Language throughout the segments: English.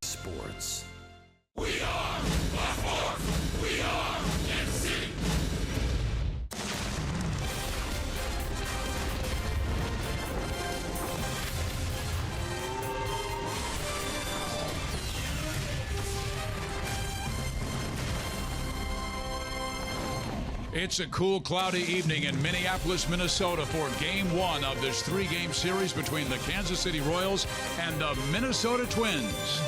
Sports. We are the force. We are NC. It's a cool, cloudy evening in Minneapolis, Minnesota for Game 1 of this three-game series between the Kansas City Royals and the Minnesota Twins.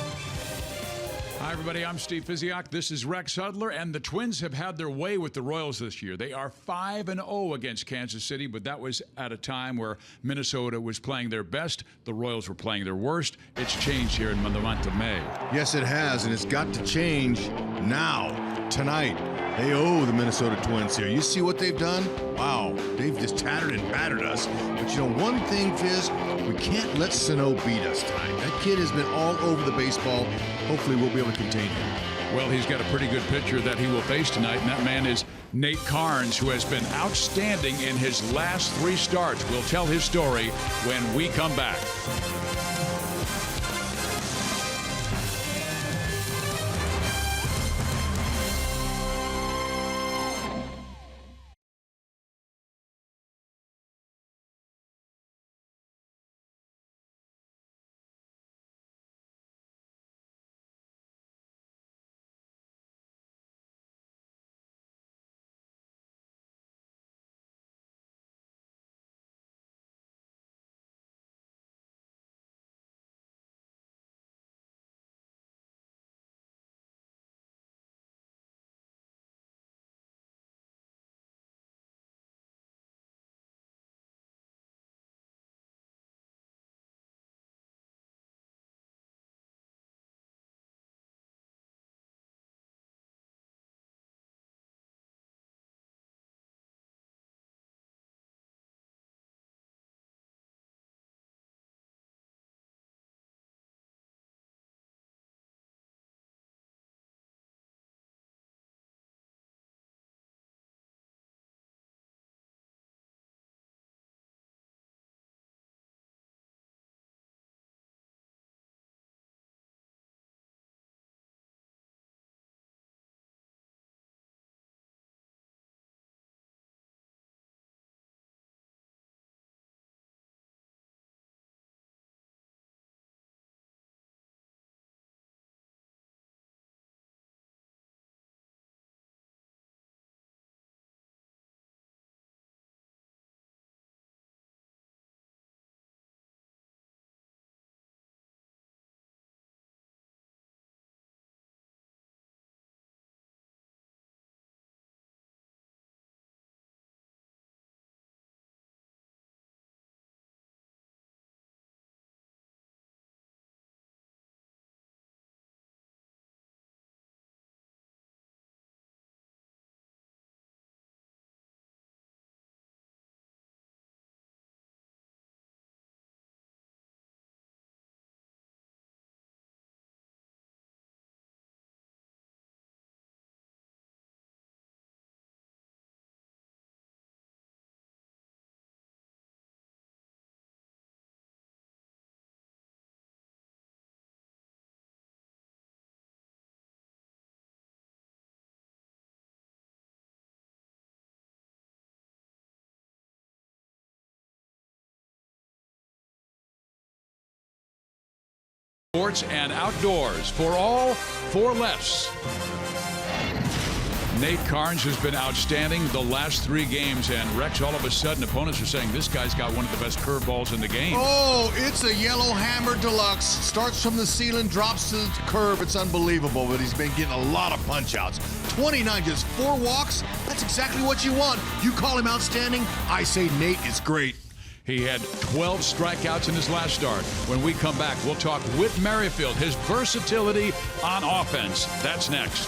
Hi, everybody. I'm Steve Physiak. This is Rex Hudler, and the Twins have had their way with the Royals this year. They are 5-0 against Kansas City, but that was at a time where Minnesota was playing their best. The Royals were playing their worst. It's changed here in the month of May. Yes, it has, and it's got to change now, tonight. They owe the Minnesota Twins here. You see what they've done? Wow, they've just tattered and battered us. But you know, one thing, Fizz, we can't let Sano beat us tonight. That kid has been all over the baseball. Hopefully we'll be able to contain him. Well, he's got a pretty good pitcher that he will face tonight, and that man is Nate Carnes, who has been outstanding in his last 3 starts. We'll tell his story when we come back. Sports and outdoors for all for less. Nate Carnes has been outstanding the last 3 games, and Rex, all of a sudden, opponents are saying this guy's got one of the best curveballs in the game. Oh, it's a yellow hammer deluxe. Starts from the ceiling, drops to the curve. It's unbelievable, but he's been getting a lot of punch-outs. 29, just 4 walks. That's exactly what you want. You call him outstanding, I say Nate is great. He had 12 strikeouts in his last start. When we come back, we'll talk Whit Merrifield, his versatility on offense. That's next.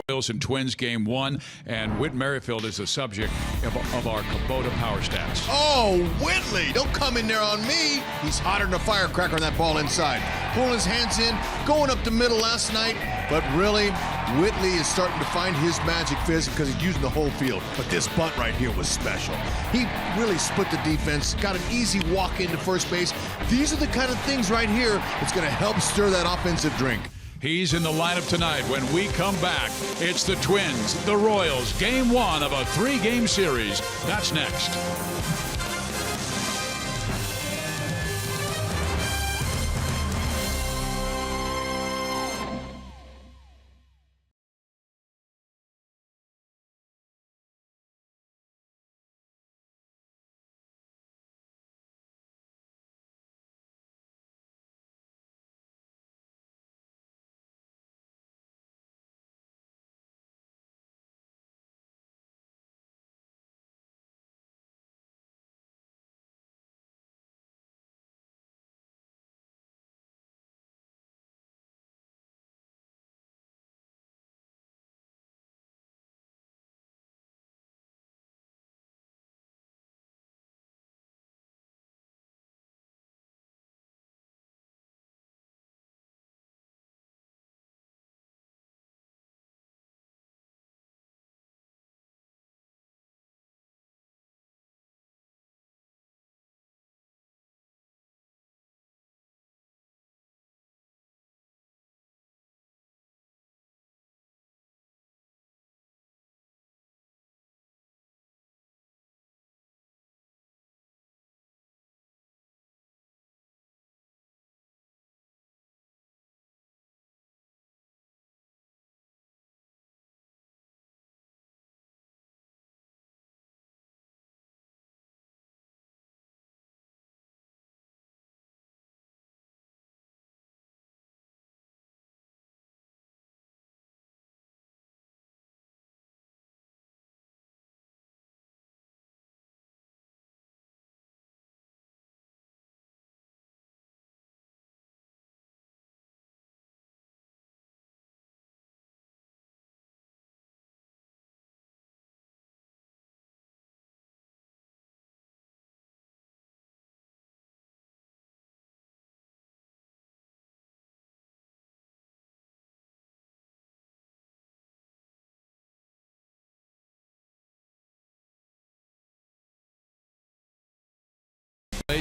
Royals and Twins game 1, and Whit Merrifield is the subject of our Kubota Power Stats. Oh, Whitley, don't come in there on me. He's hotter than a firecracker on that ball inside. Pulling his hands in, going up the middle last night. But really, Whitley is starting to find his magic, Fizz, because he's using the whole field. But this bunt right here was special. He really split the defense, got an easy walk into first base. These are the kind of things right here that's going to help stir that offensive drink. He's in the lineup tonight. When we come back, it's the Twins, the Royals, game 1 of a 3-game series. That's next.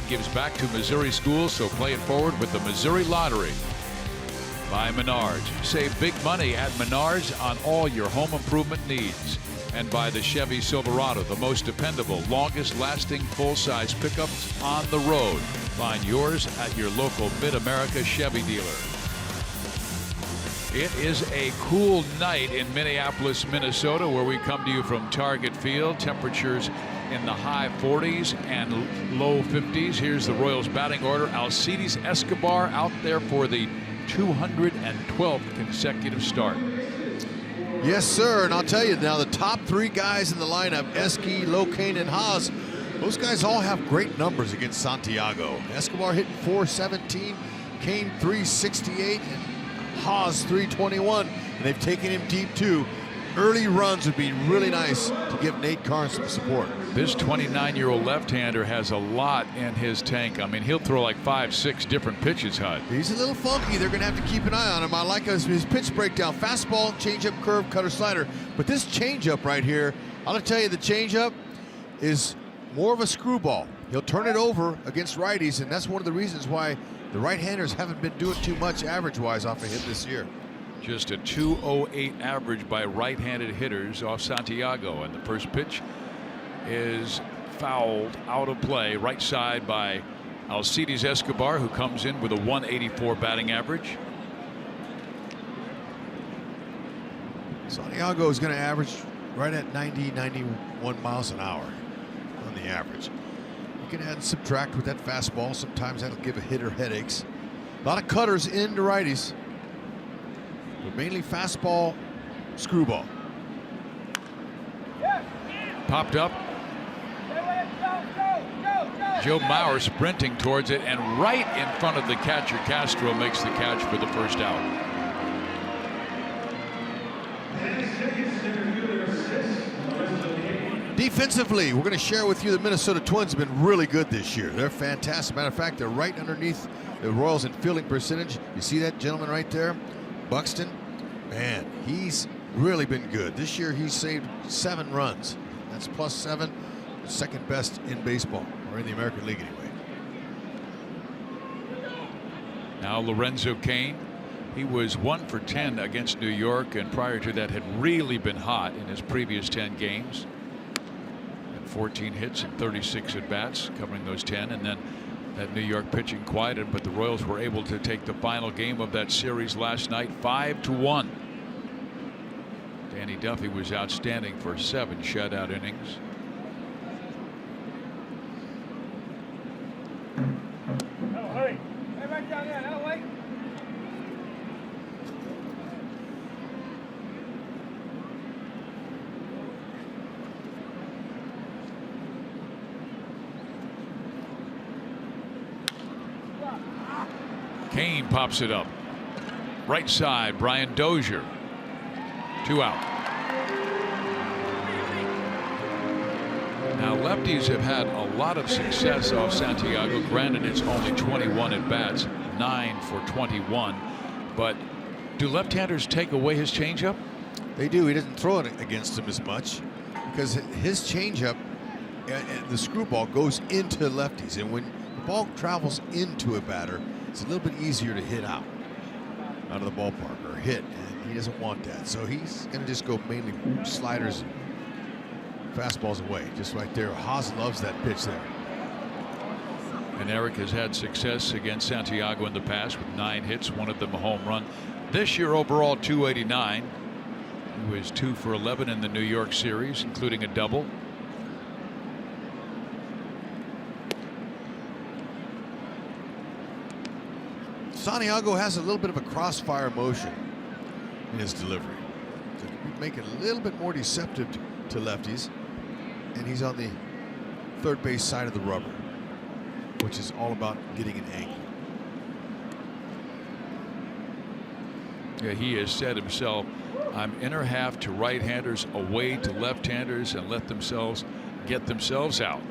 Gives back to Missouri schools, so play it forward with the Missouri Lottery by Menards. Save big money at Menards on all your home improvement needs. And by the Chevy Silverado, the most dependable, longest-lasting full-size pickups on the road. Find yours at your local Mid-America Chevy dealer. It is a cool night in Minneapolis, Minnesota, where we come to you from Target Field. Temperatures in the high 40s and low 50s. Here's the Royals batting order. Alcides Escobar out there for the 212th consecutive start. Yes, sir. And I'll tell you now, the top 3 guys in the lineup, Esky, Locane, and Haas, those guys all have great numbers against Santiago. Escobar hitting .417, Kane .368, and Haas .321. And they've taken him deep, too. Early runs would be really nice to give Nate Karns some support. This 29-year-old left-hander has a lot in his tank. I mean, he'll throw like 5-6 different pitches, Hud. He's a little funky. They're going to have to keep an eye on him. I like his pitch breakdown. Fastball, changeup, curve, cutter, slider. But this changeup right here, I'll tell you, the changeup is more of a screwball. He'll turn it over against righties, and that's one of the reasons why the right-handers haven't been doing too much average-wise off of him this year. Just a 208 average by right-handed hitters off Santiago. And the first pitch is fouled out of play, right side by Alcides Escobar, who comes in with a 184 batting average. Santiago is going to average right at 90, 91 miles an hour on the average. You can add and subtract with that fastball. Sometimes that'll give a hitter headaches. A lot of cutters into righties, but mainly fastball, screwball. Popped up. Joe Mauer sprinting towards it, and right in front of the catcher, Castro makes the catch for the first out. Defensively, we're going to share with you the Minnesota Twins have been really good this year. They're fantastic. Matter of fact, they're right underneath the Royals in fielding percentage. You see that gentleman right there? Buxton? Man, he's really been good. This year he's saved 7 runs. That's +7. Second best in baseball, or in the American League anyway. Now Lorenzo Cain. He was 1 for 10 against New York, and prior to that had really been hot in his previous 10 games. And 14 hits and 36 at bats, covering those 10, and then that New York pitching quieted, but the Royals were able to take the final game of that series last night 5-1. Danny Duffy was outstanding for 7 shutout innings. Cain pops it up. Right side, Brian Dozier. 2 out. Now lefties have had a lot of success off Santiago. Granted, it's only 21 at bats, 9 for 21. But do left-handers take away his changeup? They do. He doesn't throw it against him as much because his changeup, the screwball, goes into lefties, and when the ball travels into a batter, it's a little bit easier to hit out of the ballpark or hit, and he doesn't want that. So he's going to just go mainly sliders and fastballs away, just right there. Haas loves that pitch there. And Eric has had success against Santiago in the past with 9 hits, one of them a home run. This year overall 289. He was 2 for 11 in the New York series, including a double. Santiago has a little bit of a crossfire motion in his delivery to make it a little bit more deceptive to lefties, and he's on the third base side of the rubber, which is all about getting an angle. Yeah, he has said himself, I'm inner half to right-handers, away to left-handers, and let themselves get themselves out.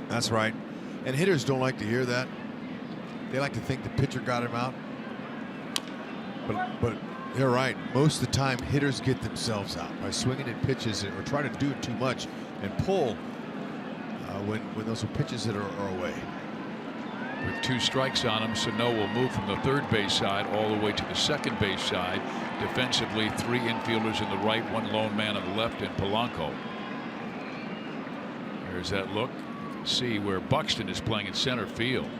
That's right. And hitters don't like to hear that. They like to think the pitcher got him out. But they're right. Most of the time, hitters get themselves out by swinging at pitches or try to do it too much and pull when those are pitches that are away. With 2 strikes on him, Sano will move from the third base side all the way to the second base side. Defensively, 3 infielders in the right, 1 lone man on the left, and Polanco. There's that look. You can see where Buxton is playing in center field.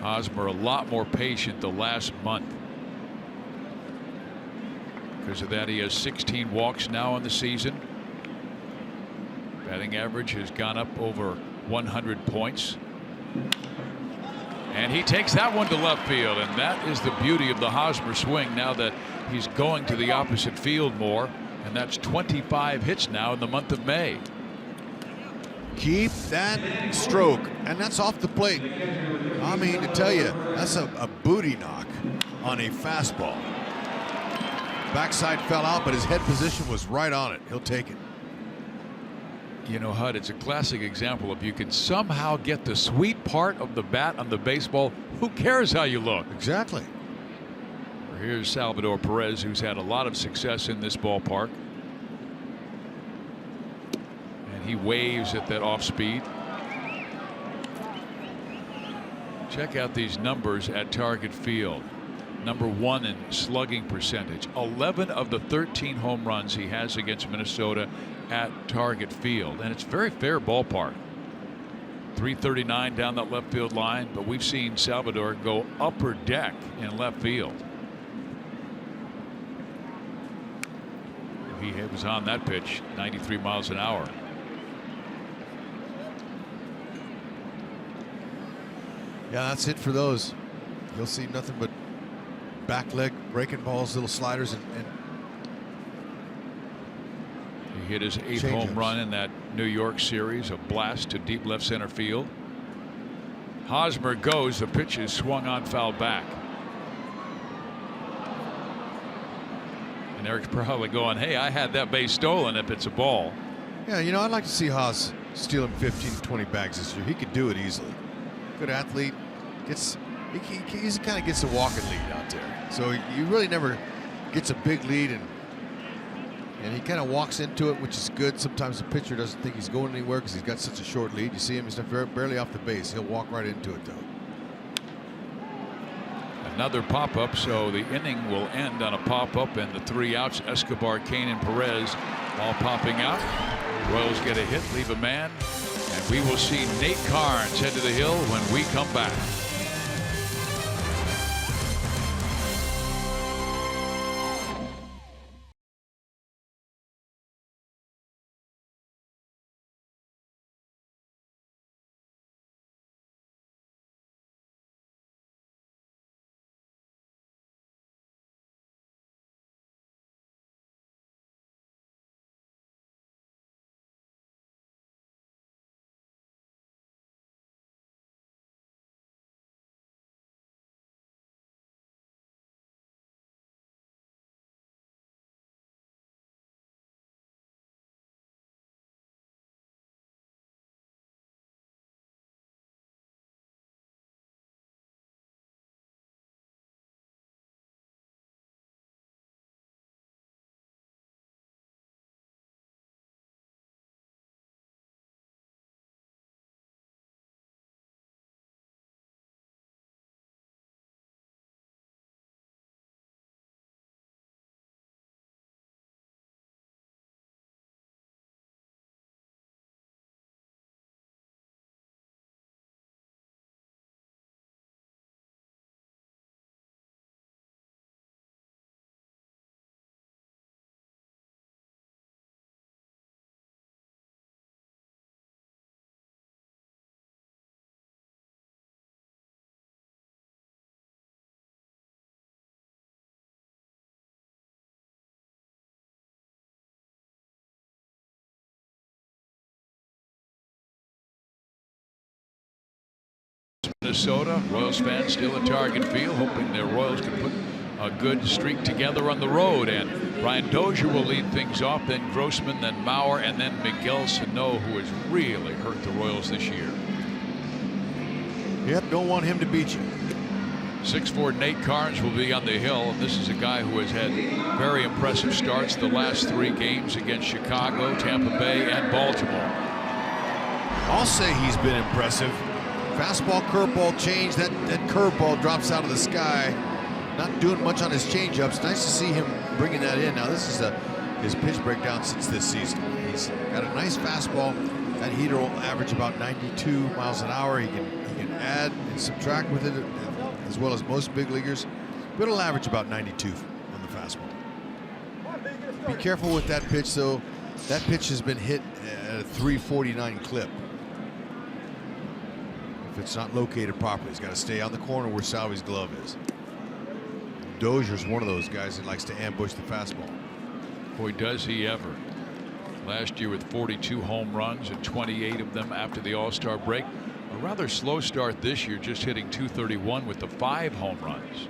Hosmer a lot more patient the last month. Because of that, he has 16 walks now in the season. Batting average has gone up over 100 points. And he takes that one to left field, and that is the beauty of the Hosmer swing now that he's going to the opposite field more, and that's 25 hits now in the month of May. Keep that stroke, and that's off the plate. I mean, to tell you, that's a booty knock on a fastball. Backside fell out, but his head position was right on it. He'll take it. You know, Hud, it's a classic example of you can somehow get the sweet part of the bat on the baseball. Who cares how you look? Exactly. Here's Salvador Perez, who's had a lot of success in this ballpark. And he waves at that off speed. Check out these numbers at Target Field. Number 1 in slugging percentage. 11 of the 13 home runs he has against Minnesota at Target Field. And it's a very fair ballpark. 339 down that left field line, but we've seen Salvador go upper deck in left field. He was on that pitch, 93 miles an hour. Yeah, that's it for those. You'll see nothing but back leg breaking balls, little sliders, and he hit his 8th home run in that New York series, a blast to deep left center field. Hosmer goes, the pitch is swung on, foul back. And Eric's probably going, hey, I had that base stolen if it's a ball. Yeah, you know, I'd like to see Haas steal him 15 to 20 bags this year. He could do it easily. Good athlete. He kind of gets a walking lead out there. So he really never gets a big lead, and he kind of walks into it, which is good. Sometimes the pitcher doesn't think he's going anywhere because he's got such a short lead. You see him, he's barely off the base. He'll walk right into it, though. Another pop-up, so the inning will end on a pop-up, and the 3 outs, Escobar, Kane, and Perez all popping out. Royals get a hit, leave a man, and we will see Nate Carnes head to the hill when we come back. Minnesota. Royals fans still at Target Field, hoping their Royals can put a good streak together on the road. And Brian Dozier will lead things off, then Grossman, then Mauer, and then Miguel Sano, who has really hurt the Royals this year. Yep, don't want him to beat you. 6'4" Nate Carnes will be on the hill, and this is a guy who has had very impressive starts the last 3 games against Chicago, Tampa Bay, and Baltimore. I'll say he's been impressive. Fastball, curveball change. That curveball drops out of the sky. Not doing much on his changeups. Nice to see him bringing that in. Now this is his pitch breakdown since this season. He's got a nice fastball. That heater will average about 92 miles an hour. He can add and subtract with it as well as most big leaguers, but it'll average about 92 on the fastball. Be careful with that pitch, though. That pitch has been hit at a 349 clip. If it's not located properly, it's got to stay on the corner where Salvi's glove is. Dozier's one of those guys that likes to ambush the fastball. Boy, does he ever. Last year with 42 home runs and 28 of them after the All-Star break. A rather slow start this year, just hitting .231 with the 5 home runs.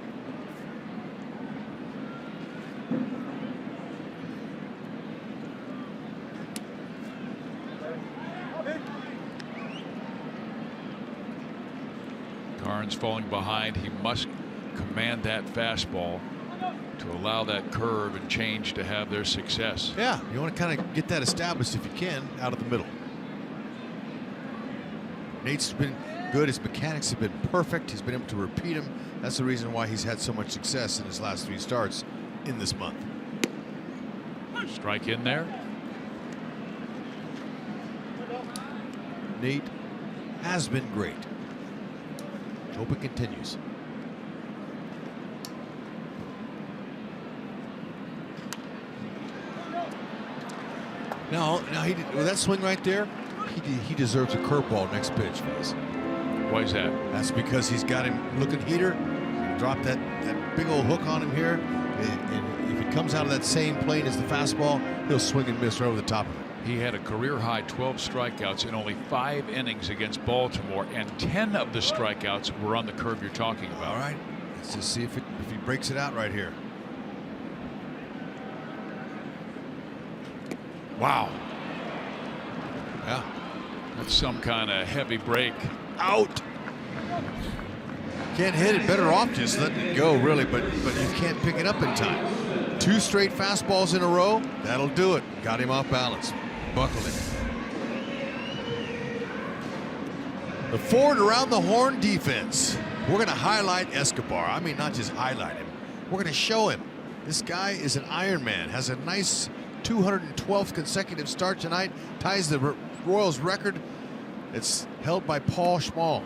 Carnes falling behind. He must command that fastball to allow that curve and change to have their success. Yeah, you want to kind of get that established if you can out of the middle. Nate's been good. His mechanics have been perfect. He's been able to repeat them. That's the reason why he's had so much success in his last 3 starts in this month. Strike in there. Nate has been great. Hope it continues. Now he did, with that swing right there, he deserves a curveball next pitch, guys. Why is that? That's because he's got him looking heater. Drop that big old hook on him here, and if it comes out of that same plane as the fastball, he'll swing and miss right over the top of it. He had a career high 12 strikeouts in only 5 innings against Baltimore, and 10 of the strikeouts were on the curve you're talking about. All right, let's just see if he breaks it out right here. Wow. Yeah. That's some kind of heavy break. Out. Can't hit it. Better off just letting it go, really, but you can't pick it up in time. 2 straight fastballs in a row. That'll do it. Got him off balance. Buckled him. The forward around the horn defense. We're going to highlight Escobar. I mean, not just highlight him. We're going to show him. This guy is an Iron Man. Has a nice 212th consecutive start tonight. Ties the Royals record. It's held by Paul Schmall.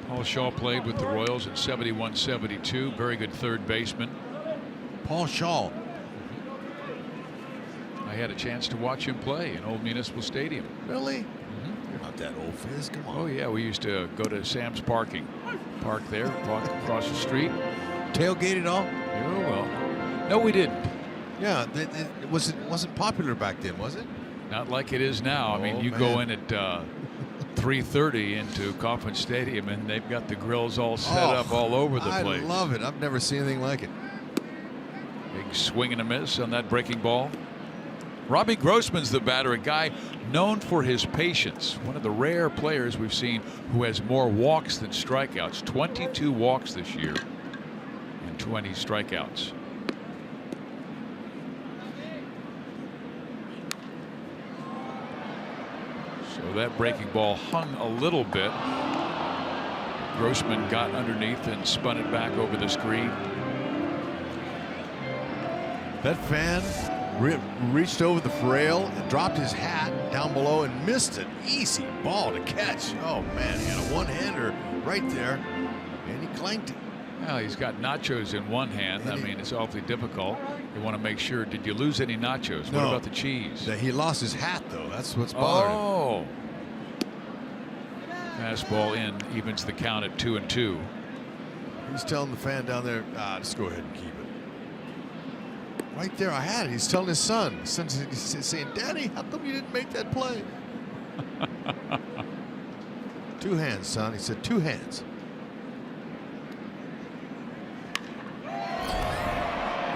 Paul Shaw played with the Royals in 71-72. Very good third baseman. Paul Shaw. I had a chance to watch him play in Old Municipal Stadium. Really? You're not that old, Fizz. Come on. Oh, yeah. We used to go to Sam's Parking. Park there, walk across the street. Tailgate it all? Oh, well. No, we didn't. Yeah, it wasn't popular back then, was it? Not like it is now. I mean, you go in at 3:30 into Kauffman Stadium, and they've got the grills all set up all over the place. I love it. I've never seen anything like it. Big swing and a miss on that breaking ball. Robbie Grossman's the batter, a guy known for his patience. One of the rare players we've seen who has more walks than strikeouts. 22 walks this year and 20 strikeouts. So that breaking ball hung a little bit. Grossman got underneath and spun it back over the screen. That fan reached over the frail and dropped his hat down below and missed an easy ball to catch. Oh, man, he had a one-hander right there, and he clanked it. Well, he's got nachos in one hand. I mean, it's awfully difficult. You want to make sure. Did you lose any nachos? No. What about the cheese? He lost his hat, though. That's what's bothering him. Oh. Fastball in, evens the count at 2-2. He's telling the fan down there, just go ahead and keep it. Right there, I had it. He's telling his son. His son's saying, Daddy, how come you didn't make that play? 2 hands, son. He said 2 hands.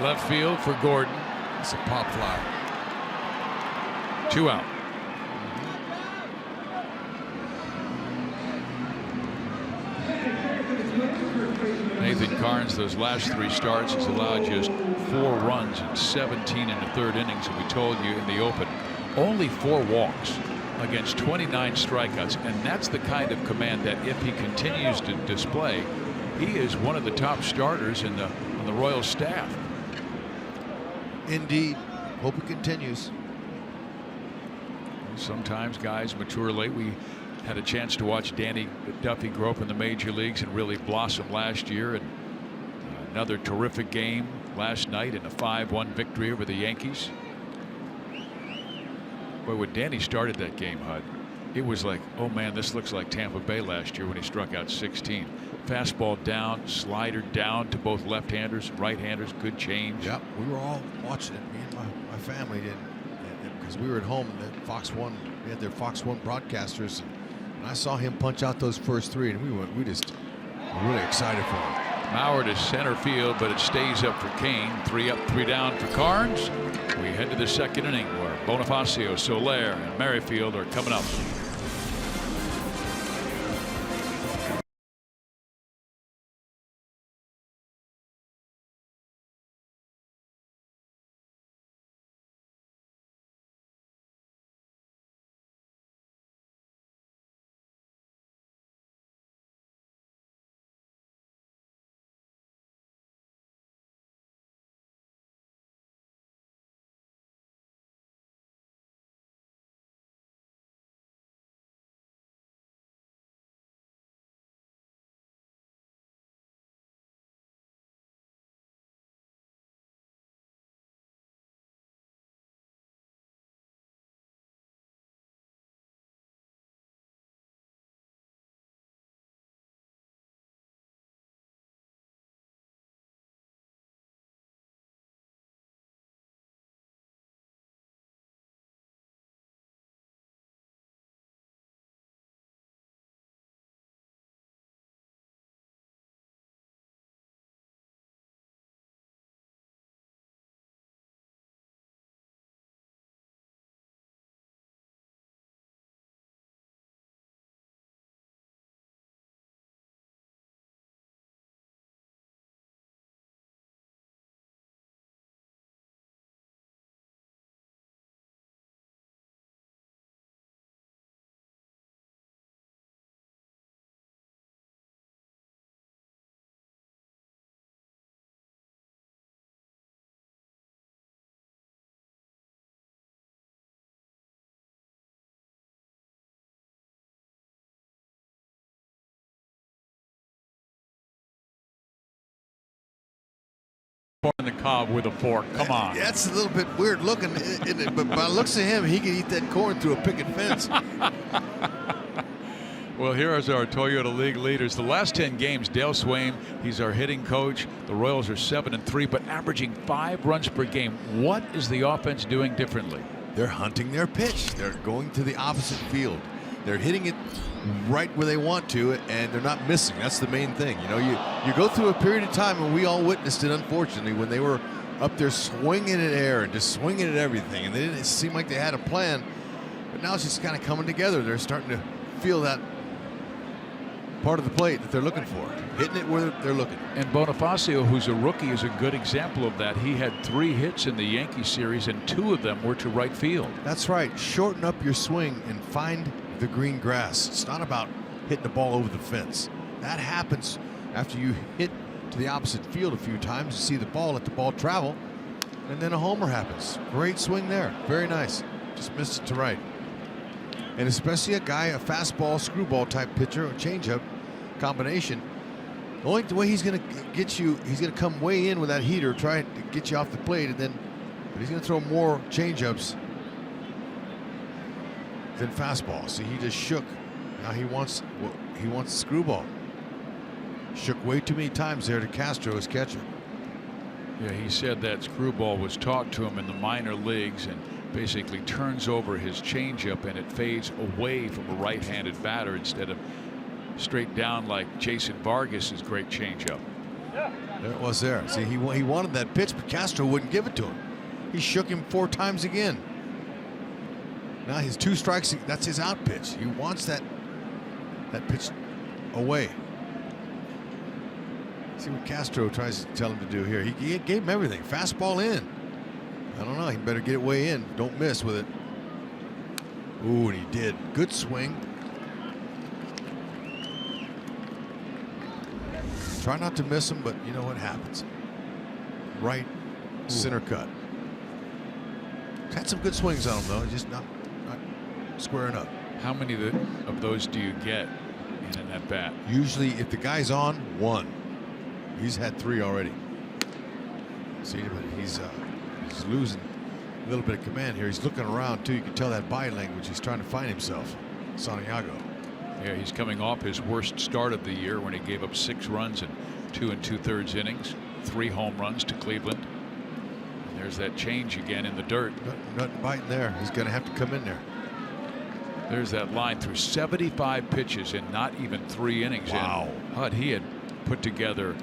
Left field for Gordon. It's a pop fly. 2 out. Nathan Carnes, those last 3 starts, has allowed just 4 runs in 17 in the 3rd innings, and we told you in the open, only 4 walks against 29 strikeouts, and that's the kind of command that if he continues to display, he is one of the top starters on the Royals staff. Indeed. Hope it continues. Sometimes guys mature late. We had a chance to watch Danny Duffy grow up in the major leagues and really blossom last year, and another terrific game last night in a 5-1 victory over the Yankees. Boy, when Danny started that game, Hud, it was like, oh man, this looks like Tampa Bay last year when he struck out 16. Fastball down, slider down to both left-handers, right-handers, good change. Yep, we were all watching it. Me and my family did, because we were at home and then Fox 1, we had their Fox 1 broadcasters, and I saw him punch out those first 3, and we were really excited for him. Mauer to center field, but it stays up for Kane. 3 up, 3 down for Carnes. We head to the 2nd inning where Bonifacio, Soler, and Merrifield are coming up. in the cob with a fork. Come on. That's a little bit weird looking, isn't it? But by the looks of him, he could eat that corn through a picket fence. Well, here is our Toyota League leaders. The last 10 games, Dale Swaim, he's our hitting coach. The Royals are 7-3, but averaging 5 runs per game. What is the offense doing differently? They're hunting their pitch. They're going to the opposite field. They're hitting it right where they want to, and they're not missing. That's the main thing. You know, you go through a period of time, and we all witnessed it, unfortunately, when they were up there swinging at air and just swinging at everything, and they didn't seem like they had a plan. But now it's just kind of coming together. They're starting to feel that part of the plate that they're looking for, hitting it where they're looking. And Bonifacio, who's a rookie, is a good example of that. He had 3 hits in the Yankee series, and 2 of them were to right field. That's right. Shorten up your swing and find the green grass. It's not about hitting the ball over the fence. That happens after you hit to the opposite field a few times. You see the ball, let the ball travel, and then a homer happens. Great swing there. Very nice. Just missed it to right. And especially a guy, a fastball, screwball type pitcher, a changeup combination. The only way he's going to get you, he's going to come way in with that heater, try to get you off the plate, and then but he's going to throw more changeups than fastball. See, he just shook. Now he wants the screwball. Shook way too many times there to Castro, his catcher. Yeah, he said that screwball was taught to him in the minor leagues and basically turns over his changeup and it fades away from a right-handed batter instead of straight down like Jason Vargas's great changeup. There it was there. See, he wanted that pitch, but Castro wouldn't give it to him. He shook him 4 times again. Now his 2 strikes, that's his out pitch. He wants that pitch away. See what Castro tries to tell him to do here. He gave him everything. Fastball in. I don't know. He better get it way in. Don't miss with it. Ooh, and he did. Good swing. Try not to miss him, but you know what happens. Right center cut. Had some good swings on him, though. Just not squaring up. How many of those do you get in an at bat? Usually, if the guy's on, 1. He's had 3 already. See, but he's losing a little bit of command here. He's looking around too. You can tell that body language. He's trying to find himself. Santiago. Yeah, he's coming off his worst start of the year when he gave up 6 runs in 2 2/3 innings, 3 home runs to Cleveland. And there's that change again in the dirt. Nothing biting there. He's going to have to come in there. There's that line through 75 pitches in not even 3 innings. Wow. And he had put together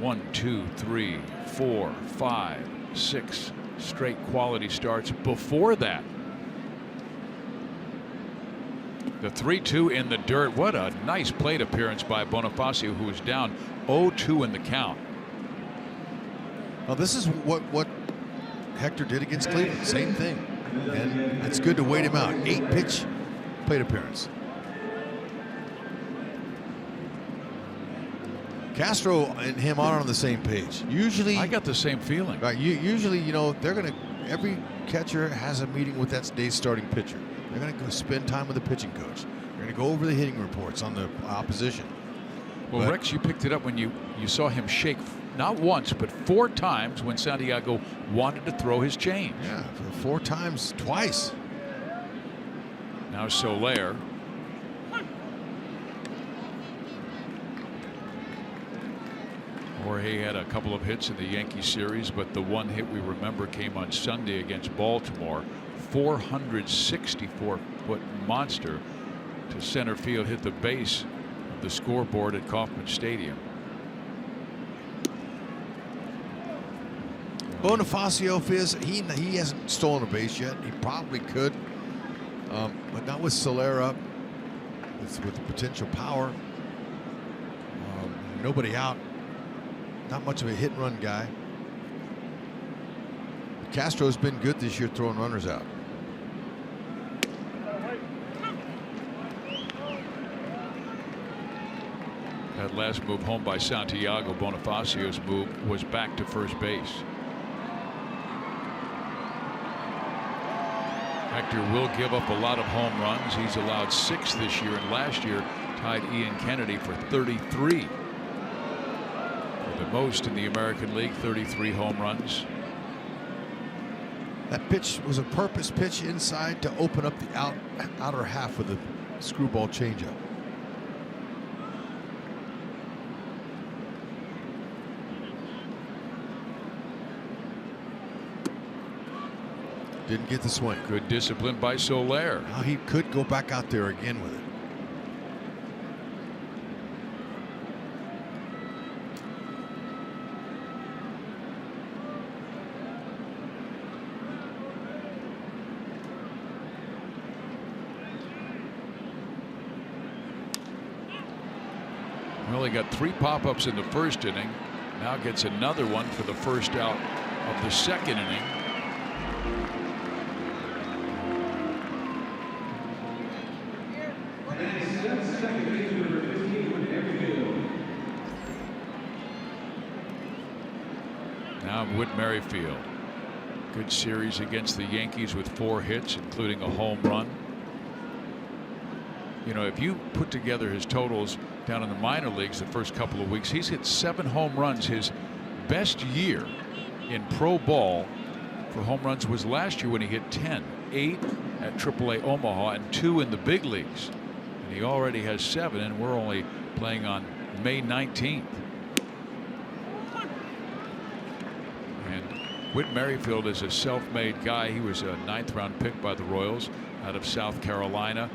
1, 2, 3, 4, 5, 6 straight quality starts before that. The 3-2 in the dirt. What a nice plate appearance by Bonifacio, who was down 0-2 in the count. Well, this is what Hector did against Cleveland. Same thing. And it's good to wait him out. 8-pitch plate appearance. Castro and him aren't on the same page. Usually, I got the same feeling. Right. Usually, you know, every catcher has a meeting with that day's starting pitcher. They're going to go spend time with the pitching coach. They're going to go over the hitting reports on the opposition. Well, Rex, you picked it up when you saw him shake not once but 4 times when Santiago wanted to throw his change. Yeah, 4 times, twice. Now Soler. Jorge had a couple of hits in the Yankee series, but the one hit we remember came on Sunday against Baltimore. 464-foot monster to center field, hit the base of the scoreboard at Kauffman Stadium. Bonifacio, Fizz, he hasn't stolen a base yet. He probably could, but not with Soler up. With the potential power. Nobody out. Not much of a hit and run guy. Castro's been good this year throwing runners out. That last move home by Santiago, Bonifacio's move, was back to first base. Hector will give up a lot of home runs. He's allowed 6 this year, and last year tied Ian Kennedy for 33 with The most in the American League, 33 home runs. That pitch was a purpose pitch inside to open up the outer half with a screwball changeup. Didn't get the swing. Good discipline by Soler. Now he could go back out there again with it. Well, he got 3 pop-ups in the first inning. Now gets another one for the first out of the second inning. Now Whit Merrifield. Good series against the Yankees with 4 hits, including a home run. You know, if you put together his totals down in the minor leagues the first couple of weeks, he's hit 7 home runs. His best year in pro ball for home runs was last year when he hit 10, 8 at AAA Omaha and 2 in the big leagues. And he already has 7, and we're only playing on May 19th. And Whit Merrifield is a self-made guy. He was a 9th round pick by the Royals out of South Carolina.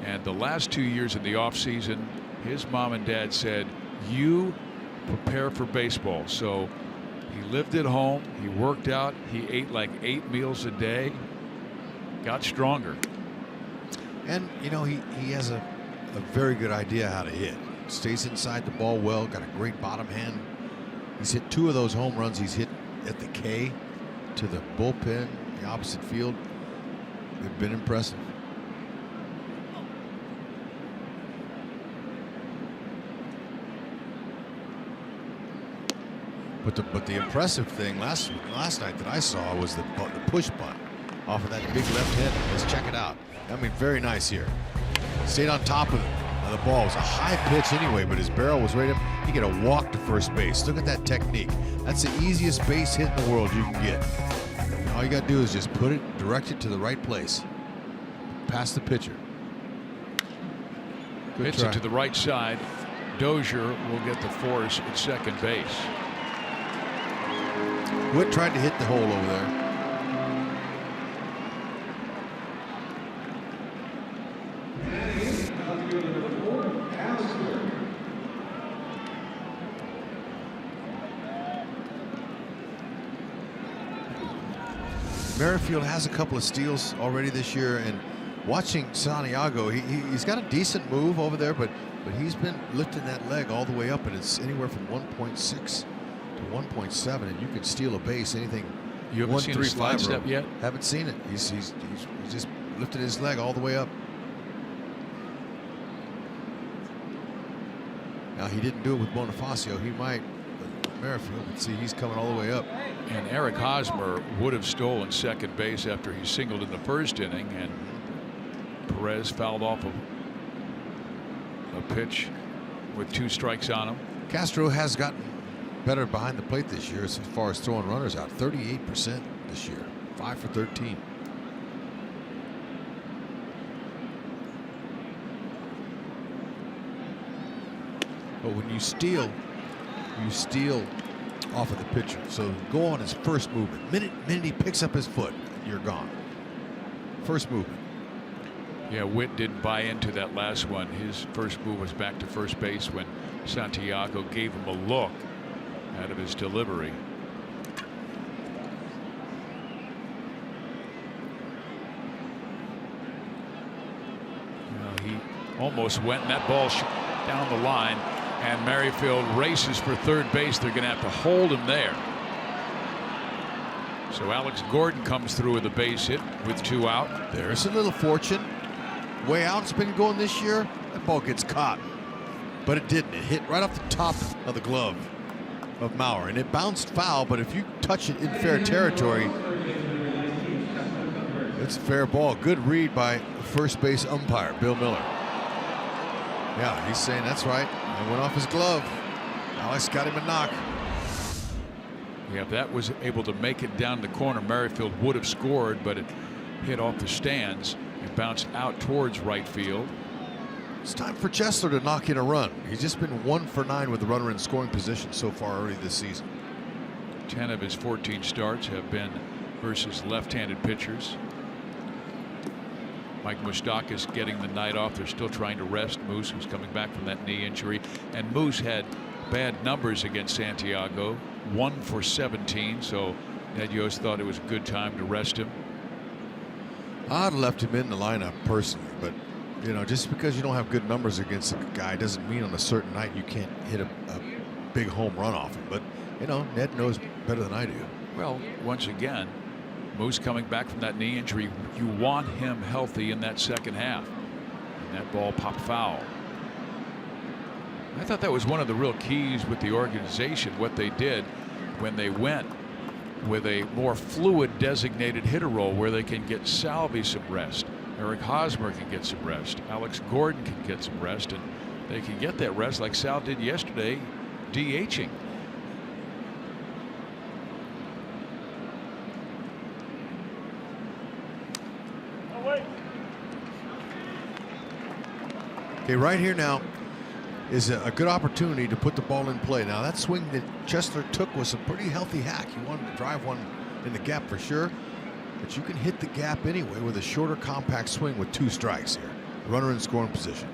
And the last 2 years in the offseason, his mom and dad said, you prepare for baseball. So he lived at home. He worked out. He ate like 8 meals a day. Got stronger. And, you know, he has a very good idea how to hit. Stays inside the ball well. Got a great bottom hand. He's hit 2 of those home runs. He's hit at the K to the bullpen, the opposite field. They've been impressive. But the impressive thing last night that I saw was the push bunt off of that big left hit. Let's check it out. I mean, very nice here. Stayed on top of the ball. It was a high pitch anyway, but his barrel was right up. He get a walk to first base. Look at that technique. That's the easiest base hit in the world you can get. And all you got to do is just put it, direct it to the right place. Past the pitcher. Good Hits try. it to the right side. Dozier will get the force at second base. Whit tried to hit the hole over there. Merrifield has a couple of steals already this year, and watching Santiago, he's got a decent move over there, but he's been lifting that leg all the way up, and it's anywhere from 1.6 to 1.7, and you can steal a base anything. You haven't seen a slide step yet? Haven't seen it. He's just lifted his leg all the way up. Now he didn't do it with Bonifacio. He might with Merrifield, but see, he's coming all the way up. And Eric Hosmer would have stolen second base after he singled in the first inning, and Perez fouled off a pitch with 2 strikes on him. Castro has gotten better behind the plate this year as far as throwing runners out. 38% this year, 5 for 13. But when you steal off of the pitcher. So go on his first movement. Minute he picks up his foot, you're gone. First movement. Yeah, Whit didn't buy into that last one. His first move was back to first base when Santiago gave him a look out of his delivery. He almost went, and that ball down the line, and Merrifield races for third base. They're going to have to hold him there. So Alex Gordon comes through with a base hit with 2 out. There's a little fortune. Way out it's been going this year. That ball gets caught, but it didn't. It hit right off the top of the glove of Maurer, and it bounced foul. But if you touch it in fair territory, it's a fair ball. Good read by first base umpire Bill Miller. Yeah, he's saying that's right. It went off his glove. Alex got him a knock. Yeah, if that was able to make it down the corner, Merrifield would have scored, but it hit off the stands and bounced out towards right field. It's time for Chesler to knock in a run. He's just been 1 for 9 with the runner in scoring position so far early this season. 10 of his 14 starts have been versus left-handed pitchers. Mike Moustakas getting the night off. They're still trying to rest Moose, who's coming back from that knee injury. And Moose had bad numbers against Santiago, 1 for 17. So Ned Yost thought it was a good time to rest him. I'd have left him in the lineup personally, but you know, just because you don't have good numbers against a guy doesn't mean on a certain night you can't hit a big home run off him. But you know, Ned knows better than I do. Well, once again, Moose coming back from that knee injury. You want him healthy in that second half. And that ball popped foul. I thought that was one of the real keys with the organization, what they did when they went with a more fluid designated hitter role where they can get Salvi some rest. Eric Hosmer can get some rest. Alex Gordon can get some rest, and they can get that rest like Sal did yesterday, DHing. Okay, right here now is a good opportunity to put the ball in play. Now that swing that Chesler took was a pretty healthy hack. He wanted to drive one in the gap for sure, but you can hit the gap anyway with a shorter compact swing with 2 strikes here. Runner in scoring position.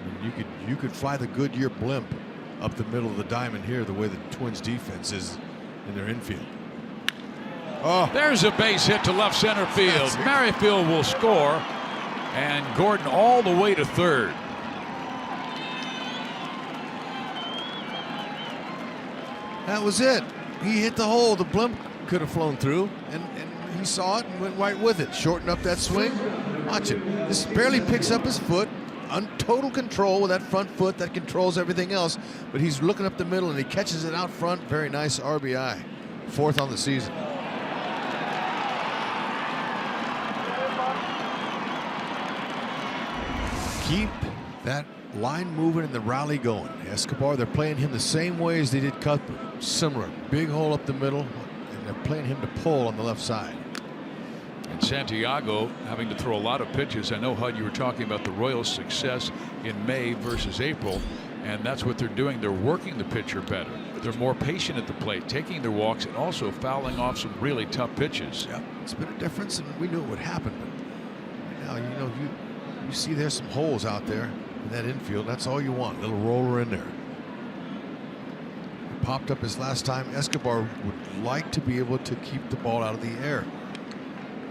I mean, you could fly the Goodyear blimp up the middle of the diamond here the way the Twins defense is in their infield. Oh, there's a base hit to left center field. Merrifield will score, and Gordon all the way to third. That was it. He hit the hole. The blimp could have flown through, and he saw it and went right with it. Shortened up that swing. Watch it. This barely picks up his foot. Total control with that front foot that controls everything else. But he's looking up the middle and he catches it out front. Very nice RBI. 4th on the season. Keep that line moving and the rally going. Escobar, they're playing him the same way as they did Cuthbert. Similar. Big hole up the middle, and they're playing him to pull on the left side. And Santiago having to throw a lot of pitches. I know, Hud, you were talking about the Royals' success in May versus April, and that's what they're doing. They're working the pitcher better. They're more patient at the plate, taking their walks, and also fouling off some really tough pitches. Yeah, it's been a difference, and we knew it would happen. But now, you know, you see there's some holes out there in that infield. That's all you want. A little roller in there. It popped up his last time. Escobar would like to be able to keep the ball out of the air.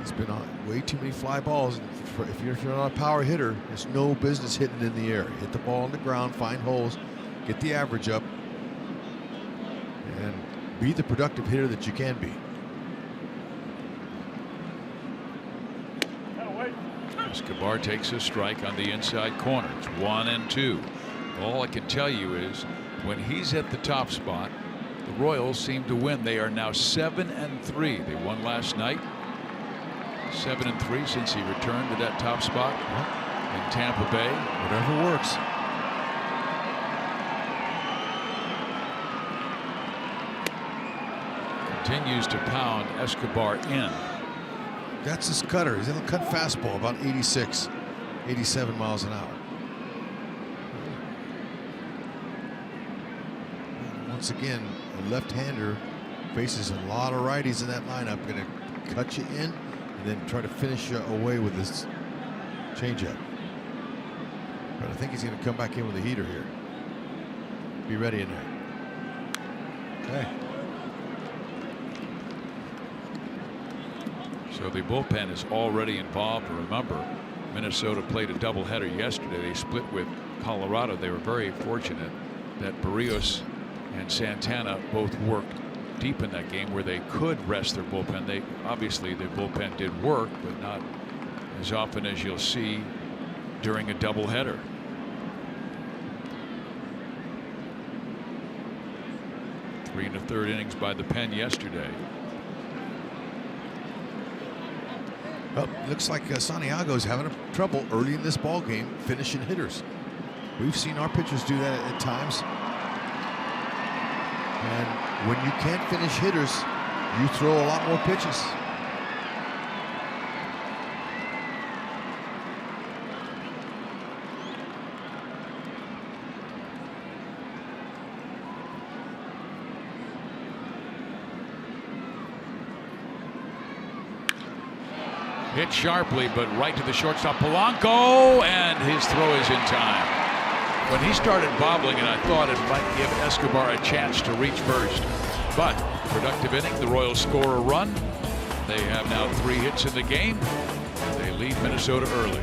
He's been on way too many fly balls. If you're not a power hitter, there's no business hitting in the air. Hit the ball on the ground, find holes, get the average up, and be the productive hitter that you can be. Escobar takes a strike on the inside corner. It's 1-2. All I can tell you is when he's at the top spot, the Royals seem to win. They are now 7-3. They won last night. 7-3 since he returned to that top spot in Tampa Bay. Whatever works. Continues to pound Escobar in. That's his cutter. He's in the cut fastball, about 86, 87 miles an hour. Once again, a left-hander faces a lot of righties in that lineup. Going to cut you in and then try to finish you away with this changeup. But I think he's going to come back in with a heater here. Be ready in there. Okay. So the bullpen is already involved. Remember, Minnesota played a doubleheader yesterday. They split with Colorado. They were very fortunate that Barrios and Santana both worked deep in that game where they could rest their bullpen. Obviously their bullpen did work, but not as often as you'll see during a doubleheader. Three and a third innings by the pen yesterday. Well, looks like Santiago's having trouble early in this ball game finishing hitters. We've seen our pitchers do that at times. And when you can't finish hitters, you throw a lot more pitches. Hit sharply, but right to the shortstop, Polanco, and his throw is in time. When he started bobbling, and I thought it might give Escobar a chance to reach first. But productive inning, the Royals score a run. They have now 3 hits in the game. They lead Minnesota early.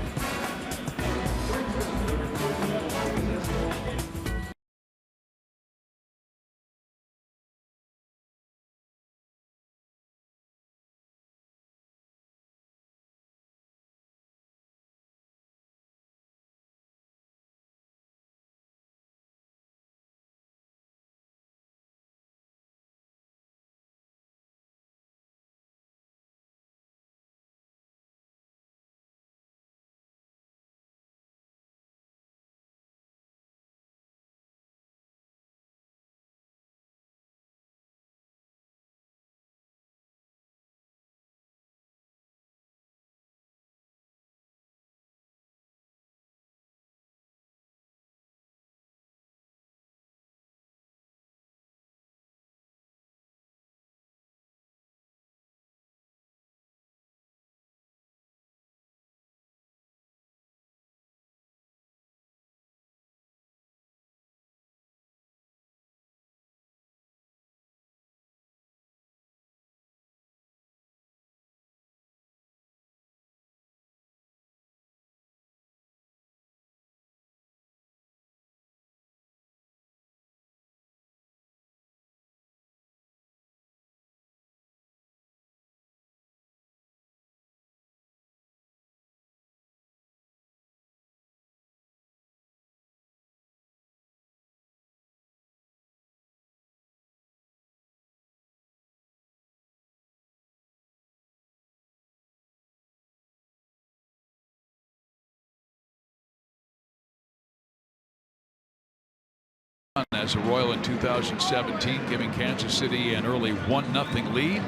As a Royal in 2017, giving Kansas City an early 1-0 lead.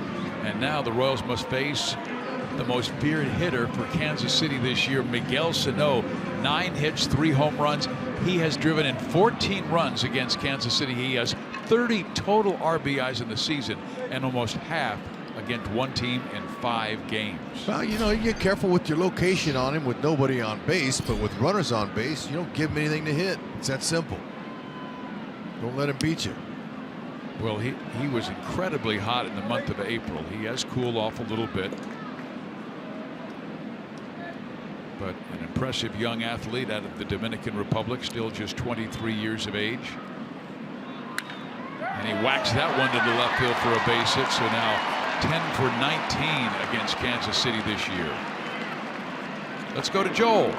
And now the Royals must face the most feared hitter for Kansas City this year, Miguel Sano. 9 hits, 3 home runs. He has driven in 14 runs against Kansas City. He has 30 total RBIs in the season and almost half against one team in 5 games. Well, you know, you get careful with your location on him with nobody on base, but with runners on base, you don't give him anything to hit. It's that simple. Don't let him beat you. Well, he was incredibly hot in the month of April. He has cooled off a little bit. But an impressive young athlete out of the Dominican Republic, still just 23 years of age. And he whacks that one to the left field for a base hit. So now 10 for 19 against Kansas City this year. Let's go to Joel.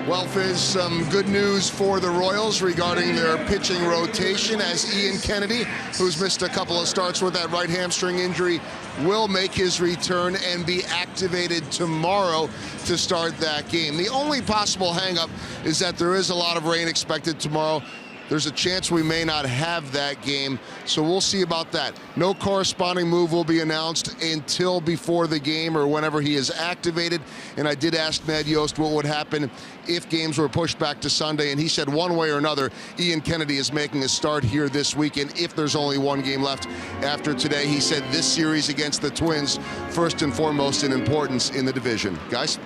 Well, Fizz, some good news for the Royals regarding their pitching rotation, as Ian Kennedy, who's missed a couple of starts with that right hamstring injury, will make his return and be activated tomorrow to start that game. The only possible hang-up is that there is a lot of rain expected tomorrow. There's a chance we may not have that game, so we'll see about that. No corresponding move will be announced until before the game or whenever he is activated. And I did ask Ned Yost what would happen if games were pushed back to Sunday, and he said one way or another, Ian Kennedy is making a start here this weekend if there's only one game left after today. He said this series against the Twins, first and foremost in importance in the division. Guys?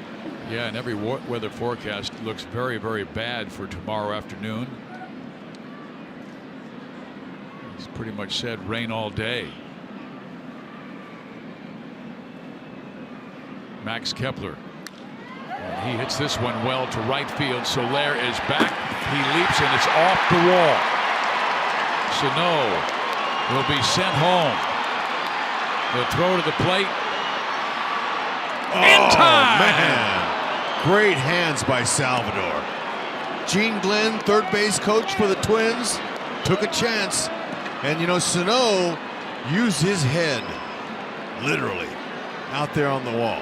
Yeah, and every weather forecast looks very, very bad for tomorrow afternoon. He's pretty much said rain all day. Max Kepler. And he hits this one well to right field. Soler is back. He leaps and it's off the wall. Sano will be sent home. The throw to the plate. In time! Man. Great hands by Salvador. Gene Glenn, third base coach for the Twins, took a chance. And, you know, Sano used his head, literally, out there on the wall.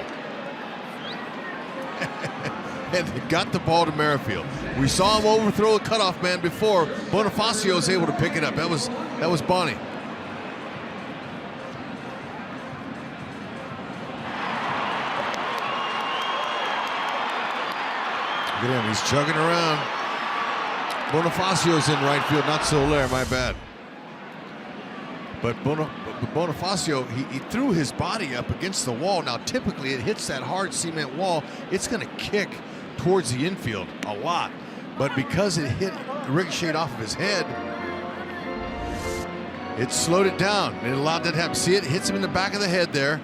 And got the ball to Merrifield. We saw him overthrow a cutoff man before. Bonifacio was able to pick it up. That was Bonnie. at him. He's chugging around. Bonifacio's in right field. Not Soler, my bad. But Bonifacio, he threw his body up against the wall. Now, typically, it hits that hard cement wall. It's going to kick towards the infield a lot. But because it ricocheted off of his head, it slowed it down. It allowed that to happen. See, it hits him in the back of the head there.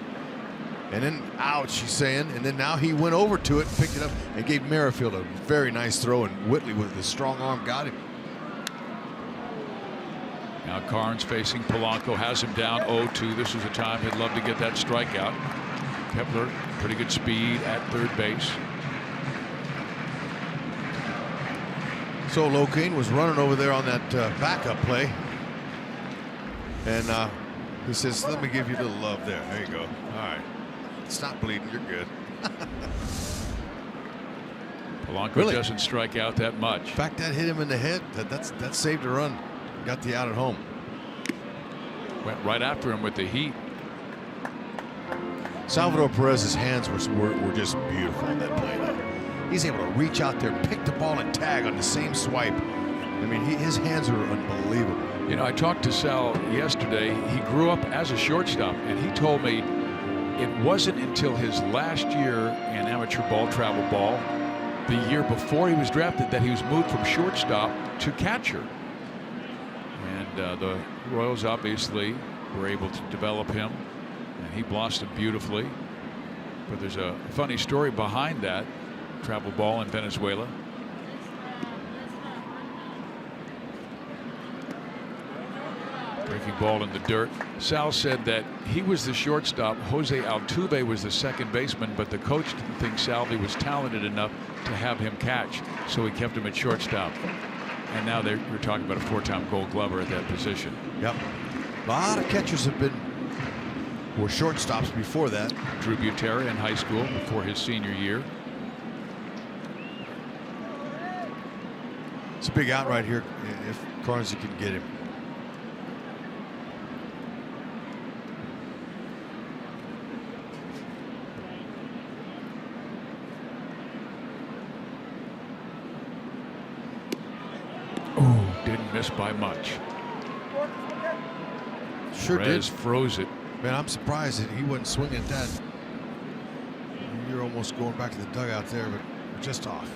And then, ouch, he's saying. And then now he went over to it, picked it up, and gave Merrifield a very nice throw. And Whitley, with his strong arm, got him. Now Carnes facing Polanco, has him down 0-2. This is a time he'd love to get that strikeout. Kepler, pretty good speed at third base. So Locane was running over there on that backup play. And he says, let me give you a little love there. There you go. All right. It's not bleeding. You're good. Polanco doesn't strike out that much. In fact, that hit him in the head. That saved a run. Got the out at home. Went right after him with the heat. Salvador Perez's hands were just beautiful on that play. He's able to reach out there, pick the ball, and tag on the same swipe. I mean, his hands are unbelievable. You know, I talked to Sal yesterday. He grew up as a shortstop, and he told me it wasn't until his last year in amateur ball, travel ball, the year before he was drafted, that he was moved from shortstop to catcher. And the Royals obviously were able to develop him, and he blossomed beautifully. But there's a funny story behind that travel ball in Venezuela. Breaking ball in the dirt. Sal said that he was the shortstop. Jose Altuve was the second baseman, but the coach didn't think Salvi was talented enough to have him catch, so he kept him at shortstop. And now we're talking about a 4-time Gold Glover at that position. Yep. A lot of catchers were shortstops before that. Drew Butera in high school before his senior year. It's a big out right here if Carnes can get him. Didn't miss by much. Sure Perez did. Froze it. Man, I'm surprised that he wasn't swinging at that. You're almost going back to the dugout there, but just off.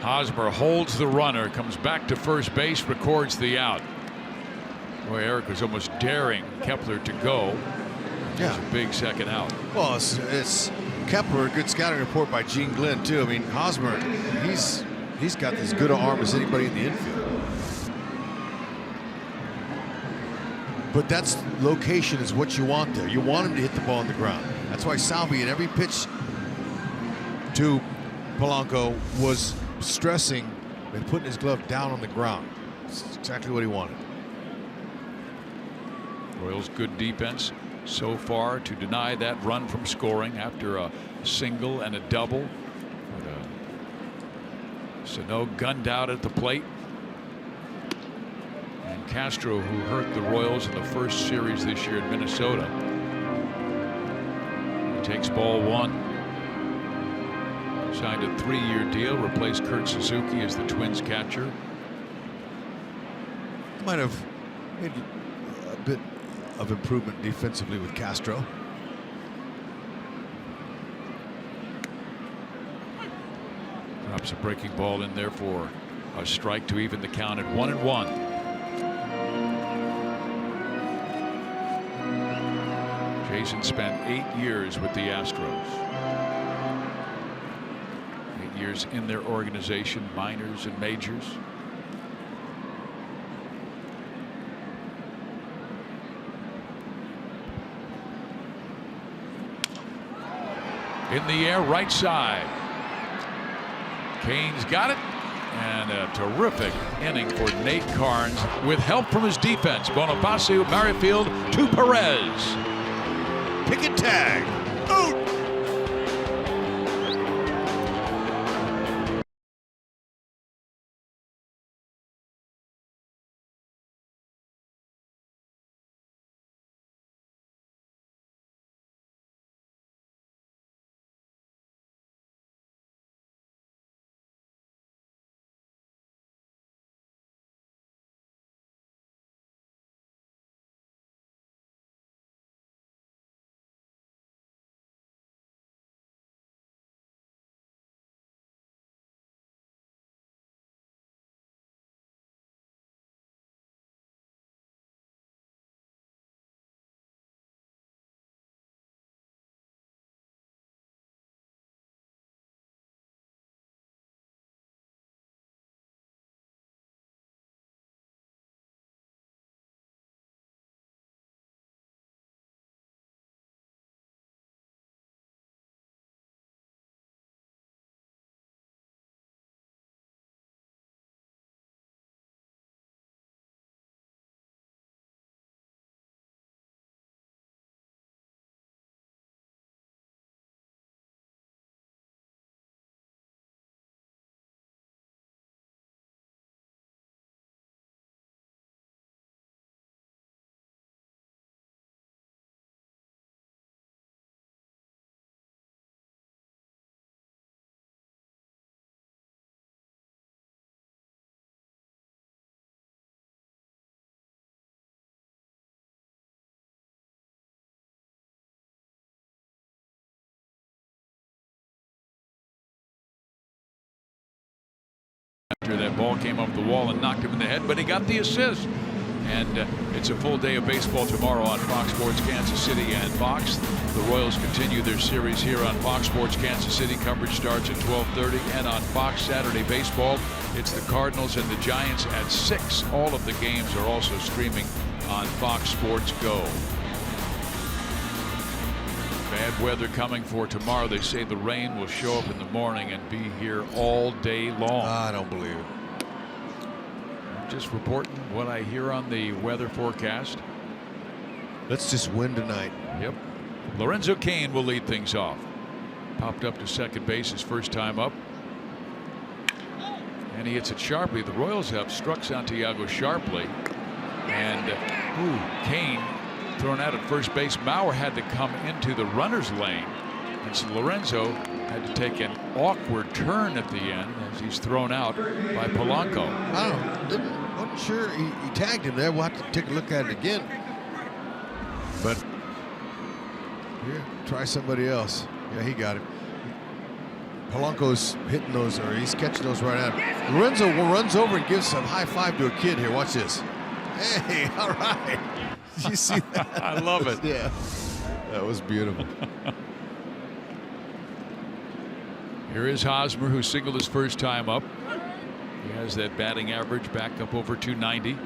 Hosmer holds the runner, comes back to first base, records the out. Boy, Eric was almost daring Kepler to go. Yeah. It's a big second out. Well, it's Kepler, a good scouting report by Gene Glenn, too. I mean, Hosmer, he's got as good an arm as anybody in the infield. But that's location is what you want there. You want him to hit the ball on the ground. That's why Salvi, in every pitch to Polanco, was stressing and putting his glove down on the ground. That's exactly what he wanted. Royals good defense so far to deny that run from scoring after a single and a double. Sano gunned out at the plate. And Castro, who hurt the Royals in the first series this year in Minnesota, takes ball one. Signed a 3-year deal, replaced Kurt Suzuki as the Twins catcher. Might have made a bit of improvement defensively with Castro. Drops a breaking ball in there for a strike to even the count at 1-1. Jason spent 8 years with the Astros. 8 years in their organization, minors and majors. In the air, right side. Cain's got it. And a terrific inning for Nate Carnes with help from his defense. Bonifacio, Merrifield to Perez. Pick and tag. Out. after that ball came off the wall and knocked him in the head, but he got the assist. And it's a full day of baseball tomorrow on Fox Sports Kansas City and Fox. The Royals continue their series here on Fox Sports Kansas City. Coverage starts at 12:30, and on Fox Saturday Baseball, it's the Cardinals and the Giants at 6. All of the games are also streaming on Fox Sports Go. Bad weather coming for tomorrow. They say the rain will show up in the morning and be here all day long. I don't believe it. Just reporting what I hear on the weather forecast. Let's just win tonight. Yep. Lorenzo Cain will lead things off. Popped up to second base his first time up. And he hits it sharply. The Royals have struck Santiago sharply. And Cain thrown out at first base. Mauer had to come into the runner's lane. And so Lorenzo had to take an awkward turn at the end as he's thrown out by Polanco. Wasn't sure he tagged him there. We'll have to take a look at it again. But here, try somebody else. Yeah, he got it. Polanco's hitting those, or he's catching those right at him. Lorenzo runs over and gives a high five to a kid here. Watch this. Hey, all right. Did you see that? I love it. Yeah, that was beautiful. Here is Hosmer, who singled his first time up. He has that batting average back up over 290.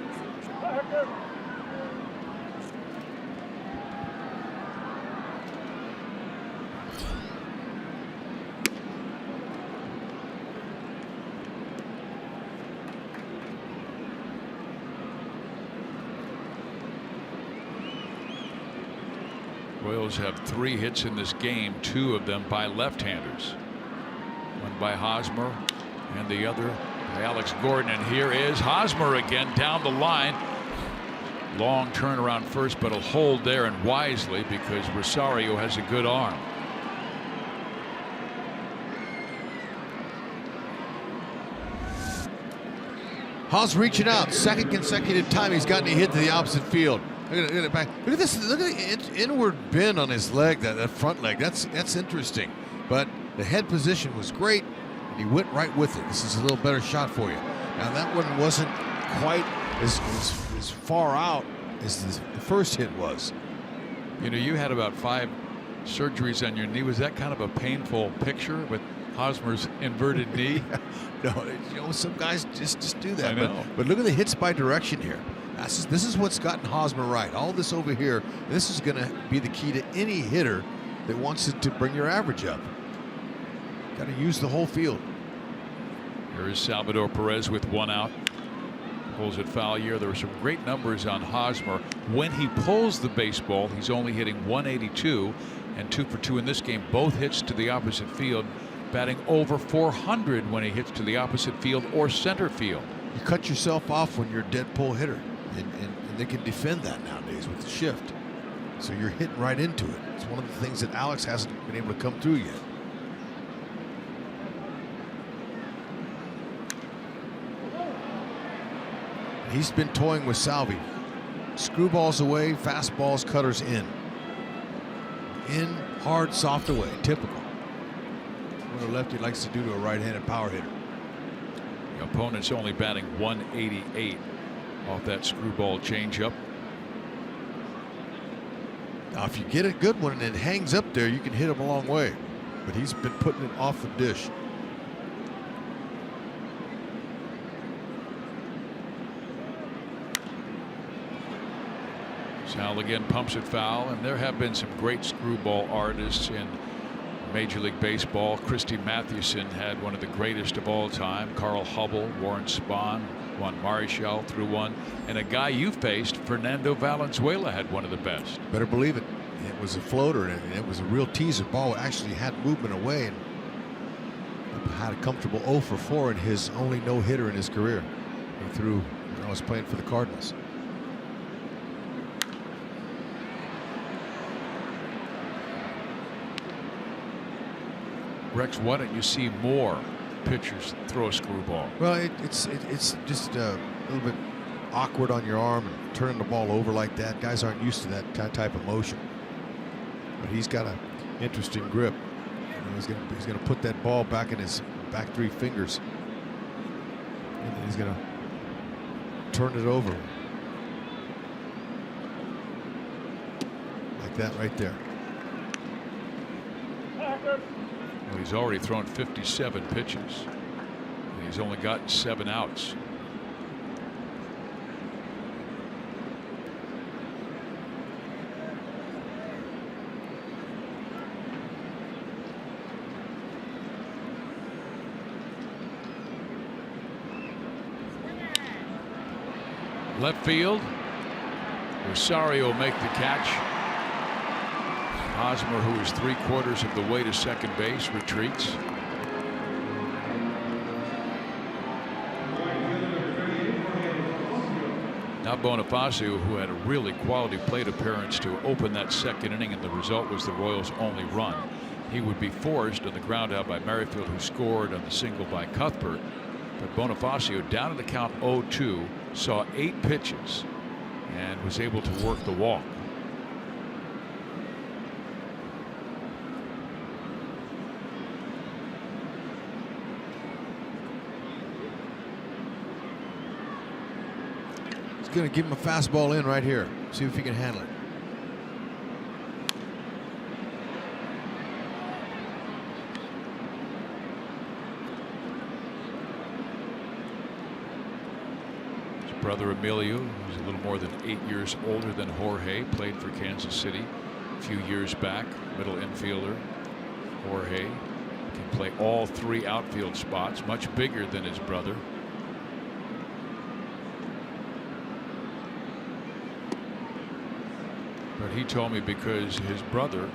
Royals have 3 hits in this game, 2 of them by left-handers. One by Hosmer and the other by Alex Gordon. And here is Hosmer again down the line. Long turn around first, but a hold there, and wisely, because Rosario has a good arm. Haas reaching out, second consecutive time he's gotten a hit to the opposite field. Look at it back. Look at this. Look at the inward bend on his leg, that front leg. That's interesting. But the head position was great, and he went right with it. This is a little better shot for you. Now that one wasn't quite as far out as the first hit was. You know, you had about 5 surgeries on your knee. Was that kind of a painful picture with Hosmer's inverted knee? No, you know, some guys just do that. I know. But look at the hits by direction here. This is what's gotten Hosmer right. All this over here, this is going to be the key to any hitter that wants to bring your average up. Got to use the whole field. Here is Salvador Perez with 1 out. Pulls it foul here. There were some great numbers on Hosmer. When he pulls the baseball, he's only hitting 182 and 2 for 2 in this game. Both hits to the opposite field, batting over 400 when he hits to the opposite field or center field. You cut yourself off when you're a dead pull hitter, and they can defend that nowadays with the shift. So you're hitting right into it. It's one of the things that Alex hasn't been able to come through yet. He's been toying with Salvi. Screwballs away, fastballs, cutters in. In, hard, soft away. Typical. What a lefty likes to do to a right-handed power hitter. The opponent's only batting 188 off that screwball changeup. Now, if you get a good one and it hangs up there, you can hit him a long way. But he's been putting it off the dish. Sal again pumps it foul, and there have been some great screwball artists in Major League Baseball. Christy Mathewson had one of the greatest of all time. Carl Hubble, Warren Spahn, Juan Marichal threw one, and a guy you faced, Fernando Valenzuela, had one of the best. Better believe it. It was a floater, and it was a real teaser. Ball actually had movement away, and had a comfortable 0 for 4 in his only no-hitter in his career. He threw when I was playing for the Cardinals. Rex, why don't you see more pitchers throw a screwball? Well, it's just a little bit awkward on your arm and turning the ball over like that. Guys aren't used to that type of motion. But he's got an interesting grip. You know, he's gonna put that ball back in his back 3 fingers. And then he's going to turn it over. Like that right there. Well, he's already thrown 57 pitches. And he's only gotten 7 outs. Left field. Rosario will make the catch. Hosmer, who is 3/4 of the way to second base, retreats. Now Bonifacio, who had a really quality plate appearance to open that second inning, and the result was the Royals' only run. He would be forced on the ground out by Merrifield, who scored on the single by Cuthbert. But Bonifacio, down in the count 0-2, saw 8 pitches and was able to work the walk. He's going to give him a fastball in right here. See if he can handle it. Brother Emilio, who's a little more than 8 years older than Jorge, played for Kansas City a few years back. Middle infielder. Jorge can play all 3 outfield spots, much bigger than his brother. But he told me because his brother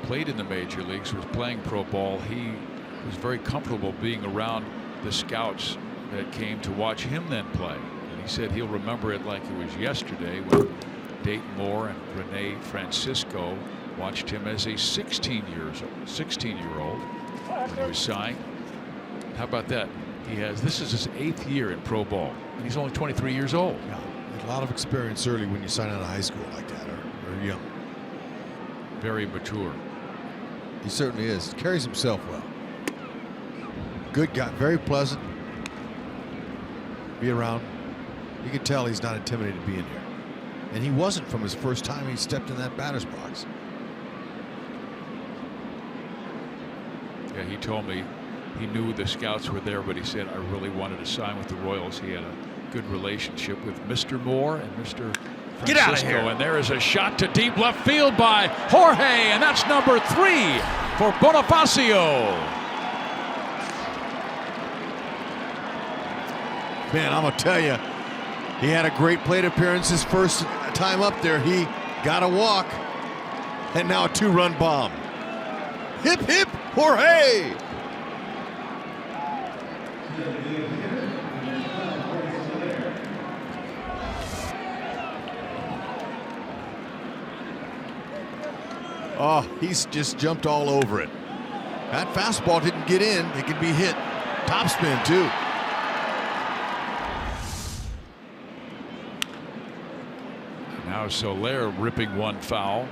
played in the major leagues, was playing pro ball, he was very comfortable being around the scouts that came to watch him then play. He said he'll remember it like it was yesterday when Dayton Moore and Rene Francisco watched him as a 16-year-old when he was signed. How about that? This is his 8th year in pro ball, and he's only 23 years old. Yeah, a lot of experience early when you sign out of high school like that, or young. Very mature. He certainly is. Carries himself well. Good guy, very pleasant. Be around. You can tell he's not intimidated being here. And he wasn't from his first time he stepped in that batter's box. Yeah, he told me he knew the scouts were there, but he said, I really wanted to sign with the Royals. He had a good relationship with Mr. Moore and Mr. Francisco. Get out of here. And there is a shot to deep left field by Jorge, and that's number 3 for Bonifacio. Man, I'm going to tell you, he had a great plate appearance his first time up there. He got a walk, and now a 2-run bomb. Hip, hip, Jorge! Oh, he's just jumped all over it. That fastball didn't get in. It could be hit. Topspin, too. Now Soler ripping one foul.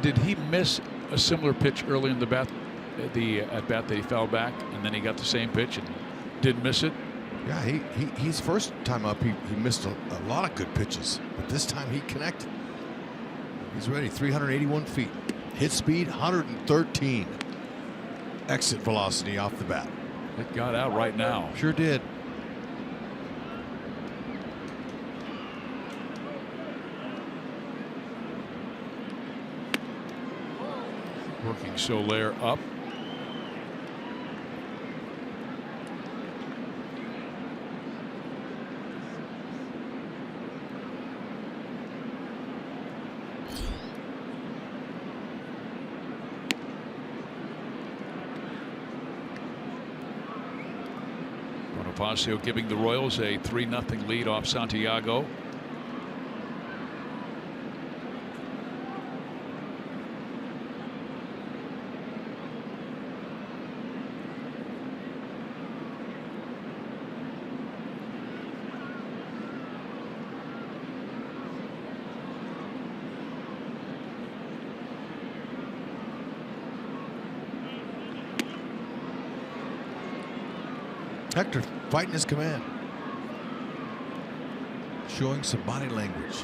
Did he miss a similar pitch early in the at bat that he fell back, and then he got the same pitch and didn't miss it? Yeah, he's first time up. He missed a lot of good pitches, but this time he connected. He's ready. 381 feet. Hit speed 113. Exit velocity off the bat. It got out right now. Sure did. Working Soler up. Bonifacio giving the Royals a 3-0 lead off Santiago. Hector fighting his command. Showing some body language.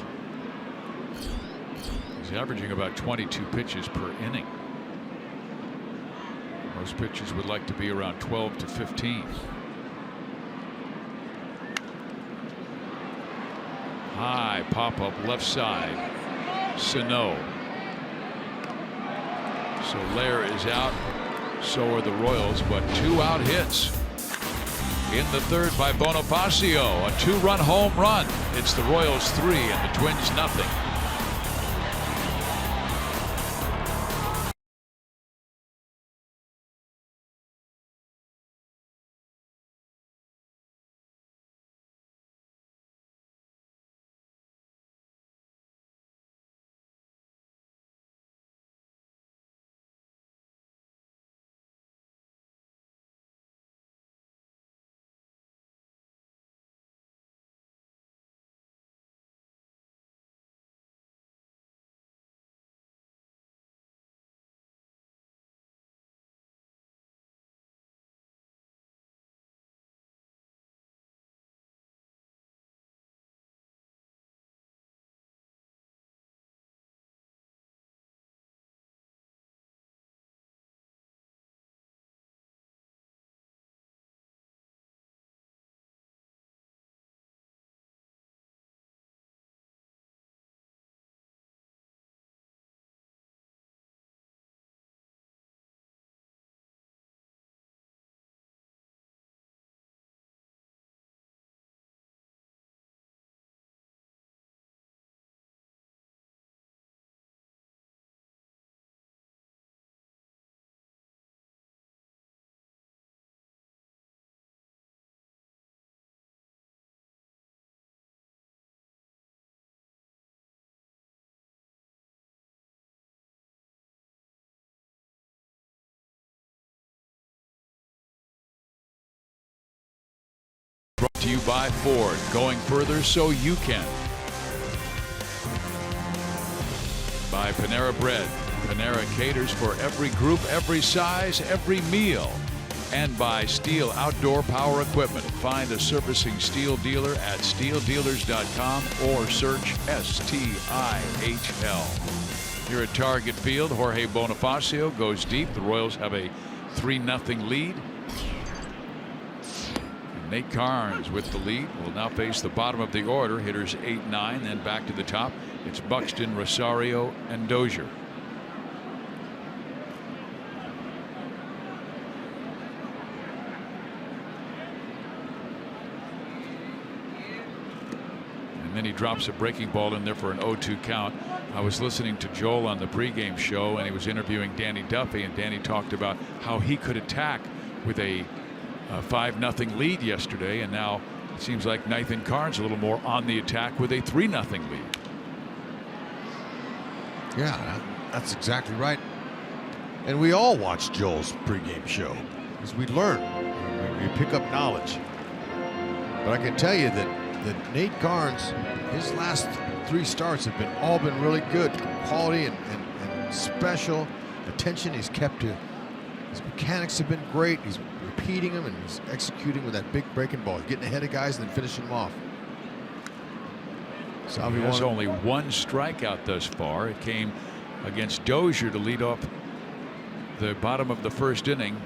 He's averaging about 22 pitches per inning. Most pitchers would like to be around 12 to 15. High pop up left side. Sano. Soler is out. So are the Royals, but 2 out hits. In the third by Bonifacio, a 2-run home run. It's the Royals 3 and the Twins nothing. Brought to you by Ford. Going further so you can. By Panera Bread. Panera caters for every group, every size, every meal. And by Steel Outdoor Power Equipment. Find a servicing Steel dealer at steeldealers.com or search STIHL. Here at Target Field, Jorge Bonifacio goes deep. The Royals have a 3-0 lead. Nate Carnes with the lead will now face the bottom of the order. Hitters 8-9, then back to the top. It's Buxton, Rosario, and Dozier. And then he drops a breaking ball in there for an 0-2 count. I was listening to Joel on the pregame show, and he was interviewing Danny Duffy, and Danny talked about how he could attack with a 5-0 lead yesterday, and now it seems like Nathan Carnes a little more on the attack with a 3-0 lead. Yeah, that's exactly right. And we all watch Joel's pregame show because we learn, we pick up knowledge. But I can tell you that Nate Carnes, his last 3 starts have all been really good, quality and special attention he's kept to. His mechanics have been great. He's repeating them and he's executing with that big breaking ball. He's getting ahead of guys and then finishing them off. Salvi has only 1 strikeout thus far. It came against Dozier to lead off the bottom of the first inning.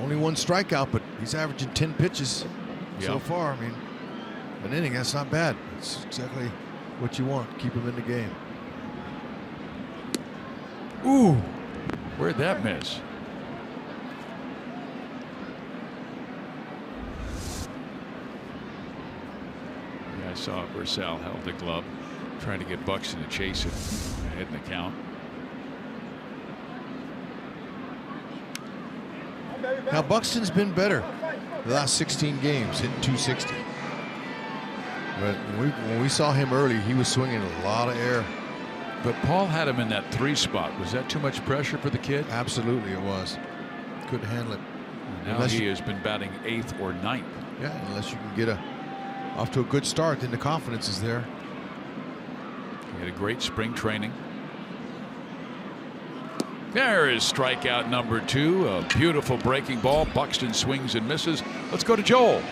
Only 1 strikeout, but he's averaging 10 pitches so far. I mean, an inning, that's not bad. It's exactly what you want. Keep him in the game. Ooh, where'd that miss? Yeah, I saw it where Sal held the glove, trying to get Buxton to chase it ahead in the count. Now Buxton's been better the last 16 games, hitting 260. But when we saw him early, he was swinging a lot of air. But Paul had him in that 3 spot. Was that too much pressure for the kid? Absolutely, it was. Couldn't handle it. Now he has been batting 8th or 9th. Yeah, unless you can get off to a good start, then the confidence is there. He had a great spring training. There is strikeout number 2. A beautiful breaking ball. Buxton swings and misses. Let's go to Joel.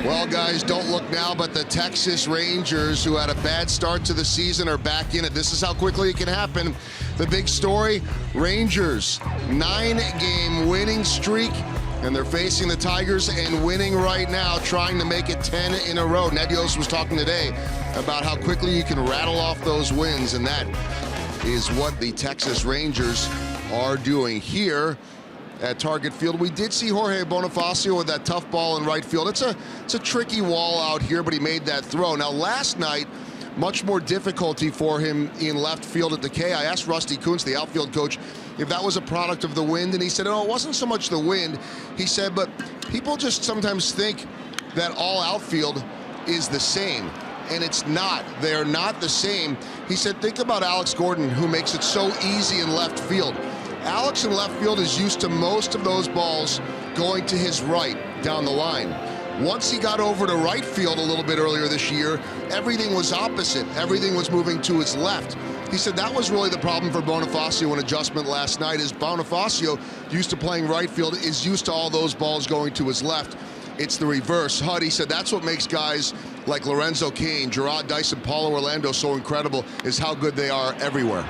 Well, guys, don't look now, but the Texas Rangers, who had a bad start to the season, are back in it. This is how quickly it can happen. The big story, Rangers, 9-game winning streak, and they're facing the Tigers and winning right now, trying to make it 10 in a row. Ned Yost was talking today about how quickly you can rattle off those wins, and that is what the Texas Rangers are doing here at Target Field. We did see Jorge Bonifacio with that tough ball in right field. It's a tricky wall out here, but he made that throw. Now, last night, much more difficulty for him in left field at the K. I asked Rusty Kuntz, the outfield coach, if that was a product of the wind, and he said, oh, it wasn't so much the wind. He said, but people just sometimes think that all outfield is the same, and it's not. They're not the same. He said, think about Alex Gordon, who makes it so easy in left field. Alex in left field is used to most of those balls going to his right down the line. Once he got over to right field a little bit earlier this year, everything was opposite. Everything was moving to his left. He said that was really the problem for Bonifacio in adjustment last night, is Bonifacio, used to playing right field, is used to all those balls going to his left. It's the reverse. Hud, said that's what makes guys like Lorenzo Cain, Gerard Dyson, Paulo Orlando so incredible, is how good they are everywhere.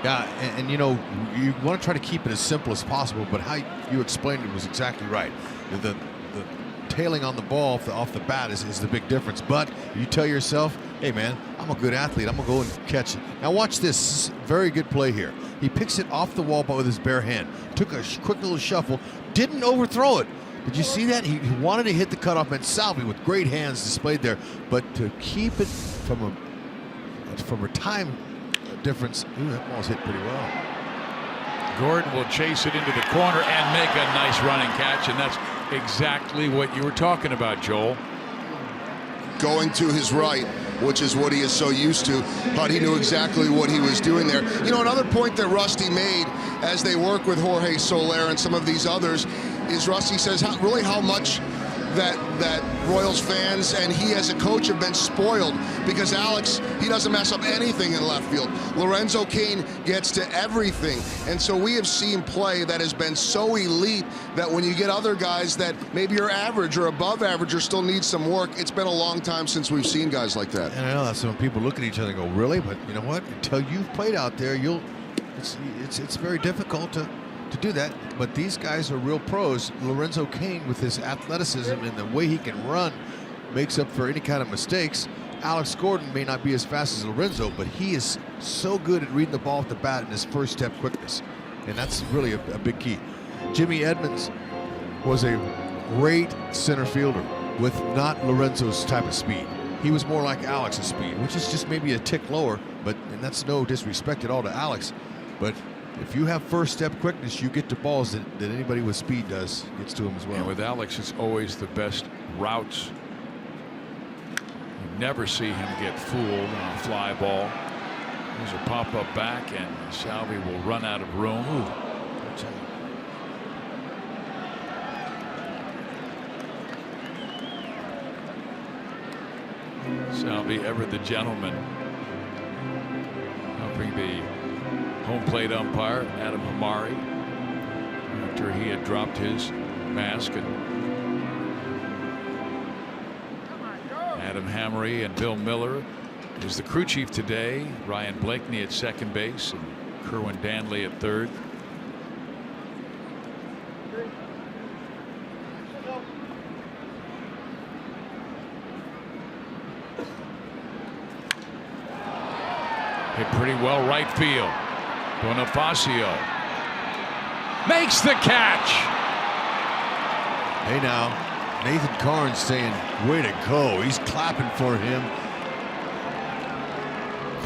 Yeah, and you know, you want to try to keep it as simple as possible, but how you explained it was exactly right. The tailing on the ball off the bat is the big difference. But you tell yourself, hey man, I'm a good athlete, I'm gonna go and catch it. Now watch this, very good play here. He picks it off the wall but with his bare hand. Took a quick little shuffle, didn't overthrow it. Did you see that? He wanted to hit the cutoff man. Salvi with great hands displayed there, but to keep it from a time difference, that ball's hit pretty well. Gordon will chase it into the corner and make a nice running catch, and that's exactly what you were talking about, Joel. Going to his right, which is what he is so used to, but he knew exactly what he was doing there. You know, another point that Rusty made as they work with Jorge Soler and some of these others is Rusty says really how much that Royals fans and he as a coach have been spoiled, because Alex, he doesn't mess up anything in left field. Lorenzo Cain gets to everything, and so we have seen play that has been so elite that when you get other guys that maybe are average or above average or still need some work, it's been a long time since we've seen guys like that. And I know that's when people look at each other and go, really? But you know what? Until you've played out there, it's very difficult to do that. But these guys are real pros. Lorenzo Cain, with his athleticism and the way he can run, makes up for any kind of mistakes. Alex Gordon may not be as fast as Lorenzo, but he is so good at reading the ball off the bat and his first step quickness, and that's really a big key. Jimmy Edmonds was a great center fielder with not Lorenzo's type of speed. He was more like Alex's speed, which is just maybe a tick lower, and that's no disrespect at all to Alex. But if you have first step quickness, you get to balls that anybody with speed gets to them as well. And with Alex, it's always the best routes. You never see him get fooled on a fly ball. There's a pop-up back, and Salvi will run out of room. Salvi, ever the gentleman, helping the home plate umpire Adam Hamari after he had dropped his mask. And Adam Hamari and Bill Miller is the crew chief today. Ryan Blakeney at second base and Kerwin Danley at third. Hit pretty well right field. Bonifacio makes the catch. Hey now, Nathan Karns saying, way to go. He's clapping for him.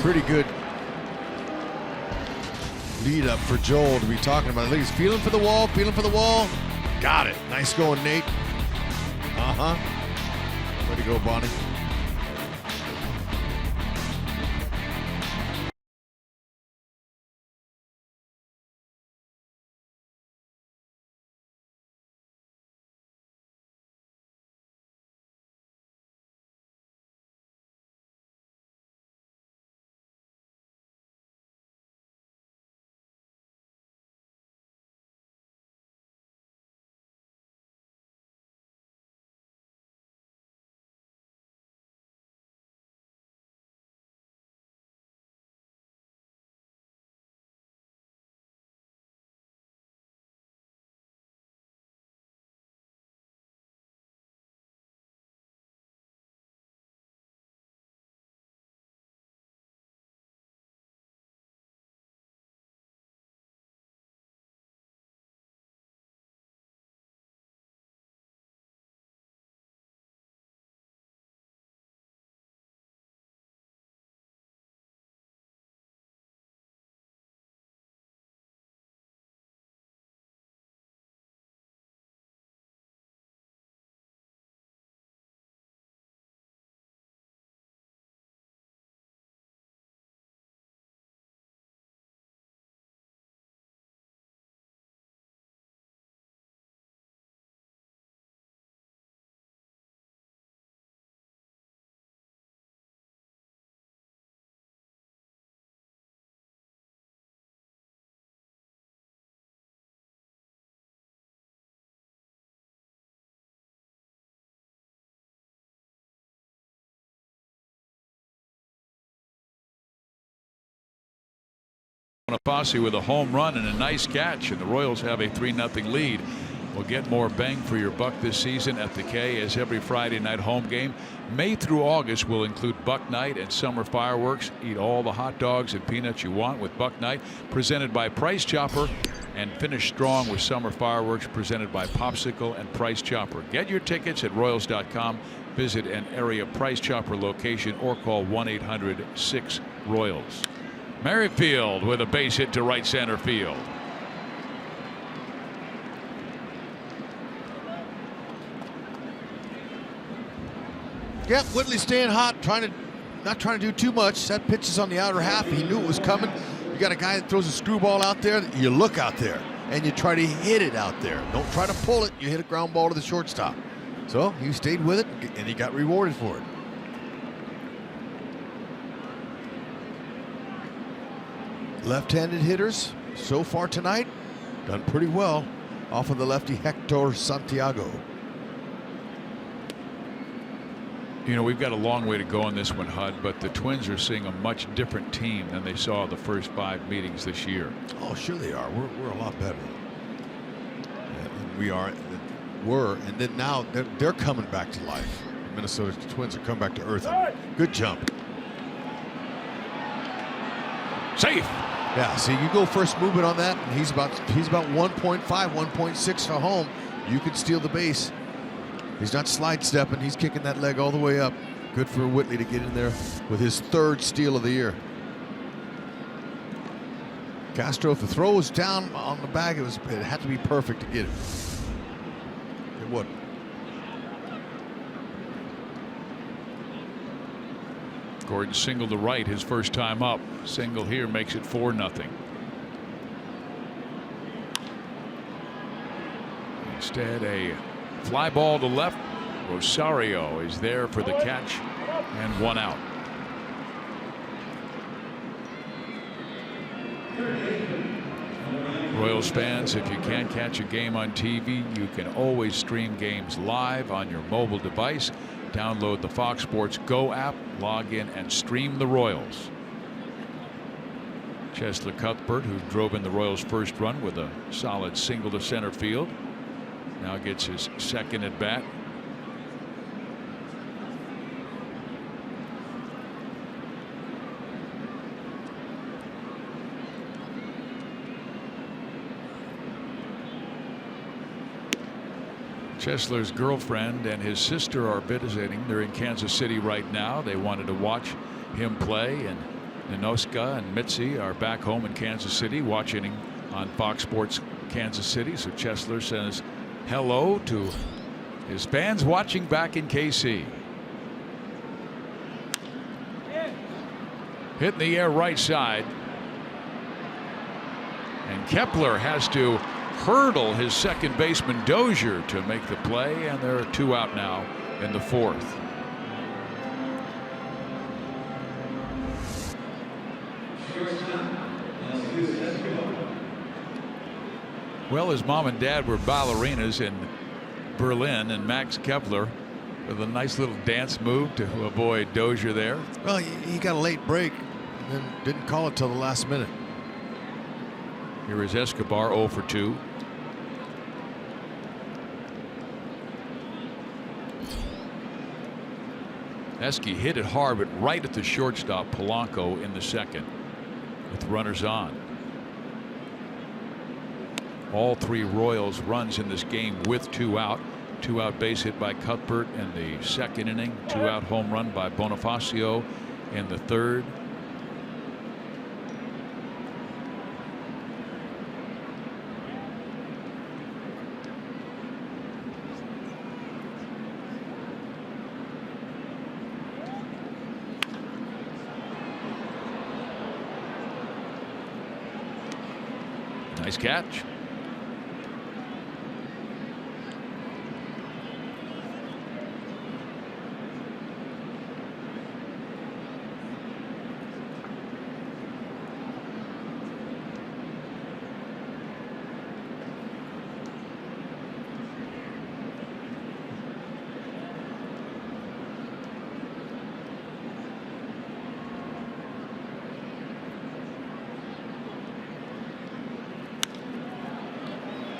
Pretty good lead up for Joel to be talking about. I think he's feeling for the wall, Got it. Nice going, Nate. Way to go, Bonnie. Bonifacio with a home run and a nice catch, and the Royals have a 3-0 lead. We'll get more bang for your buck this season at the K, as every Friday night home game May through August will include Buck Night and summer fireworks. Eat all the hot dogs and peanuts you want with Buck Night, presented by Price Chopper, and finish strong with summer fireworks presented by Popsicle and Price Chopper. Get your tickets at Royals.com. Visit an area Price Chopper location or call 1-800-6-ROYALS. Merrifield with a base hit to right center field. Yep, Whitley staying hot, not trying to do too much. That pitch is on the outer half. He knew it was coming. You got a guy that throws a screwball out there. You look out there and you try to hit it out there. Don't try to pull it. You hit a ground ball to the shortstop. So he stayed with it and he got rewarded for it. Left-handed hitters so far tonight done pretty well off of the lefty Hector Santiago. You know, we've got a long way to go on this one, Hud, but the Twins are seeing a much different team than they saw the first 5 meetings this year. Oh, sure they are. We're a lot better. And we are. And then now they're coming back to life. The Minnesota Twins are coming back to earth. Good jump. Safe. Yeah. See, you go first movement on that, and he's about 1.5, 1.6 for home. You could steal the base. He's not slide stepping. He's kicking that leg all the way up. Good for Whitley to get in there with his 3rd steal of the year. Castro, if the throw was down on the bag, it had to be perfect to get it. It wouldn't. Gordon single to right his first time up. Single here makes it 4-0. Instead, a fly ball to left. Rosario is there for the catch, and 1 out. Royals fans, if you can't catch a game on TV, you can always stream games live on your mobile device. Download the Fox Sports Go app, log in, and stream the Royals. Cheslor Cuthbert, who drove in the Royals' first run with a solid single to center field, now gets his 2nd at bat. Cheslor's girlfriend and his sister are visiting. They're in Kansas City right now. They wanted to watch him play, and Ninoska and Mitzi are back home in Kansas City watching him on Fox Sports Kansas City. So Cheslor says hello to his fans watching back in KC. Hit in the air right side, and Kepler has to hurdle his second baseman Dozier to make the play, and there are 2 out now in the 4th. Well, his mom and dad were ballerinas in Berlin, and Max Kepler with a nice little dance move to avoid Dozier there. Well, he got a late break and then didn't call it till the last minute. Here is Escobar 0 for 2. Esky hit it hard, but right at the shortstop Polanco in the 2nd with runners on. All 3 Royals runs in this game with 2 out. 2 out base hit by Cuthbert in the 2nd inning. 2 out home run by Bonifacio in the 3rd. Nice catch.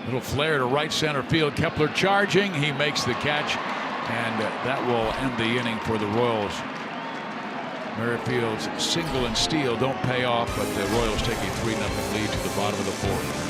Little flare to right center field. Kepler charging. He makes the catch, and that will end the inning for the Royals. Merrifield's single and steal don't pay off, but the Royals take a 3-0 lead to the bottom of the fourth.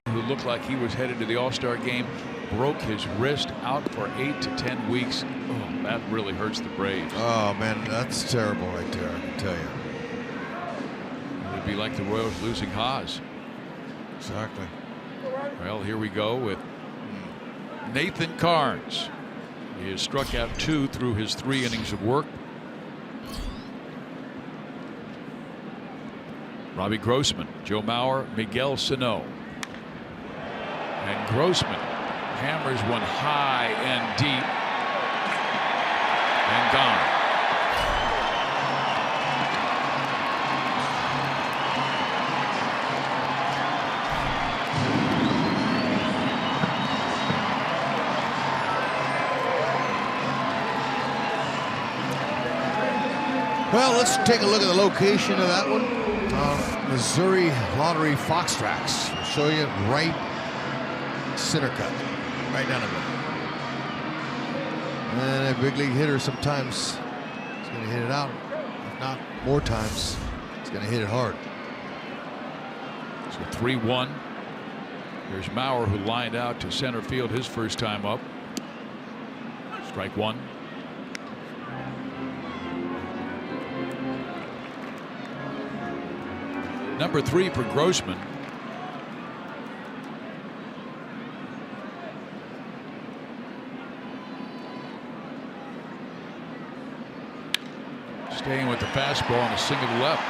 Who looked like he was headed to the All-Star game, broke his wrist, out for 8 to 10 weeks. Oh, that really hurts the Braves. Oh man, that's terrible right there, I can tell you. It would be like the Royals losing Haas. Exactly. Well, here we go with Nathan Carnes. He has struck out 2 through his 3 innings of work. Robbie Grossman, Joe Mauer, Miguel Sano. And Grossman hammers one high and deep and gone. Well, let's take a look at the location of that one. Missouri Lottery Fox Tracks. I'll show you right center cut, right down the middle. And a big league hitter sometimes is going to hit it out. If not more times, it's going to hit it hard. So 3-1. There's Mauer, who lined out to center field his first time up. Strike 1. Number 3 for Grossman. Staying with the fastball and a single to left.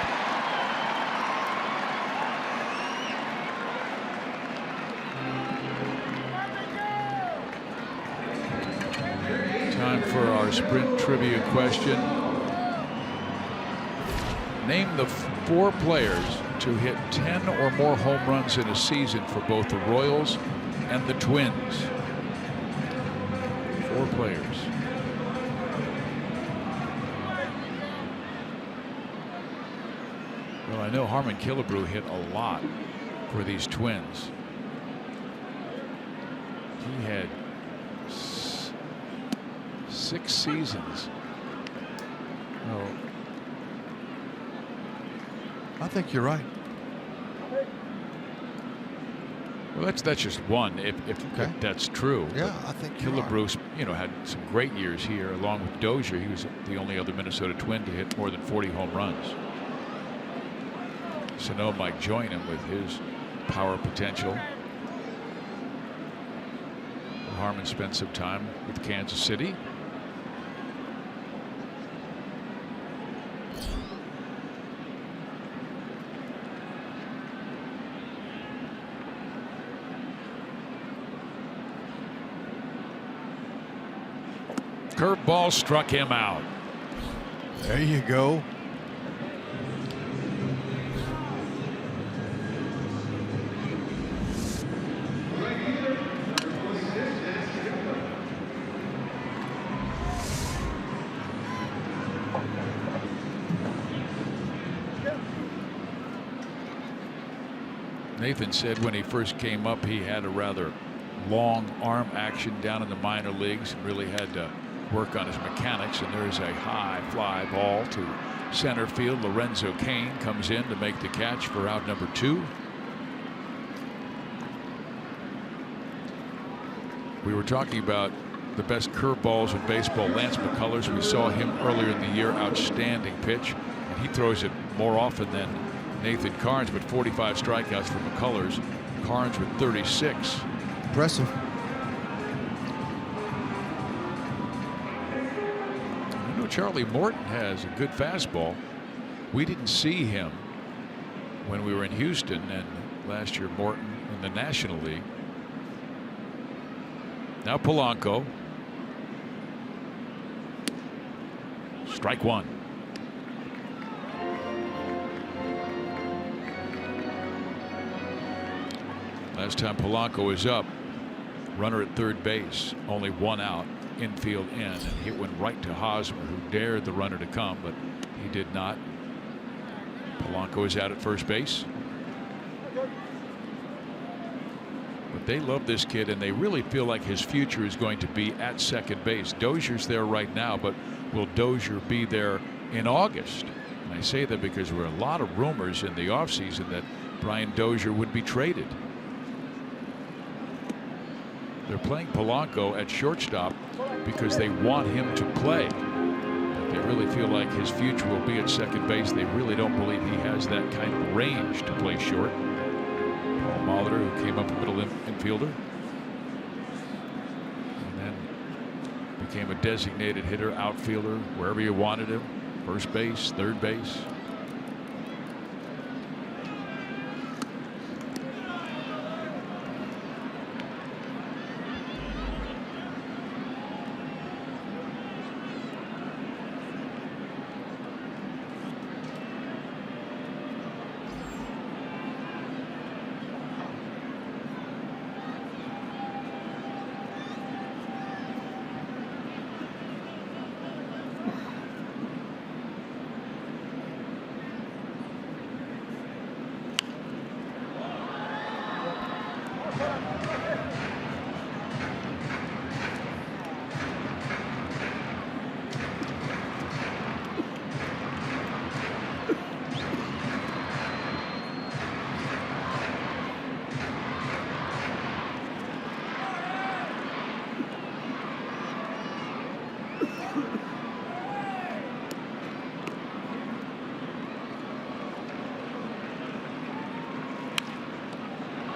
Time for our sprint trivia question. Name the 4 players to hit 10 or more home runs in a season for both the Royals and the Twins. 4 players. Well, I know Harmon Killebrew hit a lot for these Twins. He had 6 seasons. Oh. I think you're right. Well, that's just one. If that's true. Yeah, I think Killebrew, had some great years here, along with Dozier. He was the only other Minnesota Twin to hit more than 40 home runs. Sano might join him with his power potential. Harmon spent some time with Kansas City. Curveball struck him out. There you go. Nathan said when he first came up he had a rather long arm action down in the minor leagues and really had to work on his mechanics, and there's a high fly ball to center field. Lorenzo Cain comes in to make the catch for out number 2. We were talking about the best curveballs in baseball. Lance McCullers, we saw him earlier in the year, outstanding pitch, and he throws it more often than Nathan Carnes, but 45 strikeouts for McCullers. Carnes with 36. Impressive. I know Charlie Morton has a good fastball. We didn't see him when we were in Houston, and last year Morton in the National League. Now Polanco. Strike 1. Last time Polanco was up, runner at third base, only 1 out, infield in, and he went right to Hosmer, who dared the runner to come, but he did not. Polanco is out at first base. But they love this kid, and they really feel like his future is going to be at second base. Dozier's there right now, but will Dozier be there in August? And I say that because there were a lot of rumors in the offseason that Brian Dozier would be traded. They're playing Polanco at shortstop because they want him to play. But they really feel like his future will be at second base. They really don't believe he has that kind of range to play short. Paul Molitor, who came up a middle infielder, and then became a designated hitter, outfielder, wherever you wanted him, first base, third base.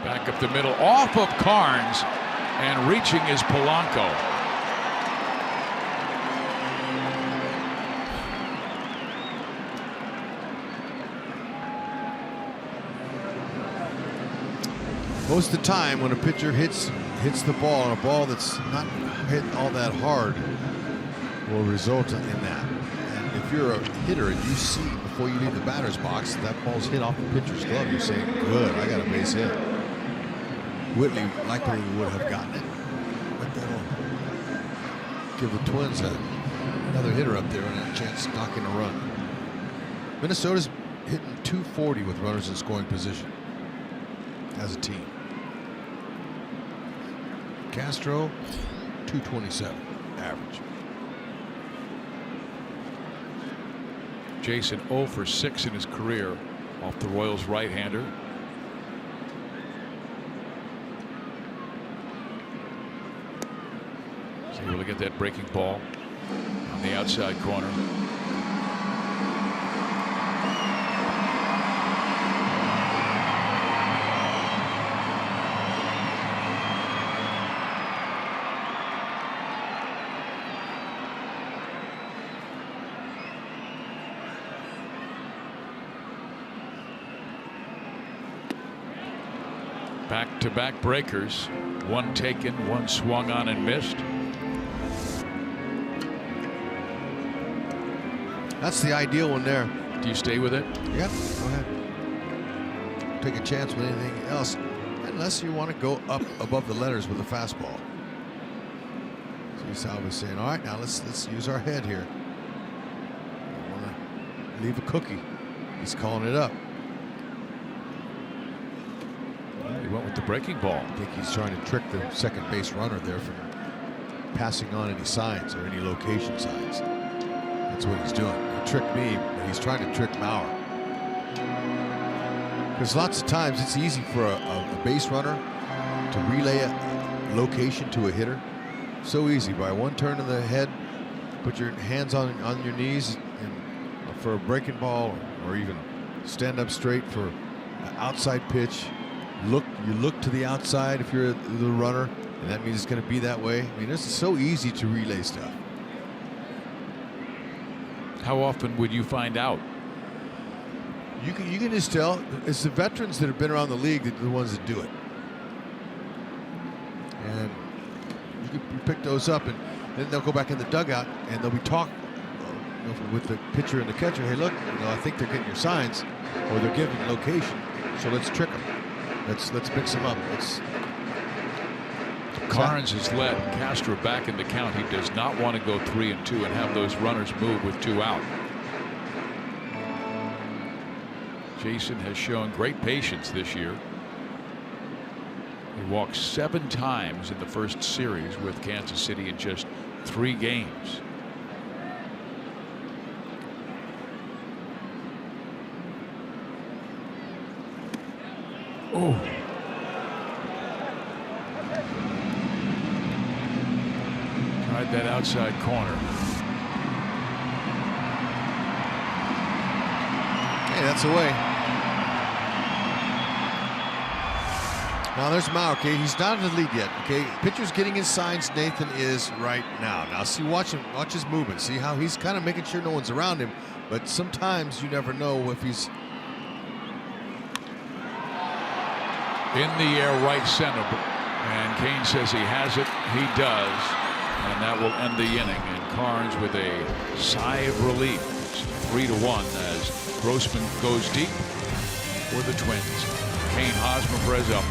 Back up the middle, off of Carnes, and reaching is Polanco. Most of the time when a pitcher hits the ball, and a ball that's not hit all that hard will result in that. And if you're a hitter and you see before you leave the batter's box that ball's hit off the pitcher's glove, you're saying, good, I got a base hit. Whitley likely would have gotten it, but that'll give the Twins another hitter up there and a chance to knock in a run. Minnesota's hitting .240 with runners in scoring position as a team. Castro, .227 average. Jason 0 for 6 in his career off the Royals right-hander. So you really get that breaking ball on the outside corner. Back-to-back breakers, one taken, one swung on and missed. That's the ideal one there. Do you stay with it? Yep, go ahead. Take a chance with anything else, unless you want to go up above the letters with a fastball. See, Salva's saying, all right, now let's use our head here. I want to leave a cookie. He's calling it up. He went with the breaking ball. I think he's trying to trick the second base runner there from passing on any signs or any location signs. That's what he's doing. He tricked me, but he's trying to trick Mauer. Because lots of times it's easy for a base runner to relay a location to a hitter. So easy. By one turn of the head, put your hands on your knees and for a breaking ball, or even stand up straight for an outside pitch. You look to the outside if you're the runner, and that means it's going to be that way. I mean, this is so easy to relay stuff. How often would you find out? You can just tell. It's the veterans that have been around the league that are the ones that do it. And you pick those up, and then they'll go back in the dugout and they'll be talking with the pitcher and the catcher. Hey, look, I think they're getting your signs, or they're giving location. So let's trick them. Let's mix them up. Carnes has led Castro back in the count. He does not want to go 3-2 and have those runners move with 2 out. Jason has shown great patience this year. He walked 7 times in the first series with Kansas City in just 3 games. Oh. Tried that outside corner. Hey, that's away. Now there's Mauer. Okay, he's not in the lead yet. Okay, pitcher's getting his signs. Nathan is right now. Now see, watch his movement. See how he's kind of making sure no one's around him. But sometimes you never know if he's in the air, right center, and Kane says he has it. He does, and that will end the inning. And Carnes with a sigh of relief. It's 3-1 as Grossman goes deep for the Twins. Kane, Hosmer, Perez up.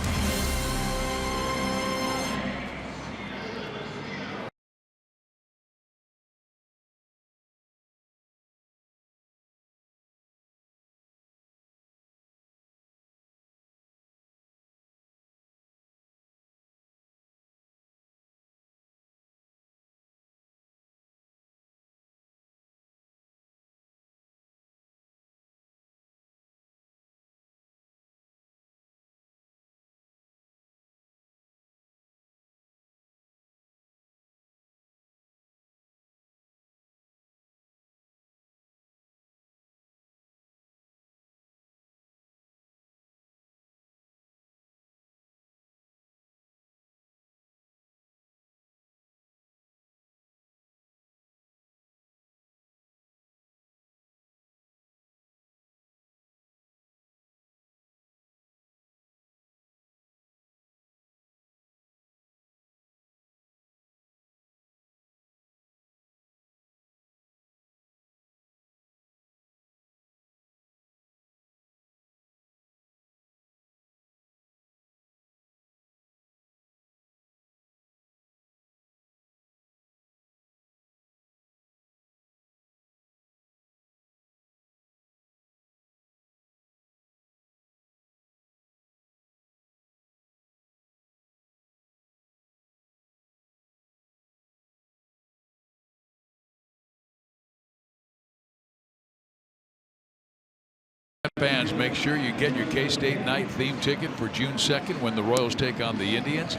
Fans, make sure you get your K-State night theme ticket for June 2nd when the Royals take on the Indians.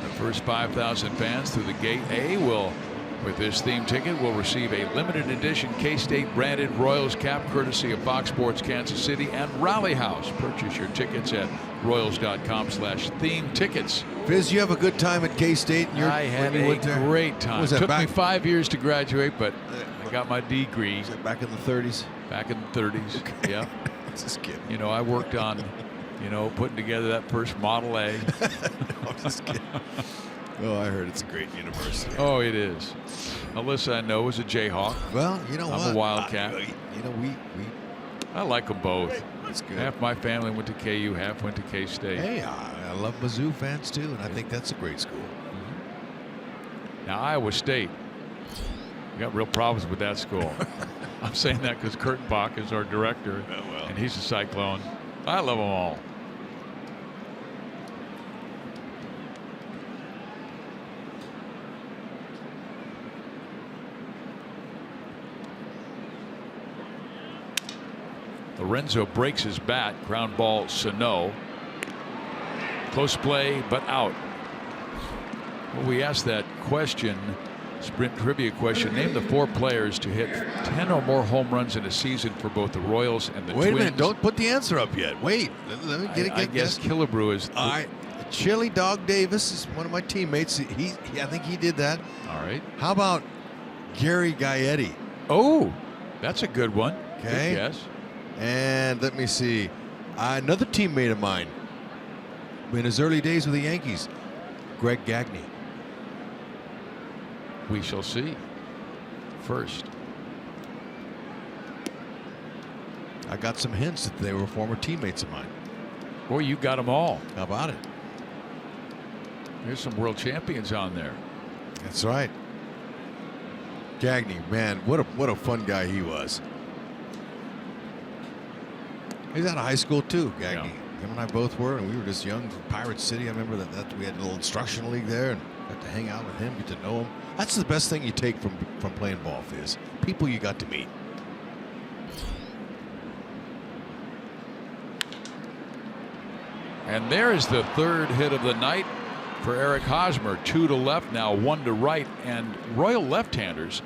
The first 5,000 fans through the Gate A will, with this theme ticket, will receive a limited edition K-State branded Royals cap courtesy of Fox Sports Kansas City and Rally House. Purchase your tickets at Royals.com/theme tickets. Fizz, you have a good time at K-State? I had a great time. It took me 5 years to graduate, but I got my degree. Was that back in the 30s? Back in the 30s. Okay. Yeah. Just kidding. You know, I worked on, putting together that first Model A. I'm just kidding. Oh, I heard it's a great university. Oh, it is. Alyssa, I know, is a Jayhawk. Well, you know what? I'm a Wildcat. You know, I like them both. That's good. Half my family went to KU, half went to K-State. Hey, I love Mizzou fans too, and I think that's a great school. Now, Iowa State, we got real problems with that school. I'm saying that because Kurtenbach is our director, and he's a Cyclone. I love them all. Lorenzo breaks his bat. Ground ball, Sano. Close play, but out. Well, we asked that question, sprint trivia question. Name the 4 players to hit 10 or more home runs in a season for both the Royals and the Twins. Wait a minute. Don't put the answer up yet. Wait. Let me get it. I guess Killebrew is. All right. Chili Dog Davis is one of my teammates. I think he did that. All right. How about Gary Gaetti? Oh, that's a good one. Okay. Yes. And let me see. Another teammate of mine in his early days with the Yankees, Greg Gagne. We shall see. First. I got some hints that they were former teammates of mine. Boy, you got them all. How about it? There's some world champions on there. That's right. Gagne, man, what a fun guy he was. He's out of high school too, Gagne. Yeah. Him and I both were, and we were just young from Pirate City. I remember that we had a little instructional league there, and got to hang out with him, get to know him. That's the best thing you take from playing ball, is people you got to meet. And there's the 3rd hit of the night for Eric Hosmer. 2 to left, now 1 to right. And Royal left-handers,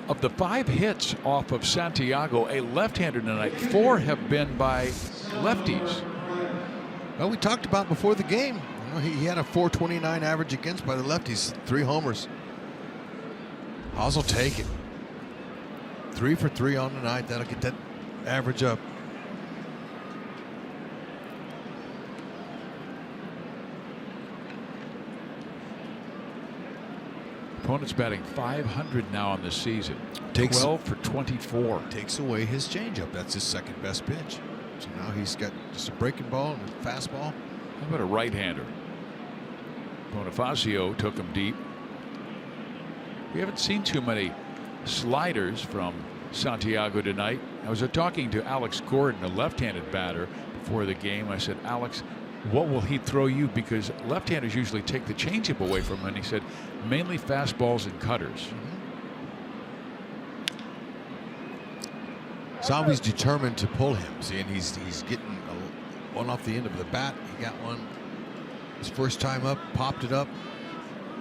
of the 5 hits off of Santiago, a left-hander tonight, 4 have been by lefties. Well, we talked about before the game. You know, he had a .429 average against by the lefties, 3 homers. Haas will take it. 3 for 3 on the night. That'll get that average up. Opponent's batting .500 now on the season. 12 for 24. Takes away his changeup. That's his second best pitch. So now he's got just a breaking ball and a fastball. How about a right-hander? Bonifacio took him deep. We haven't seen too many sliders from Santiago tonight. I was talking to Alex Gordon, a left-handed batter, before the game. I said, Alex, what will he throw you? Because left-handers usually take the changeup away from him. And he said, mainly fastballs and cutters. Salvi's determined to pull him. See, and he's getting one off the end of the bat. He got one his first time up, popped it up.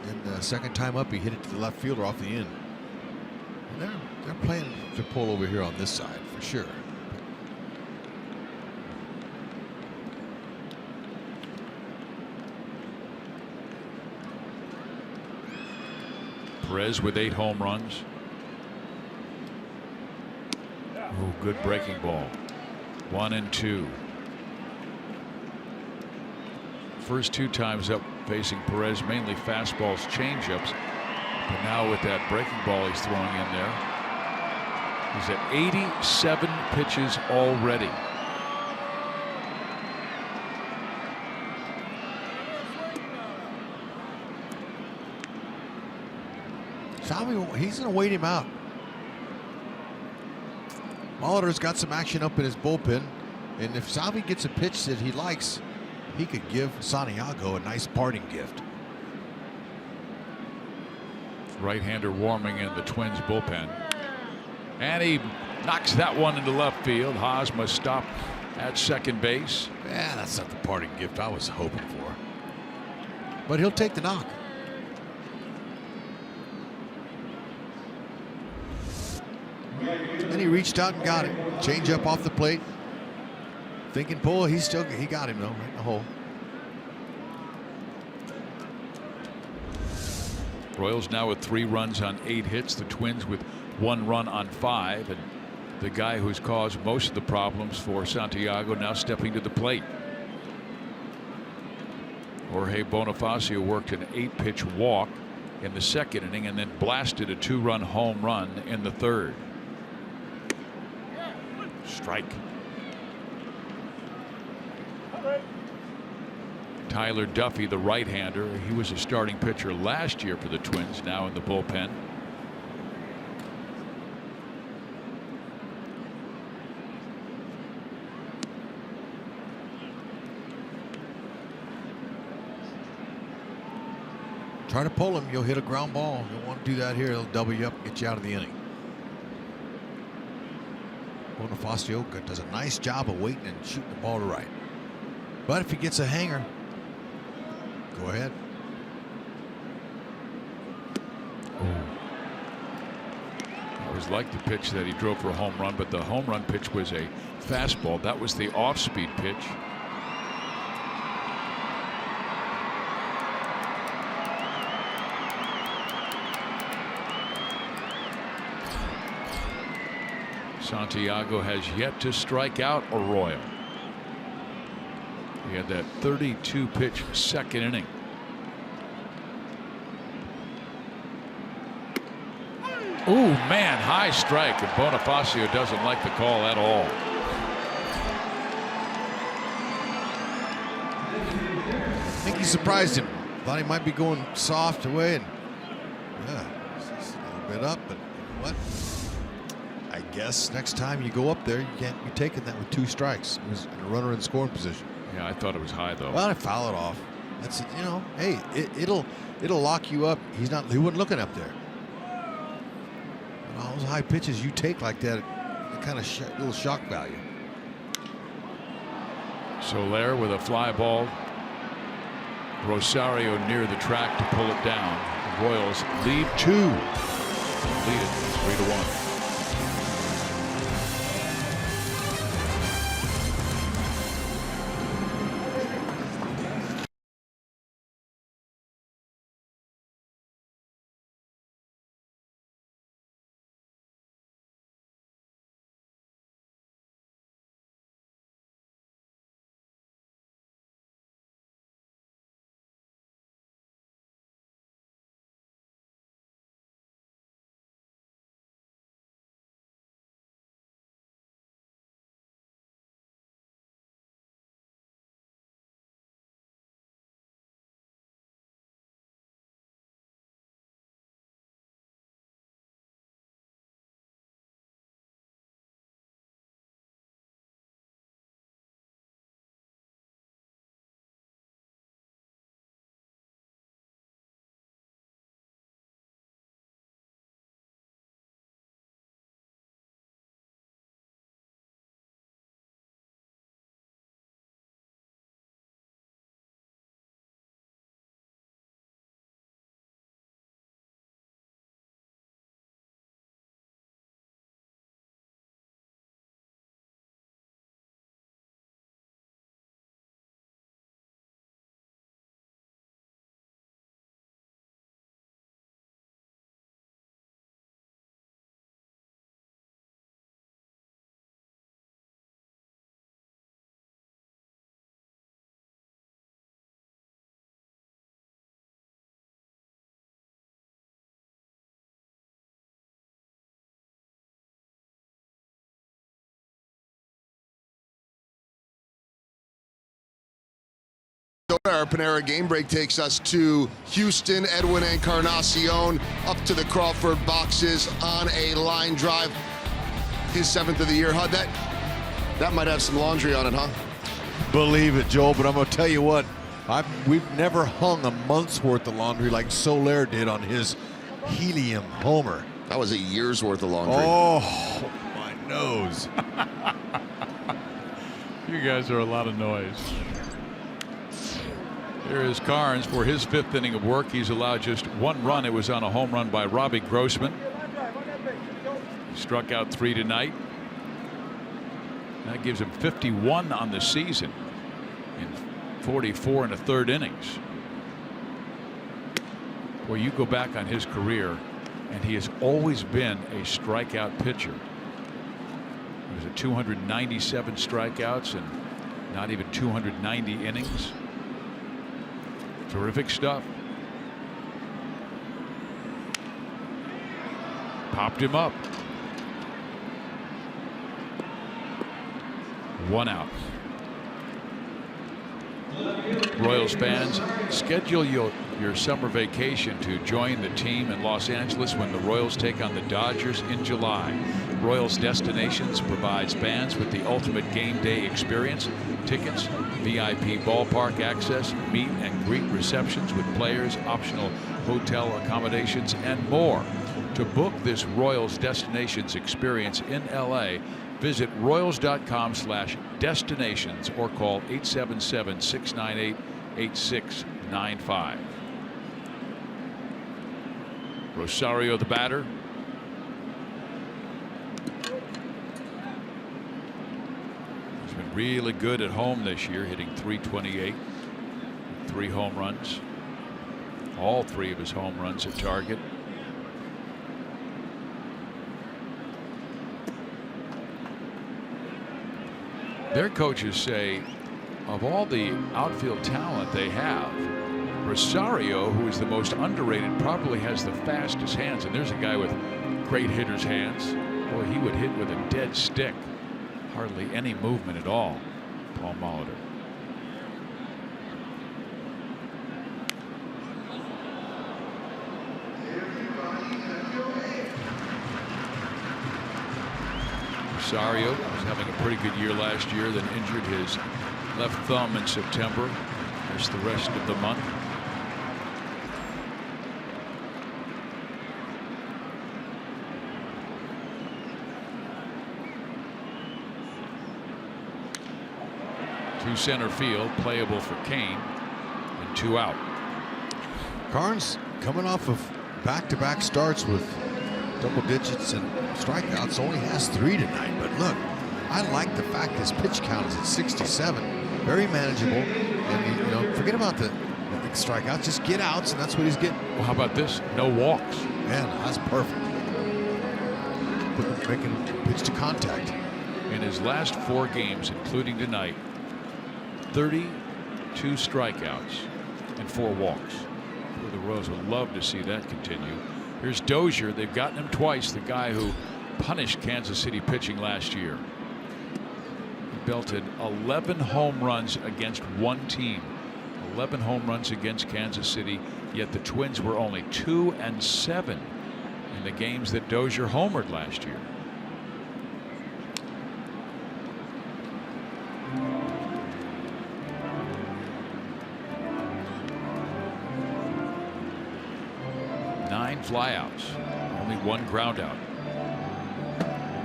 And the second time up, he hit it to the left fielder off the end. And they're playing to pull over here on this side for sure. Perez with 8 home runs. Oh, good breaking ball. 1 and 2. First 2 times up facing Perez, mainly fastballs, changeups. But now with that breaking ball he's throwing in there. He's at 87 pitches already. Salvi, he's going to wait him out. Molitor's got some action up in his bullpen. And if Salvi gets a pitch that he likes, he could give Santiago a nice parting gift. Right-hander warming in the Twins bullpen. And he knocks that one into left field. Haas must stop at second base. Yeah, that's not the parting gift I was hoping for. But he'll take the knock. And he reached out and got it. Change up off the plate. Thinking pull, he got him though, right in the hole. Royals now with 3 runs on 8 hits. The Twins with 1 run on 5. And the guy who's caused most of the problems for Santiago now stepping to the plate. Jorge Bonifacio worked an 8-pitch walk in the second inning and then blasted a 2-run home run in the third. Strike. Tyler Duffy, the right-hander, he was a starting pitcher last year for the Twins, now in the bullpen. Try to pull him, you'll hit a ground ball. You don't want to do that here. It'll double you up, get you out of the inning. Bonifacio does a nice job of waiting and shooting the ball to right. But if he gets a hanger, go ahead. I always liked the pitch that he drove for a home run, but the home run pitch was a fastball. That was the off-speed pitch. Santiago has yet to strike out a Royal. He had that 32-pitch second inning. Ooh, man, high strike, and Bonifacio doesn't like the call at all. I think he surprised him. Thought he might be going soft away, and yeah, just a little bit up, but you know what? I guess next time you go up there, you can't be taking that with 2 strikes. It was a runner in scoring position. Yeah, I thought it was high though. Well, I foul it off. That's, you know, hey, it'll lock you up. He wasn't looking up there. And all those high pitches you take like that, it kind of little shock value. Soler with a fly ball. Rosario near the track to pull it down. The Royals lead 2. Lead it 3-1. Our Panera game break takes us to Houston. Edwin Encarnacion up to the Crawford boxes on a line drive. His 7th of the year. Hud, that might have some laundry on it, huh? Believe it, Joel, but I'm going to tell you what. We've never hung a month's worth of laundry like Soler did on his helium homer. That was a year's worth of laundry. Oh, my nose. You guys are a lot of noise. Here is Carnes for his 5th inning of work. He's allowed just 1 run. It was on a home run by Robbie Grossman. He struck out 3 tonight. That gives him 51 on the season in 44 and a third innings. Well, you go back on his career, and he has always been a strikeout pitcher. He was at 297 strikeouts and not even 290 innings. Terrific stuff. Popped him up. 1 out. Royals fans, schedule your summer vacation to join the team in Los Angeles when the Royals take on the Dodgers in July. Royals Destinations provides fans with the ultimate game day experience, tickets, VIP ballpark access, meet and greet receptions with players, optional hotel accommodations, and more. To book this Royals Destinations experience in LA, visit royals.com/destinations or call 877-698-8695. Rosario the batter. He's been really good at home this year, hitting .328, 3 home runs. All 3 of his home runs at target. Their coaches say of all the outfield talent they have, Rosario, who is the most underrated, probably has the fastest hands. And there's a guy with great hitter's hands. Boy, he would hit with a dead stick. Hardly any movement at all. Paul Molitor. Rosario was having a pretty good year last year, then injured his left thumb in September. Missed the rest of the month. To center field, playable for Kane, and 2 out. Carnes coming off of back-to-back starts with double digits and strikeouts, only has 3 tonight. But look, I like the fact his pitch count is at 67, very manageable. And forget about the strikeouts, just get outs, and that's what he's getting. Well, how about this? No walks. Man, that's perfect. Making pitch to contact. In his last 4 games, including tonight, 32 strikeouts and 4 walks. Well, the Royals would love to see that continue. Here's Dozier. They've gotten him twice. The guy who punished Kansas City pitching last year. He belted 11 home runs against one team. 11 home runs against Kansas City. Yet the Twins were only 2-7 in the games that Dozier homered last year. Flyouts, only 1 ground out,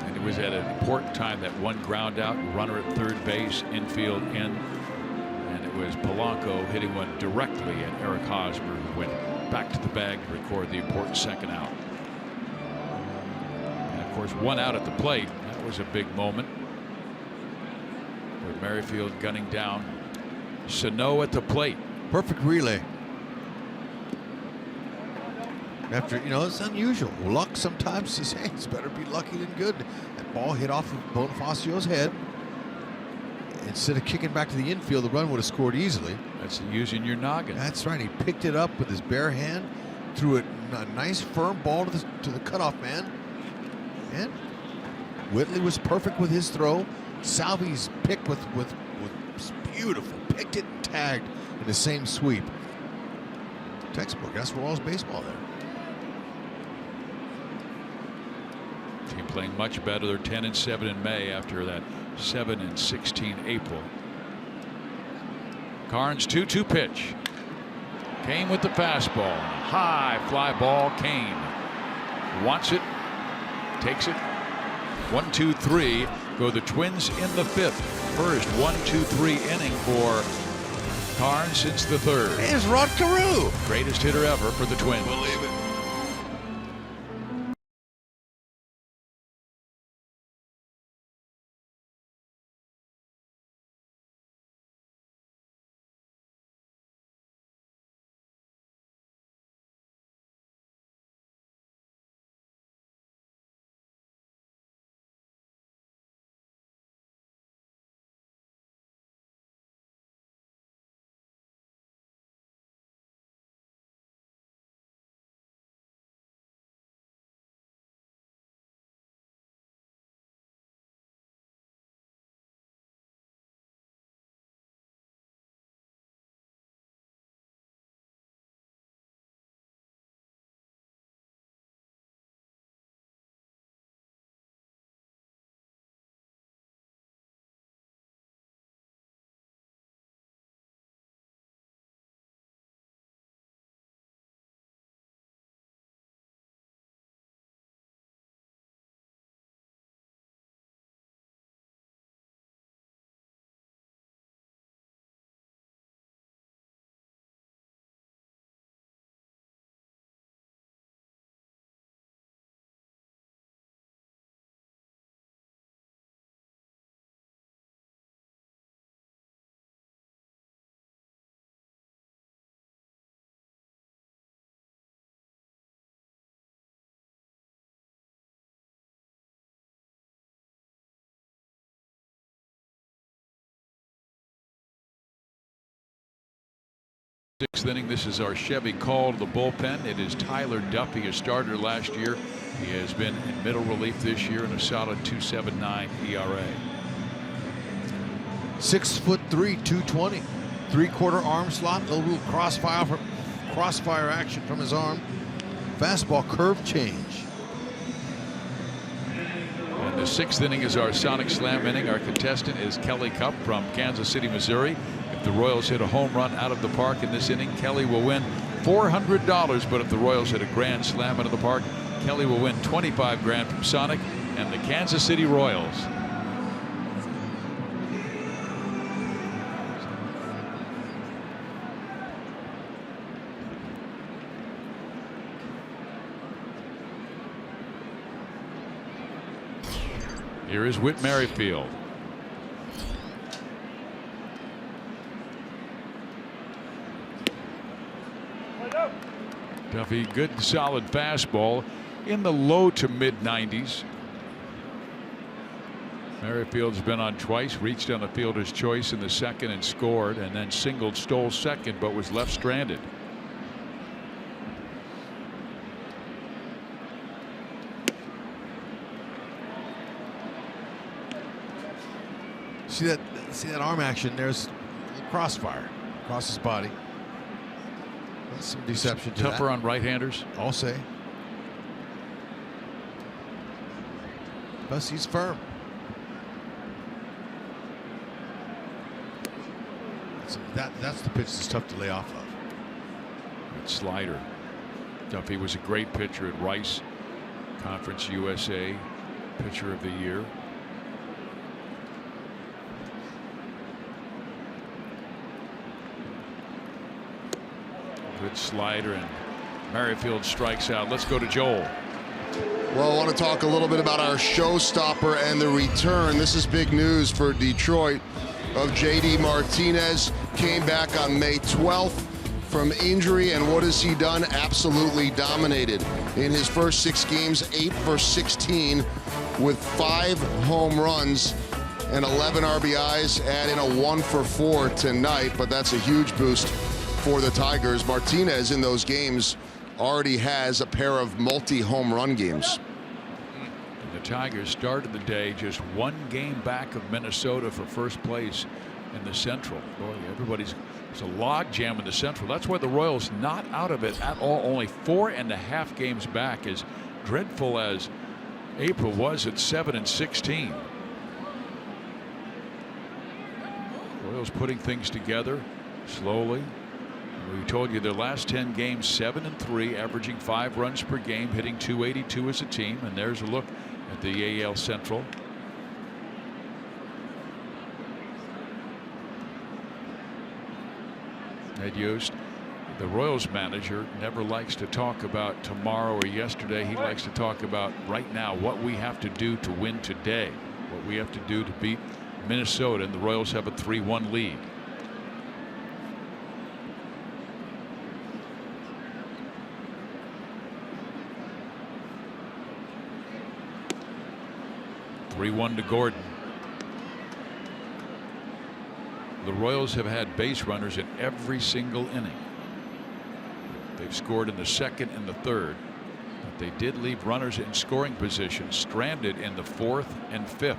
and it was at an important time, that 1 ground out, runner at third base, infield in, and it was Polanco hitting one directly at Eric Hosmer, who went back to the bag to record the important 2nd out. And of course, 1 out at the plate. That was a big moment with Merrifield gunning down Sano at the plate. Perfect relay. After, it's unusual. Luck sometimes says, hey, it's better be lucky than good. That ball hit off of Bonifacio's head. Instead of kicking back to the infield, the run would have scored easily. That's using your noggin. That's right. He picked it up with his bare hand, threw it a nice firm ball to the cutoff man. And Whitley was perfect with his throw. Salvi's pick was beautiful. Picked it and tagged in the same sweep. Textbook. That's Royals baseball there. Team playing much better. They're 10-7 in May after that 7-16 April. Carnes 2-2 pitch. Kane with the fastball. High fly ball. Kane wants it. Takes it. 1-2-3. Go the Twins in the 5th. First 1-2-3 inning for Carnes since the 3rd. There's Rod Carew. Greatest hitter ever for the Twins. Believe it. 6th inning. This is our Chevy call to the bullpen. It is Tyler Duffy, a starter last year. He has been in middle relief this year in a solid 2.79 ERA. 6'3", 220, 3/4 arm slot, a little crossfire action from his arm. Fastball curve change. And the 6th inning is our Sonic Slam inning. Our contestant is Kelly Cup from Kansas City, Missouri. If the Royals hit a home run out of the park in this inning, Kelly will win $400. But if the Royals hit a grand slam out of the park, Kelly will win $25 grand from Sonic and the Kansas City Royals. Here is Whit Merrifield. Duffy, good solid fastball in the low to mid 90s. Merrifield's been on twice, reached on the fielder's choice in the second and scored, and then singled, stole second, but was left stranded. See that arm action? There's a crossfire across his body. That's some deception to Tougher that. on right-handers. I'll say. Plus he's firm. That's the pitch that's tough to lay off of. Good slider. Duffy was a great pitcher at Rice, Conference USA Pitcher of the Year. Good slider, and Merrifield strikes out. Let's go to Joel. Well, I want to talk a little bit about our showstopper and the return. This is big news for Detroit of JD Martinez. Came back on May 12th from injury, and what has he done? Absolutely dominated. In his first 6 games, 8 for 16 with 5 home runs and 11 RBIs. Add in a 1 for 4 tonight, but that's a huge boost for the Tigers. Martinez in those games already has a pair of multi-home run games. The Tigers started the day just 1 game back of Minnesota for first place in the Central. Boy, there's a log jam in the Central. That's why the Royals not out of it at all. Only 4.5 games back, as dreadful as April was at 7-16. Royals putting things together slowly. We told you their last 10 games, 7-3, averaging 5 runs per game, hitting .282 as a team. And there's a look at the AL Central. Ed Yost, the Royals manager, never likes to talk about tomorrow or yesterday. He likes to talk about right now, what we have to do to win today, what we have to do to beat Minnesota. And the Royals have a 3-1 lead. (3-1) to Gordon. The Royals have had base runners in every single inning. They've scored in the second and the third, but they did leave runners in scoring position stranded in the 4th and 5th.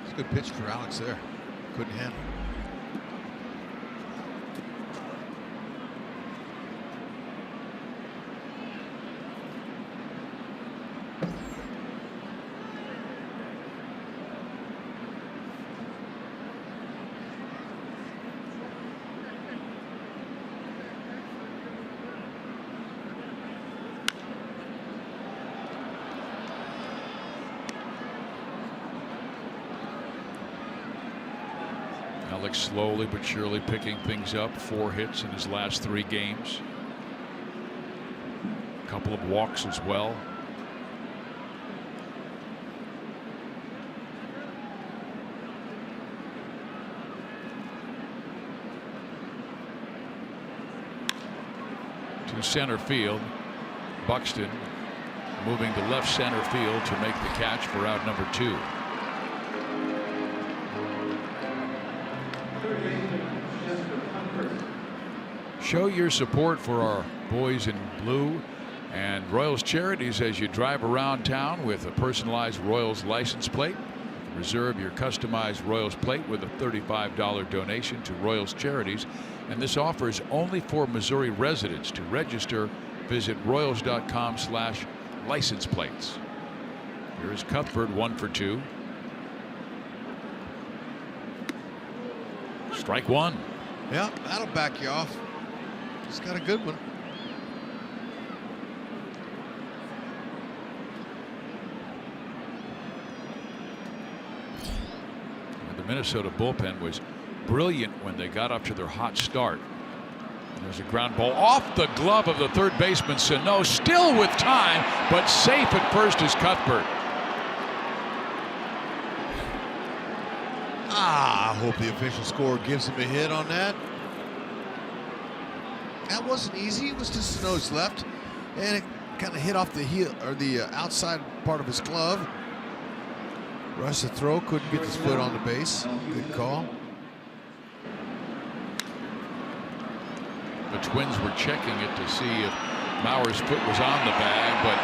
It's a good pitch for Alex there. Couldn't handle it. Alex slowly but surely picking things up. 4 hits in his last 3 games. A couple of walks as well. To center field. Buxton moving to left center field to make the catch for out number 2. Show your support for our boys in blue and Royals charities as you drive around town with a personalized Royals license plate. Reserve your customized Royals plate with a $35 donation to Royals charities. And this offer is only for Missouri residents. To register, visit royals.com/license plates. Here's Cuthbert, 1 for 2. Strike one. Yeah, that'll back you off. He's got a good one. The Minnesota bullpen was brilliant when they got up to their hot start. And there's a ground ball off the glove of the third baseman Sano, still with time, but safe at first is Cuthbert. I hope the official score gives him a hit on that. That wasn't easy. It was to Sano's left, and it kind of hit off the heel or the outside part of his glove. Rushed the throw, couldn't get his foot on the base. Good call. The Twins were checking it to see if Mauer's foot was on the bag, but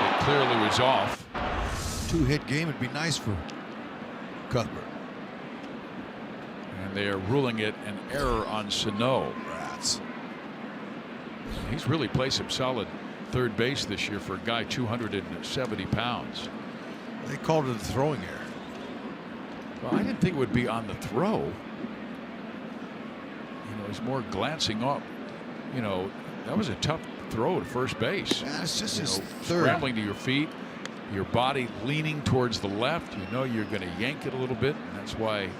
it clearly was off. 2-hit game would be nice for Cuthbert. And they are ruling it an error on Sano. Rats. He's really played some solid third base this year for a guy 270 pounds. They called it a throwing error. Well, I didn't think it would be on the throw. You know, it was more glancing up. You know, that was a tough throw to first base. Yeah, it's just his third. Scrambling to your feet, your body leaning towards the left. You know you're going to yank it a little bit, and that's why he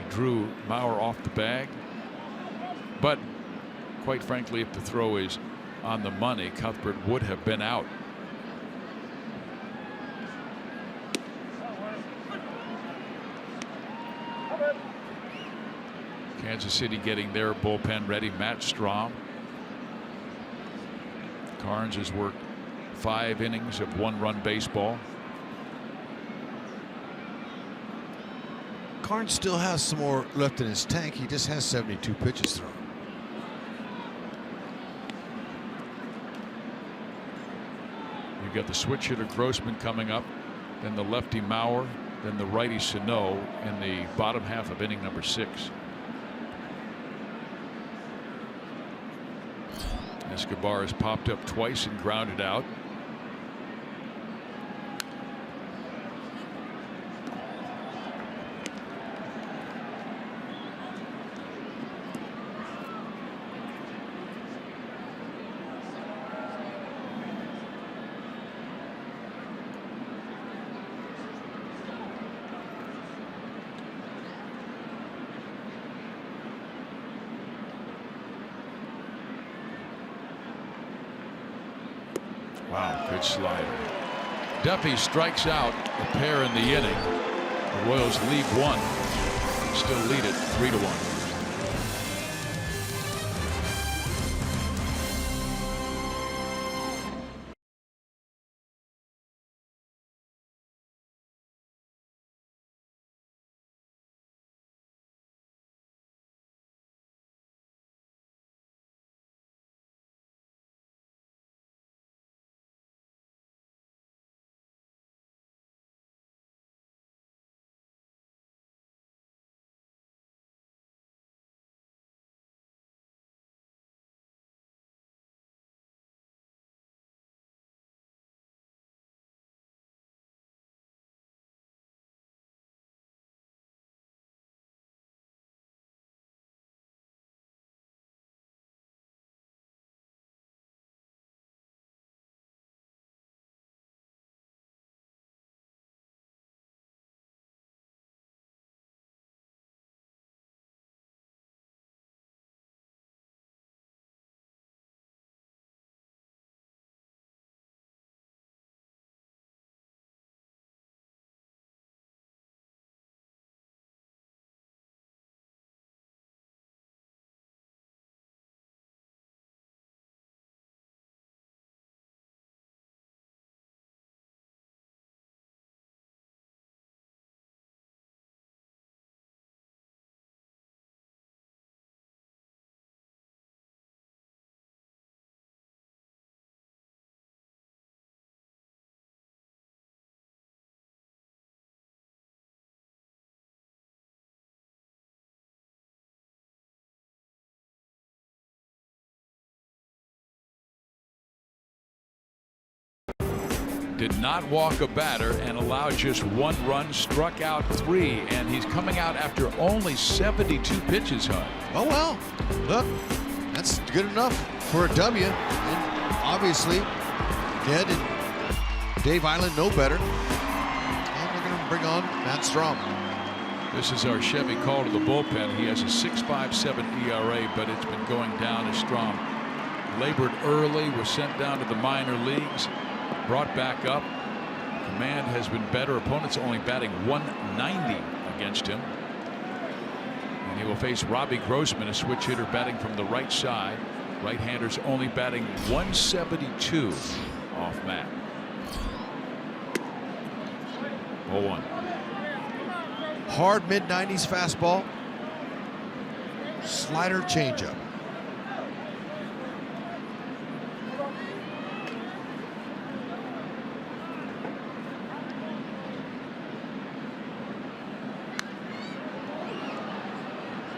drew Mauer off the bag. But quite frankly, if the throw is on the money, Cuthbert would have been out. Kansas City getting their bullpen ready. Matt Strom. Carnes has worked 5 innings of 1-run baseball. Carnes still has some more left in his tank. He just has 72 pitches thrown. You've got the switch hitter Grossman coming up, then the lefty Mauer, then the righty Sano in the bottom half of inning number 6. Escobar has popped up twice and grounded out. Wow, good slider. Duffy strikes out a pair in the inning. The Royals lead 1, still lead it 3-1. did not walk a batter and allowed just 1 run, struck out 3, and he's coming out after only 72 pitches, Hud. Oh, well, look, that's good enough for a W. And obviously, Ned and Dave Island know better. And they're going to bring on Matt Strom. This is our Chevy call to the bullpen. He has a 6.57 ERA, but it's been going down as Strom labored early, was sent down to the minor leagues, brought back up. Command has been better. Opponents only batting 190 against him. And he will face Robbie Grossman, a switch hitter batting from the right side. Right-handers only batting 172 off Matt. 0-1. Hard mid-90s fastball. Slider changeup.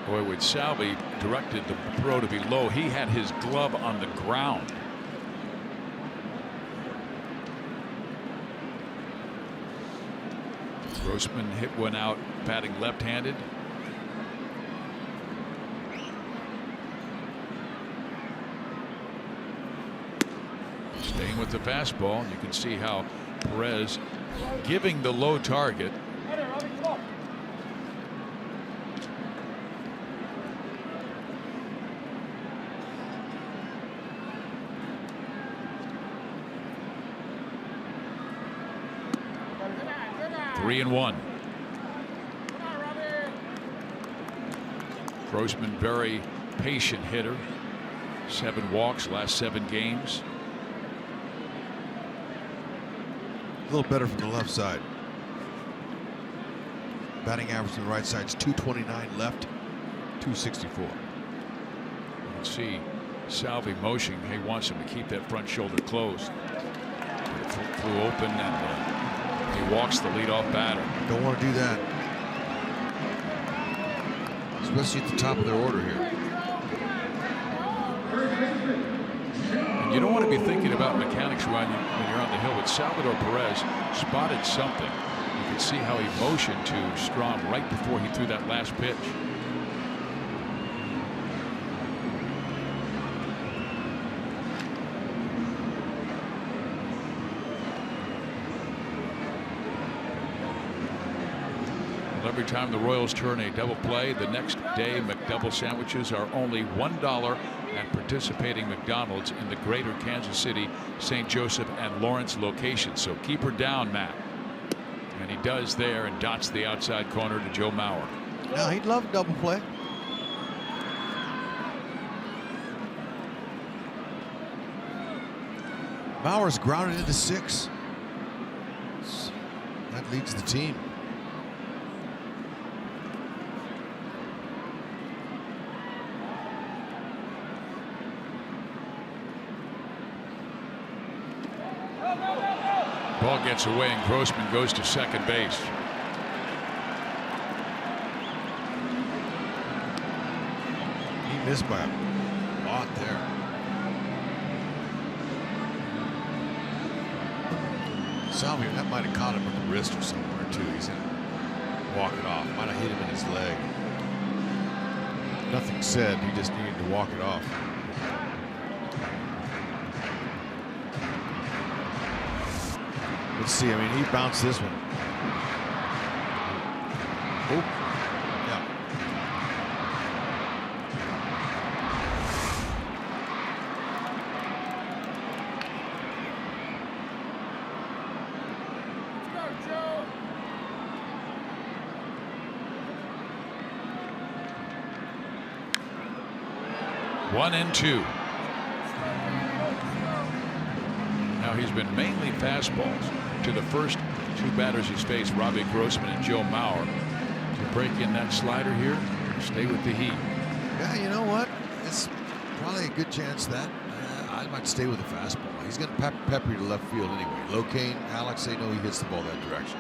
Boy, when Salvi directed the throw to be low, he had his glove on the ground. Grossman hit one out, batting left-handed. Staying with the fastball, you can see how Perez giving the low target. Three and 1. Grossman, very patient hitter. 7 walks last 7 games. A little better from the left side. Batting average on the right side is 229, left 264. You can see Salvi motion. He wants him to keep that front shoulder closed. It flew open and he walks the leadoff batter. Don't want to do that, especially at the top of their order here. And you don't want to be thinking about mechanics when you're on the hill, but Salvador Perez spotted something. You can see how he motioned to Strom right before he threw that last pitch. Every time the Royals turn a double play, the next day McDouble sandwiches are only $1 at participating McDonald's in the greater Kansas City, St. Joseph, and Lawrence locations. So keep her down, Matt. And he does there and dots the outside corner to Joe Mauer. Now he'd love double play. Mauer's grounded into 6. That leads the team. Ball gets away and Grossman goes to second base. He missed by a lot there. Salvi, that might have caught him at the wrist or somewhere too. He's going to walk it off. Might have hit him in his leg. Nothing said. He just needed to walk it off. Let's see. I mean, he bounced this one. Oh, yeah. Let's go, Joe. One and 2. Now he's been mainly fastballs to the first 2 batters he's faced, Robbie Grossman and Joe Mauer. To break in that slider here, stay with the heat. Yeah, you know what? It's probably a good chance that I might stay with the fastball. He's going to pepper you to left field anyway. Locane, Alex, they know he hits the ball that direction.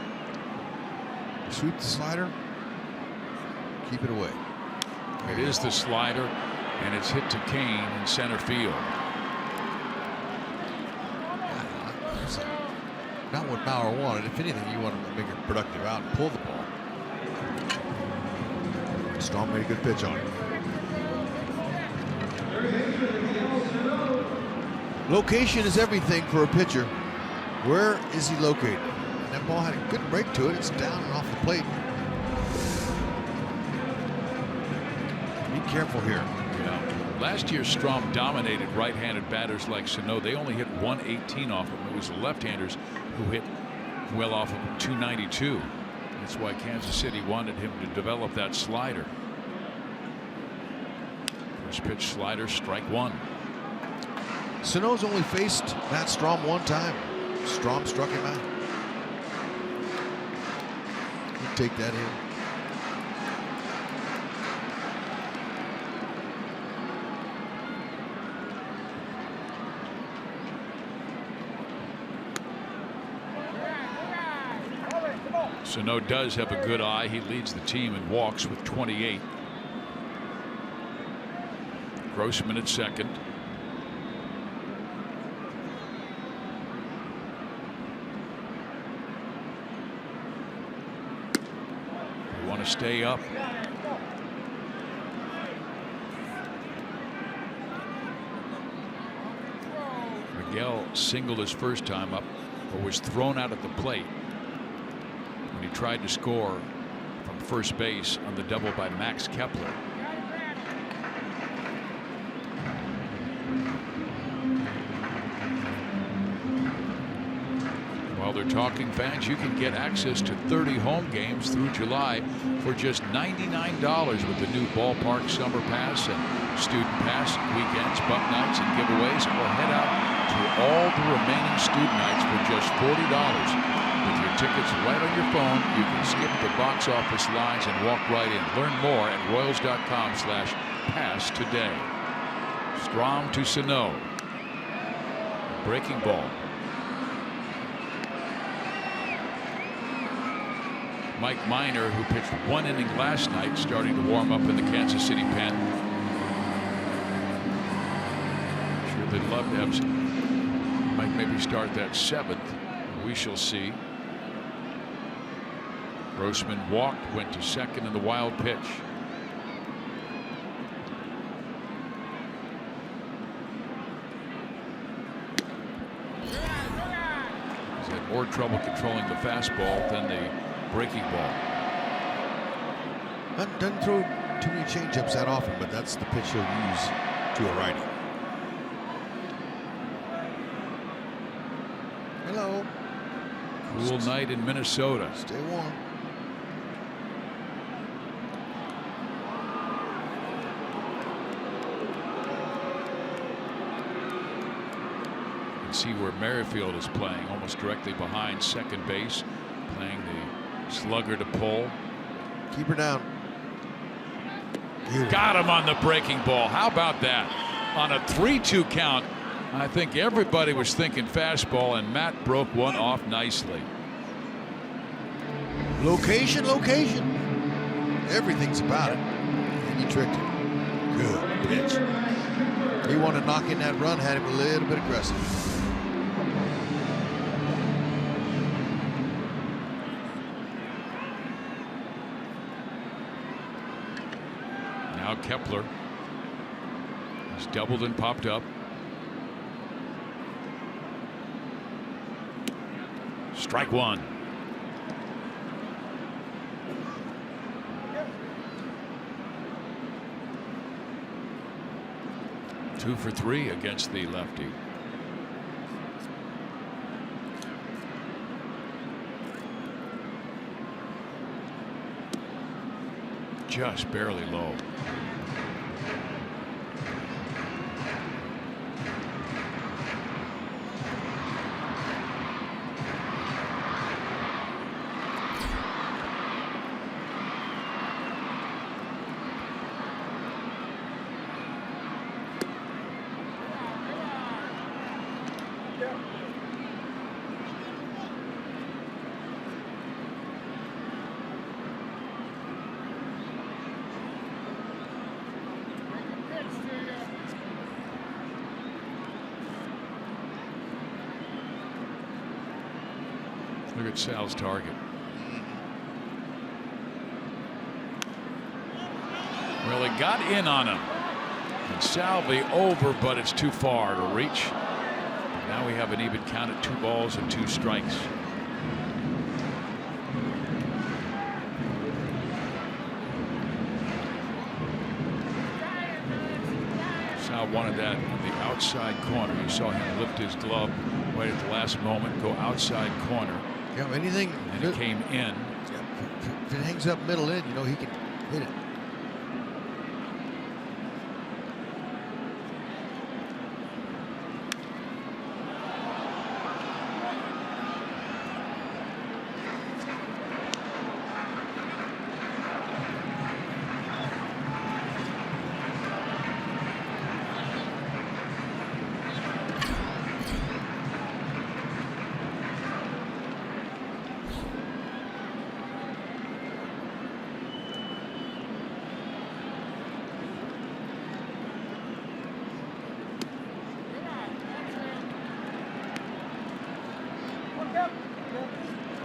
Sweep the slider, keep it away. It is the slider, and it's hit to Kane in center field. not what Bauer wanted. If anything, you want to make it productive out and pull the ball. Strong made a good pitch on it. Location is everything for a pitcher. Where is he located? And that ball had a good break to it. It's down and off the plate. Be careful here. Yeah. Last year, Strom dominated right-handed batters like Sano. They only hit 118 off him. It was the left-handers who hit well off of him, 292. That's why Kansas City wanted him to develop that slider. First pitch slider, strike one. Sano's only faced Matt Strom one time. Strom struck him out. He'd take that in. Sano does have a good eye. He leads the team in walks with 28. Grossman at second. We want to stay up. Miguel singled his first time up, but was thrown out at the plate when he tried to score from first base on the double by Max Kepler. While they're talking, fans, you can get access to 30 home games through July for just $99 with the new ballpark summer pass and student pass, weekends, buck nights, and giveaways, or head out to all the remaining student nights for just $40. With your tickets right on your phone, you can skip the box office lines and walk right in. Learn more at Royals.com/pass today. Strom to Sano. Breaking ball. Mike Minor, who pitched one inning last night, starting to warm up in the Kansas City pen. Sure they'd love to have some. Might maybe start that seventh. We shall see. Grossman walked, went to second in the wild pitch. He's had more trouble controlling the fastball than the breaking ball. Doesn't throw too many changeups that often, but that's the pitch he'll use to a righty. Hello. Cool night in Minnesota. Stay warm. You can see where Merrifield is playing, almost directly behind second base, playing the slugger to pull. Keep her down. Beautiful. Got him on the breaking ball. How about that? On a 3-2 count, I think everybody was thinking fastball, and Matt broke one off nicely. Location, location. Everything's about it. And you tricked him. Good pitch. He wanted to knock in that run, had him a little bit aggressive. Now Kepler. He's doubled and popped up. Strike one. Two for three against the lefty. Just barely low. Look at Sal's target. Well, it got in on him. And Sal be over, but it's too far to reach. Now we have an even count at 2 balls and 2 strikes. Sal wanted that on the outside corner. You saw him lift his glove right at the last moment, go outside corner. Yeah, anything. And it came in. If it hangs up middle in, you know he can hit it.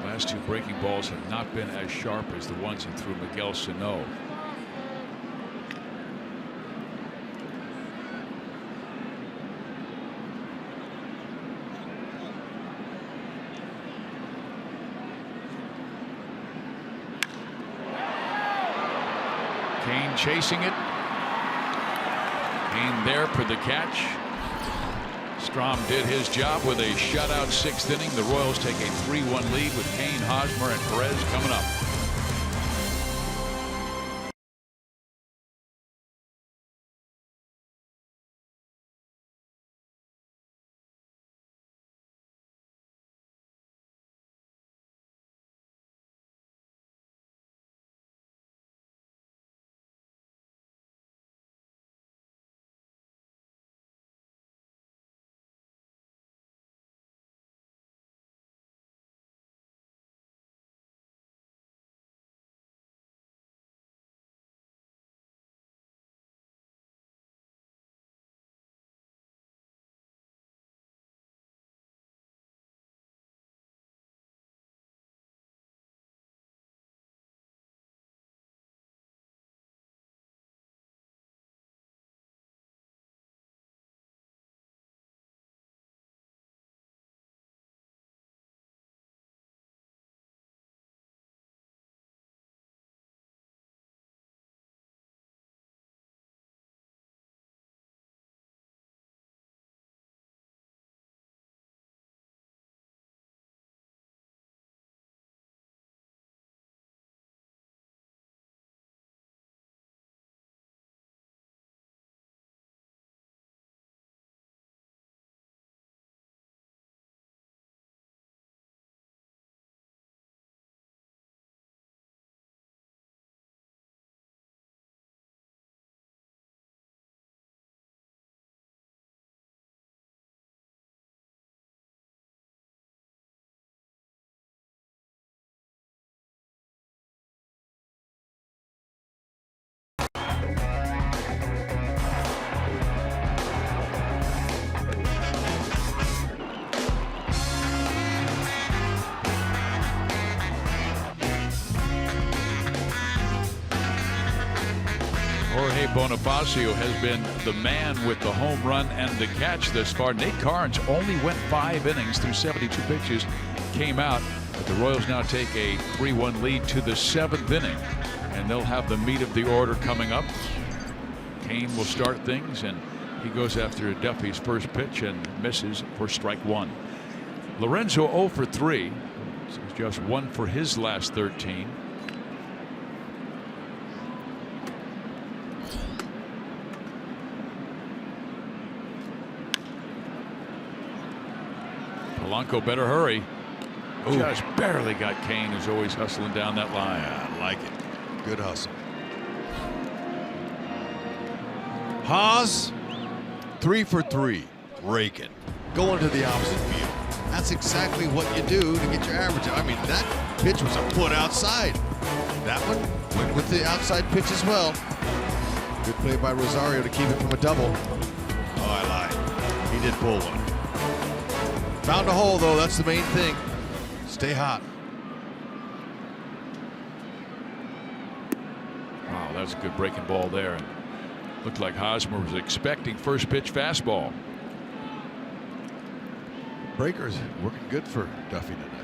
Last 2 breaking balls have not been as sharp as the ones he threw Miguel Sano. Kane chasing it. Kane there for the catch. Strom did his job with a shutout 6th inning. The Royals take a 3-1 lead with Kane, Hosmer, and Perez coming up. Jorge Bonifacio has been the man with the home run and the catch thus far. Nate Carnes only went 5 innings through 72 pitches, came out, but the Royals now take a 3-1 lead to the 7th inning, and they'll have the meat of the order coming up. Kane will start things, and he goes after Duffy's first pitch and misses for strike 1. Lorenzo 0 for 3, so he's just 1 for his last 13. Polanco better hurry. Ooh. Just barely got Kane, who's always hustling down that line. Yeah, I like it. Good hustle. Haas, 3 for 3, raking, going to the opposite field. That's exactly what you do to get your average. I mean, that pitch was a foot outside. That one went with the outside pitch as well. Good play by Rosario to keep it from a double. Oh, I lied. He did pull one. Found a hole, though. That's the main thing. Stay hot. was a good breaking ball there. And looked like Hosmer was expecting first pitch fastball. Breakers working good for Duffy tonight.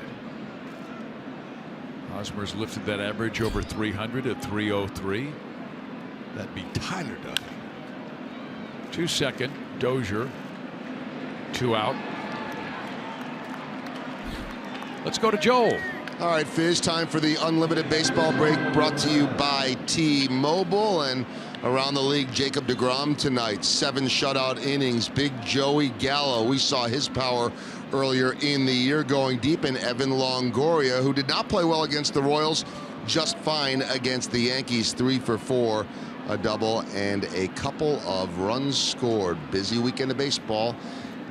Hosmer's lifted that average over 300 at 303. That'd be Tyler Duffy. 2-2, Dozier. 2 out. Let's go to Joel. All right, Fizz, time for the Unlimited Baseball Break, brought to you by T-Mobile. And around the league, Jacob deGrom tonight, 7 shutout innings. Big Joey Gallo, we saw his power earlier in the year going deep. And Evan Longoria, who did not play well against the Royals, just fine against the Yankees, 3 for 4, a double and a couple of runs scored. Busy weekend of baseball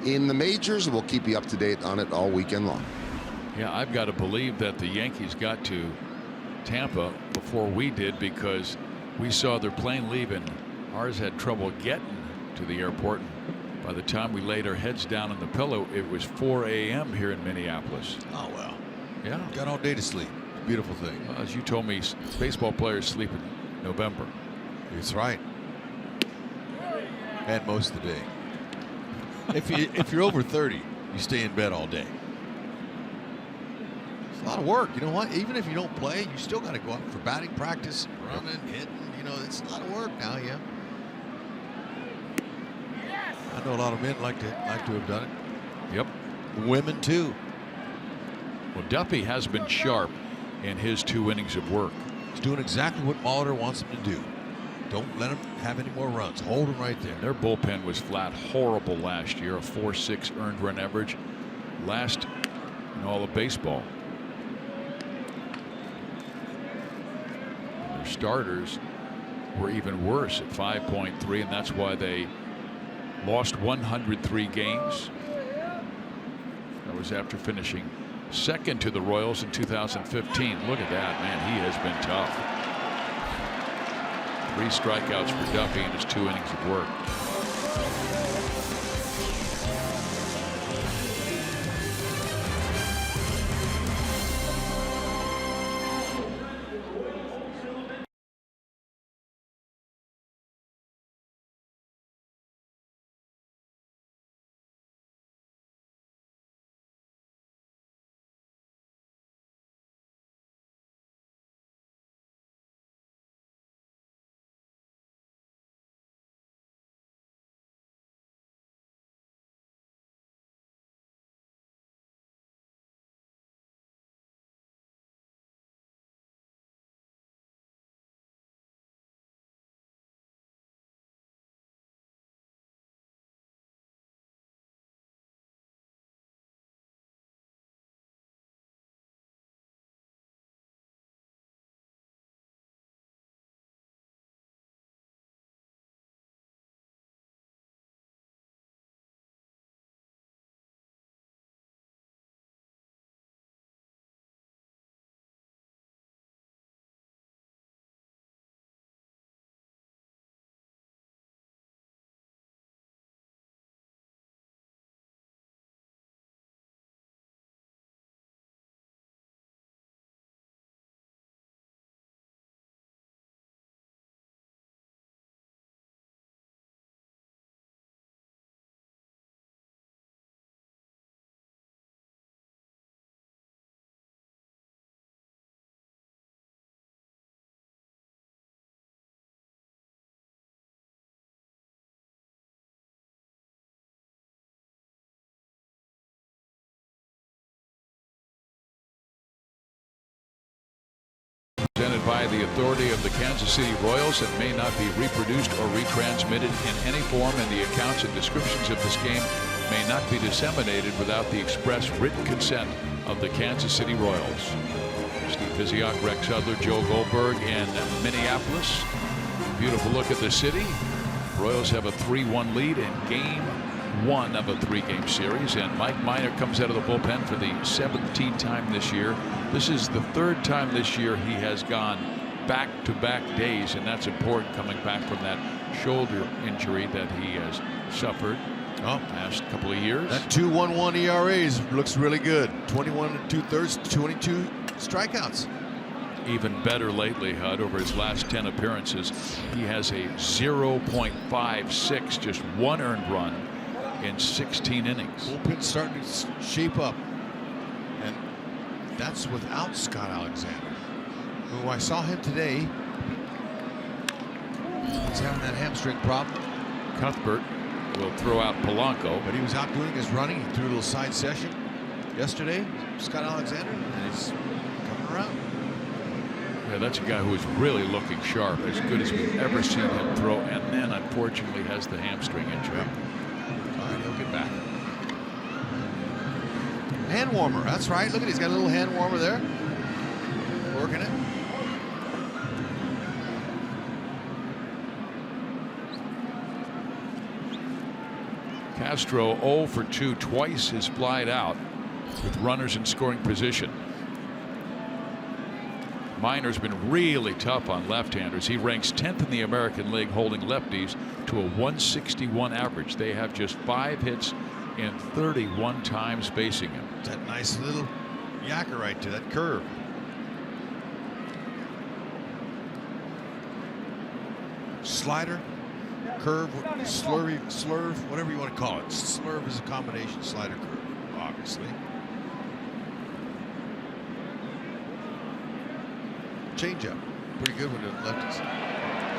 in the majors. We'll keep you up to date on it all weekend long. Yeah, I've got to believe that the Yankees got to Tampa before we did, because we saw their plane leave and ours had trouble getting to the airport. By the time we laid our heads down on the pillow, it was 4 a.m. here in Minneapolis. Oh, well. Yeah. Got all day to sleep. Beautiful thing. Well, as you told me, baseball players sleep in November. That's right. And most of the day. If you're over 30, you stay in bed all day. It's a lot of work. You know what? Even if you don't play, you still got to go out for batting practice, running, hitting. You know, it's a lot of work now. Yeah. I know a lot of men like to have done it. Yep. Women too. Well, Duffy has been sharp in his 2 innings of work. He's doing exactly what Molitor wants him to do. Don't let him have any more runs. Hold him right there. Their bullpen was flat horrible last year, a 4.6 earned run average, last in all of baseball. And their starters were even worse at 5.3, and that's why they lost 103 games. That was after finishing second to the Royals in 2015. Look at that, man. He has been tough. 3 strikeouts for Duffy in his 2 innings of work. Presented by the authority of the Kansas City Royals and may not be reproduced or retransmitted in any form, and the accounts and descriptions of this game may not be disseminated without the express written consent of the Kansas City Royals. Steve Physiok, Rex Hudler, Joe Goldberg in Minneapolis. Beautiful look at the city. Royals have a 3-1 lead in game 1 of a 3-game series, and Mike Minor comes out of the bullpen for the 17th time this year. This is the 3rd time this year he has gone back-to-back days, and that's important coming back from that shoulder injury that he has suffered past couple of years. That 2.11 ERA looks really good. 21 2/3, 22 strikeouts. even better lately, Hud. Over his last 10 appearances, he has a 0.56, just one earned run in 16 innings. Bullpen's starting to shape up, and that's without Scott Alexander, who I saw him today. He's having that hamstring problem. Cuthbert will throw out Polanco, but he was out doing his running. He threw a little side session yesterday, Scott Alexander, and he's coming around. Yeah, that's a guy who is really looking sharp, as good as we've ever seen him throw, and then unfortunately has the hamstring injury. All right, he'll get back. Hand warmer, that's right. Look at, he's got a little hand warmer there. Working it. Castro 0 for 2, twice his flied out with runners in scoring position. Minor's been really tough on left-handers. He ranks 10th in the American League, holding lefties to a 161 average. They have just 5 hits in 31 times facing him. That nice little yacker right to that curve. Slider, curve, slurve, whatever you want to call it. Slurve is a combination slider curve, obviously. Changeup, pretty good when it lefties.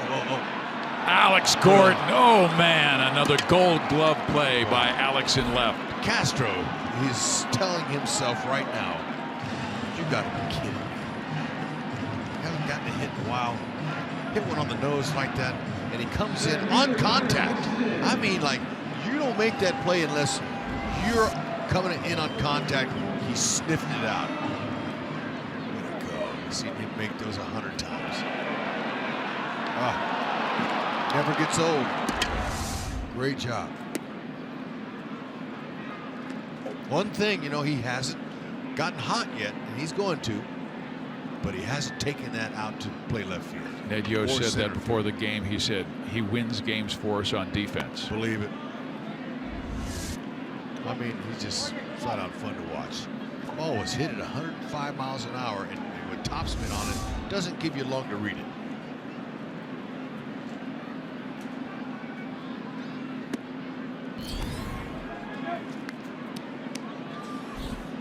Oh. Alex Gordon, oh man, another Gold Glove play by Alex in left. Castro, he's telling himself right now, you got to be kidding me. You haven't gotten a hit in a while. Hit one on the nose like that, and he comes in on contact. I mean, like, you don't make that play unless you're coming in on contact. He sniffed it out. Way to go. I've seen him make those 100 times. Never gets old. Great job. One thing, you know, he hasn't gotten hot yet, and he's going to, but he hasn't taken that out to play left field. Ned Yost said that before the game. He said he wins games for us on defense. Believe it. I mean, he's just flat out fun to watch. Ball was hit at 105 miles an hour, and with topspin on it, doesn't give you long to read it.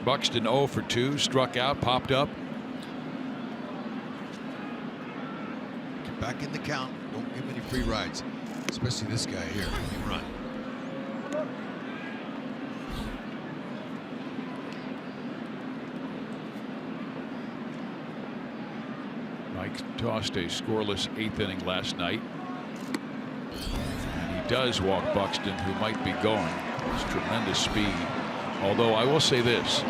Buxton 0 for 2, struck out, popped up. Get back in the count. Don't give him any free rides, especially this guy here. He run. Mike tossed a scoreless 8th inning last night. And he does walk Buxton, who might be going. It's tremendous speed. Although I will say this,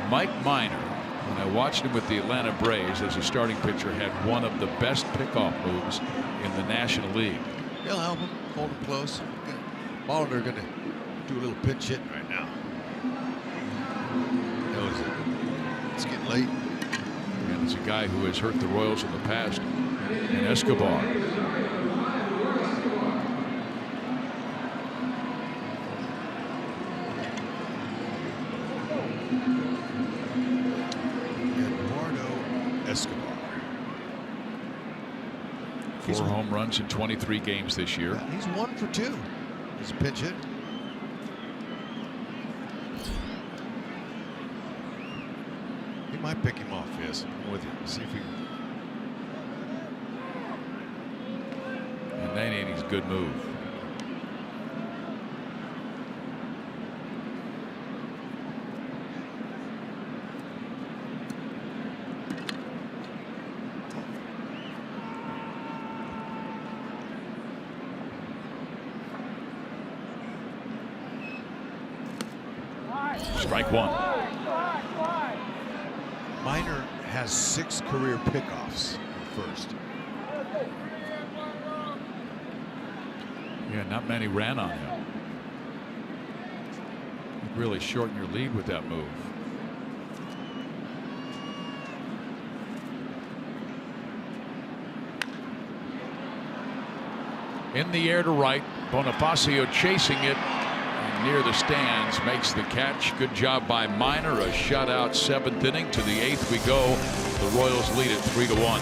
Mike Minor, when I watched him with the Atlanta Braves as a starting pitcher, had one of the best pickoff moves in the National League. He'll help him, hold him close. Molitor going to do a little pinch hit right now. Knows it. It's getting late. And it's a guy who has hurt the Royals in the past, in Escobar. Four home runs in 23 games this year. Yeah, he's 1 for 2. He's a pinch hit. He might pick him off, yes. I'm with you. See if he. And 9 innings, good move. Strike 1. Minor has 6 career pickoffs first. Yeah, not many ran on him. You really shorten your lead with that move. In the air to right, Bonifacio chasing it. near the stands makes the catch. Good job by Minor. A shutout 7th inning. To the 8th we go. The Royals lead it 3-1.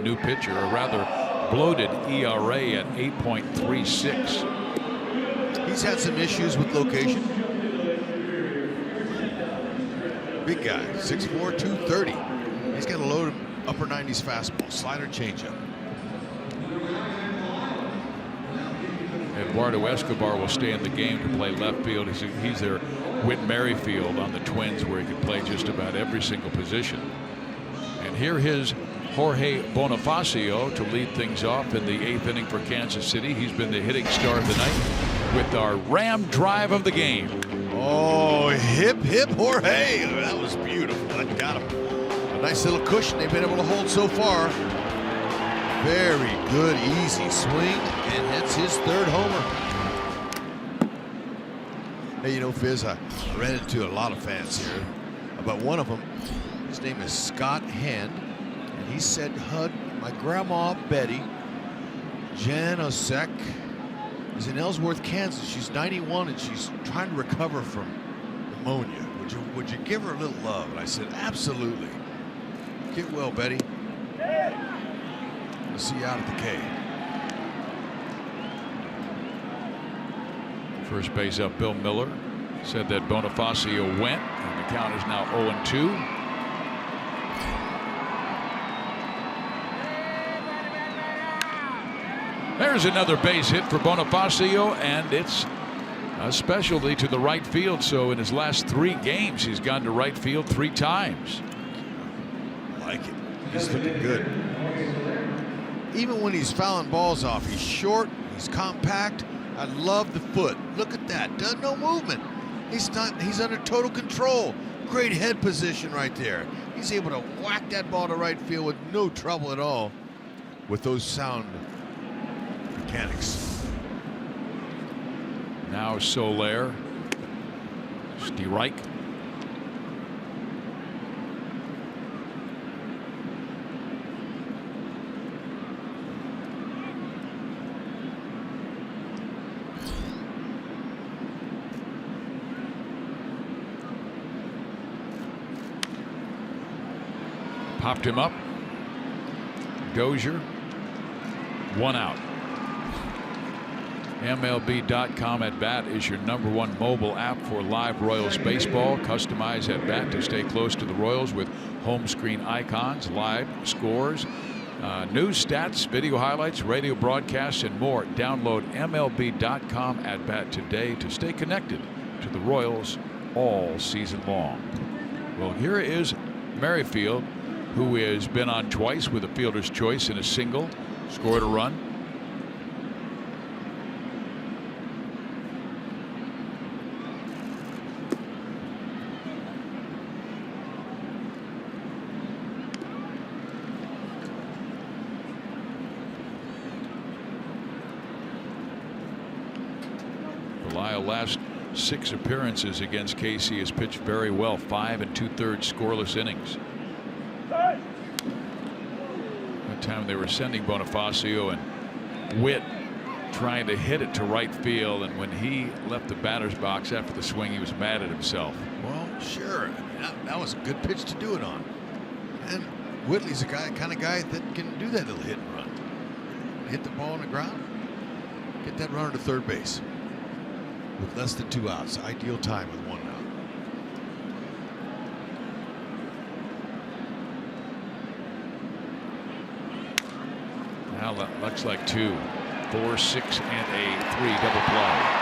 New pitcher, a rather bloated ERA at 8.36. He's had some issues with location. Big guy, 6'4", 230. He's got a low upper 90s fastball, slider, changeup. Eduardo Escobar will stay in the game to play left field. He's their Whit Merrifield on the Twins, where he can play just about every single position. And here is Jorge Bonifacio to lead things off in the 8th inning for Kansas City. He's been the hitting star of the night with our ram drive of the game. Oh, hip, hip, Jorge. That was beautiful. That got him. A nice little cushion they've been able to hold so far. Very good, easy swing, and hits his 3rd homer. Hey, you know, Fizz, I ran into a lot of fans here. About one of them, his name is Scott Hand. He said, Hud, my grandma Betty Janosek is in Ellsworth, Kansas. She's 91 and she's trying to recover from pneumonia. Would you give her a little love? And I said, absolutely. Get well, Betty. We'll see you out at the K. First base up, Bill Miller said that Bonifacio went, and the count is now 0-2. There's another base hit for Bonifacio, and it's a specialty to the right field. So in his last 3 games, he's gone to right field 3 times. I like it. He's looking good. Even when he's fouling balls off, he's short, he's compact. I love the foot. Look at that. Does no movement. He's under total control. Great head position right there. He's able to whack that ball to right field with no trouble at all with those sound mechanics. Now Soler. Strike. Popped him up. Dozier. 1 out. MLB.com at bat is your #1 mobile app for live Royals baseball. Customize at bat to stay close to the Royals with home screen icons, live scores, news, stats, video highlights, radio broadcasts, and more. Download MLB.com at bat today to stay connected to the Royals all season long. Well, here is Merrifield, who has been on twice with a fielder's choice in a single, scored a run. while. Last 6 appearances against KC has pitched very well. 5 2/3 scoreless innings. That time they were sending Bonifacio and Witt trying to hit it to right field, and when he left the batter's box after the swing, he was mad at himself. Well, sure. I mean, that was a good pitch to do it on. And Whitley's a kind of guy that can do that little hit and run. Hit the ball on the ground, get that runner to third base with less than 2 outs. Ideal time with 1 out. Now looks like 2, 4, 6, and a 3 double play.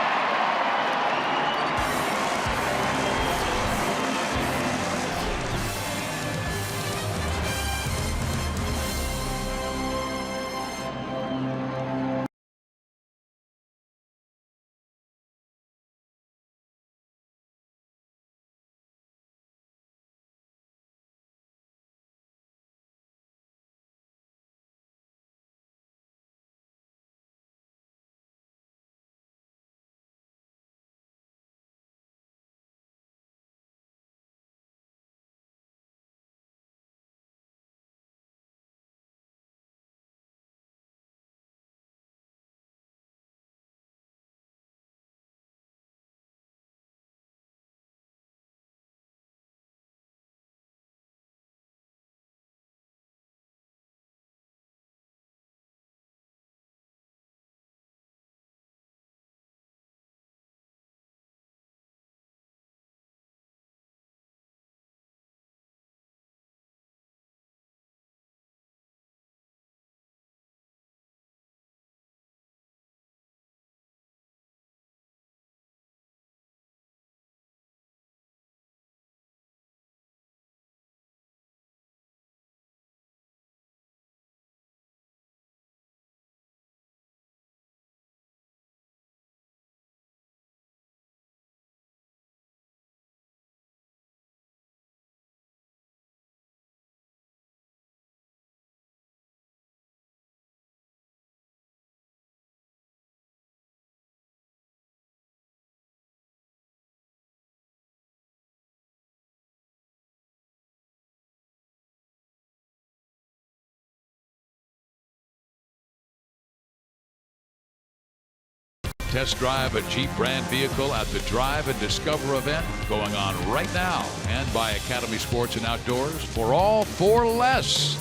Test drive a Jeep brand vehicle at the Drive and Discover event going on right now, and by Academy Sports and Outdoors, for all for less.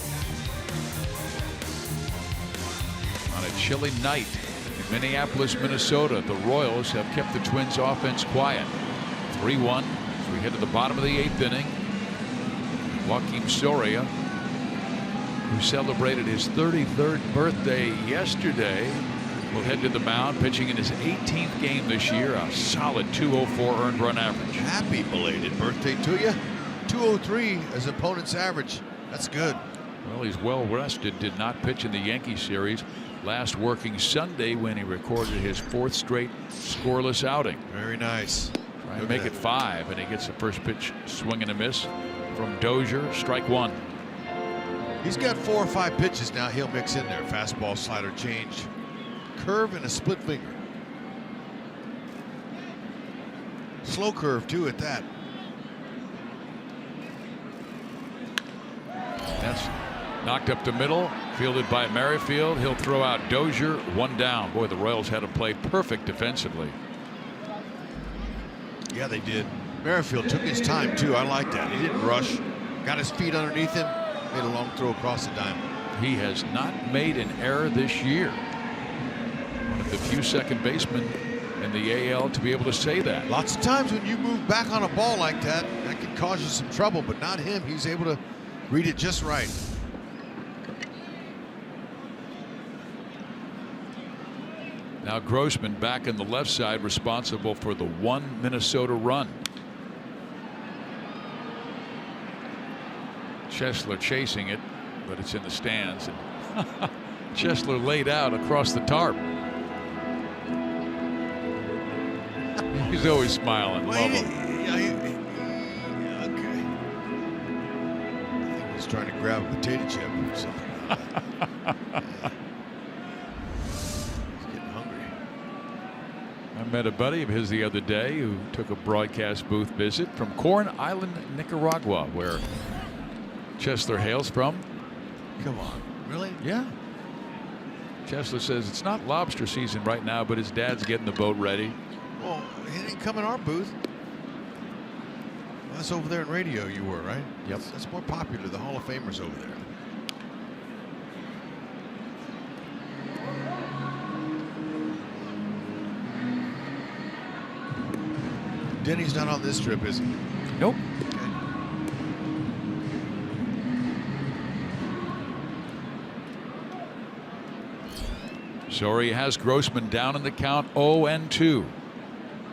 On a chilly night in Minneapolis, Minnesota, the Royals have kept the Twins offense quiet. 3-1 as we head to the bottom of the 8th inning. Joakim Soria, who celebrated his 33rd birthday yesterday, will head to the mound, pitching in his 18th game this year. A solid 204 earned run average. Happy belated birthday to you. 203 as opponent's average. That's good. Well, he's well rested. Did not pitch in the Yankee series last working Sunday when he recorded his 4th straight scoreless outing. Very nice. Trying to make it 5, and he gets the first pitch swing and a miss from Dozier. Strike 1. He's got 4 or 5 pitches now he'll mix in there. Fastball, slider, change, curve, and a split finger. Slow curve too at that. That's knocked up the middle, fielded by Merrifield. He'll throw out Dozier. 1 down. Boy, the Royals had him play perfect defensively. Yeah, they did. Merrifield took his time too. I like that. He didn't rush. Got his feet underneath him. Made a long throw across the diamond. He has not made an error this year. One of the few second basemen in the AL to be able to say that. Lots of times when you move back on a ball like that, that can cause you some trouble, but not him. He's able to read it just right. Now Grossman back in the left side, responsible for the 1 Minnesota run. Chesler chasing it, but it's in the stands. And Chesler laid out across the tarp. He's always smiling. Love him. Okay. I think he's trying to grab a potato chip or something. He's getting hungry. I met a buddy of his the other day who took a broadcast booth visit from Corn Island, Nicaragua, where Chesler hails from. Come on, really? Yeah. Chesler says it's not lobster season right now, but his dad's getting the boat ready. Well, he didn't come in our booth. That's over there in radio you were, right? Yep. That's more popular. The Hall of Famers over there. Denny's not on this trip, is he? Nope. Okay. Sorry has Grossman down in the count 0-2.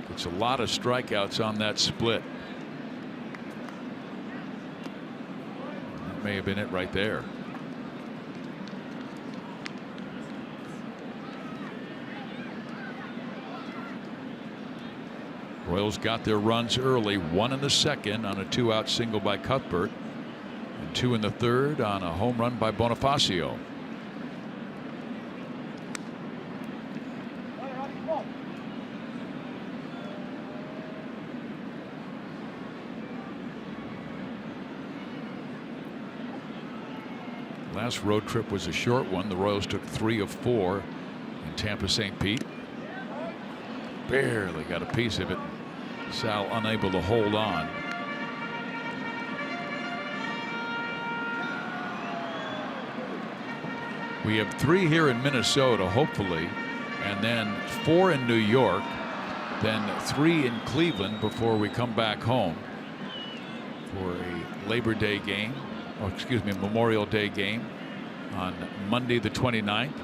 It's a lot of strikeouts on that split. That may have been it right there. Royals got their runs early, 1 in the second on a 2-out single by Cuthbert, and 2 in the third on a home run by Bonifacio. Last road trip was a short one. The Royals took 3 of 4 in Tampa, St. Pete. Barely got a piece of it. Sal unable to hold on. We have 3 here in Minnesota, hopefully, and then 4 in New York, then 3 in Cleveland before we come back home for a Labor Day game, or excuse me, Memorial Day game on Monday the 29th.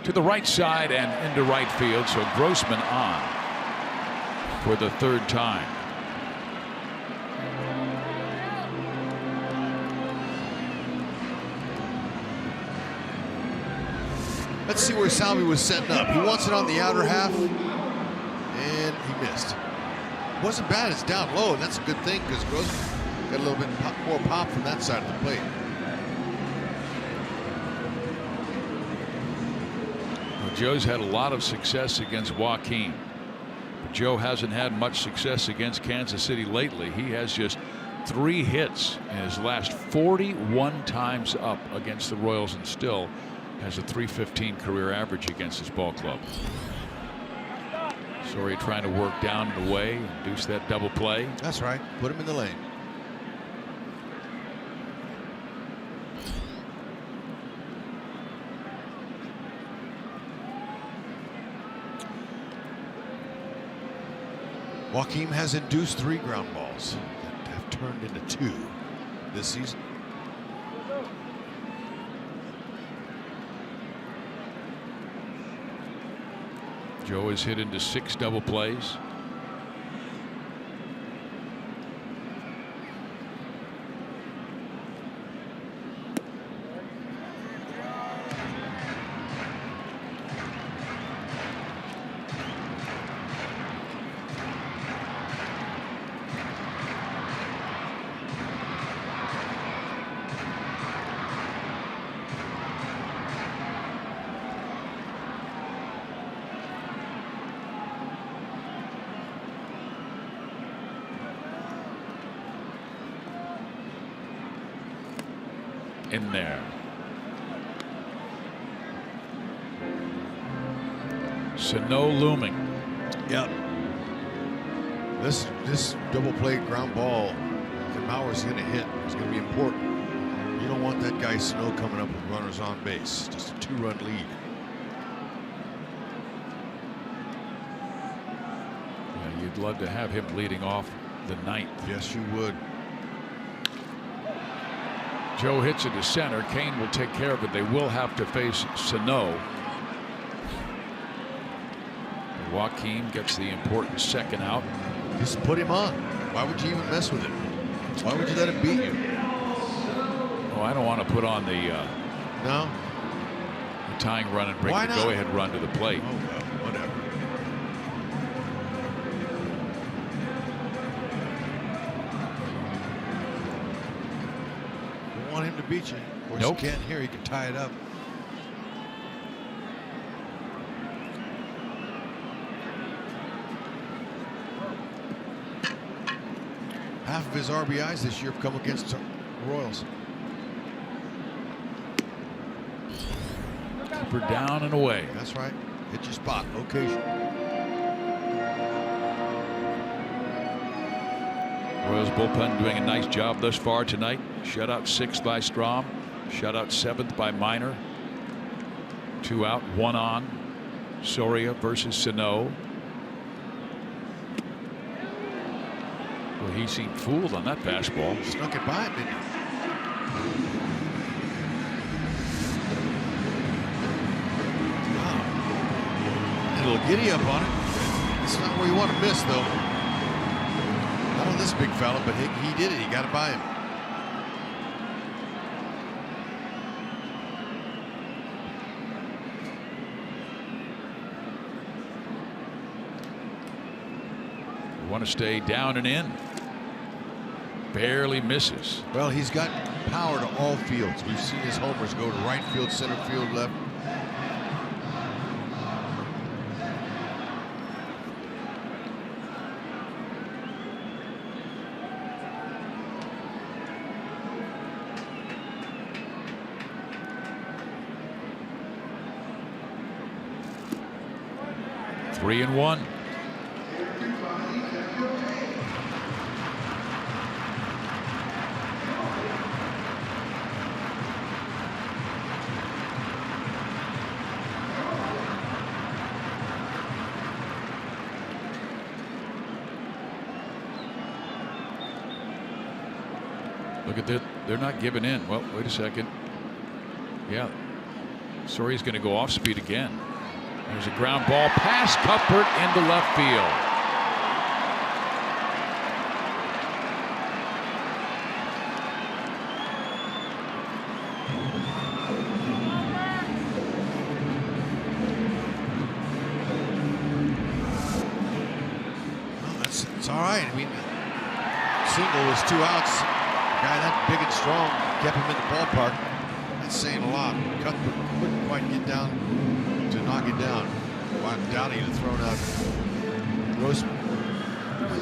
To the right side and into right field, so Grossman on for the 3rd time. Let's see where Salvi was setting up. He wants it on the outer half, and he missed. Wasn't bad. It's down low, and that's a good thing because Grossman got a little bit more pop from that side of the plate. Well, Joe's had a lot of success against Joaquin. But Joe hasn't had much success against Kansas City lately. He has just 3 hits in his last 41 times up against the Royals and still has a .315 career average against his ball club. Sorry, trying to work down and away, induce that double play. That's right. Put him in the lane. Joaquin has induced 3 ground balls that have turned into 2 this season. Joe has hit into 6 double plays. In there. Sano looming. Yep. This double play ground ball that Mauer's going to hit is going to be important. You don't want that guy Sano coming up with runners on base. Just a 2-run lead. Yeah, you'd love to have him leading off the 9th. Yes, you would. Joe hits it to center. Kane will take care of it. They will have to face Sano. Joaquin gets the important 2nd out. Just put him on. Why would you even mess with him? Why would you let him beat you? Oh, I don't want to put on the No? tying run and bring Why the not? go-ahead run to the plate. Oh, well, whatever. Don't want him to beat you. Of course, Nope. you can't hear. He can tie it up. Half of his RBIs this year have come against the Royals. Cooper down and away. That's right. Hit your spot. Location. Royals bullpen doing a nice job thus far tonight. Shutout 6th by Strom. Shutout 7th by Minor. 2 out, 1 on. Soria versus Sano. Well, he seemed fooled on that fastball. Snuck it by him, didn't he? Wow. A little giddy up on it. It's not where you want to miss, though. Not on this big fella, but he did it. He got it by him. Want to stay down and in. Barely misses. Well, he's got power to all fields. We've seen his homers go to right field, center field, left. Three and one. Look at that. They're not giving in. Well, wait a second. Yeah. Soria's going to go off speed again. There's a ground ball past Cuthbert into left field. Well, it's all right. I mean, single was 2 outs. A guy that big and strong kept him in the ballpark. That's saying a lot. Cuthbert couldn't quite get down to knock it down. Well, I doubt he'd have thrown out Grossman.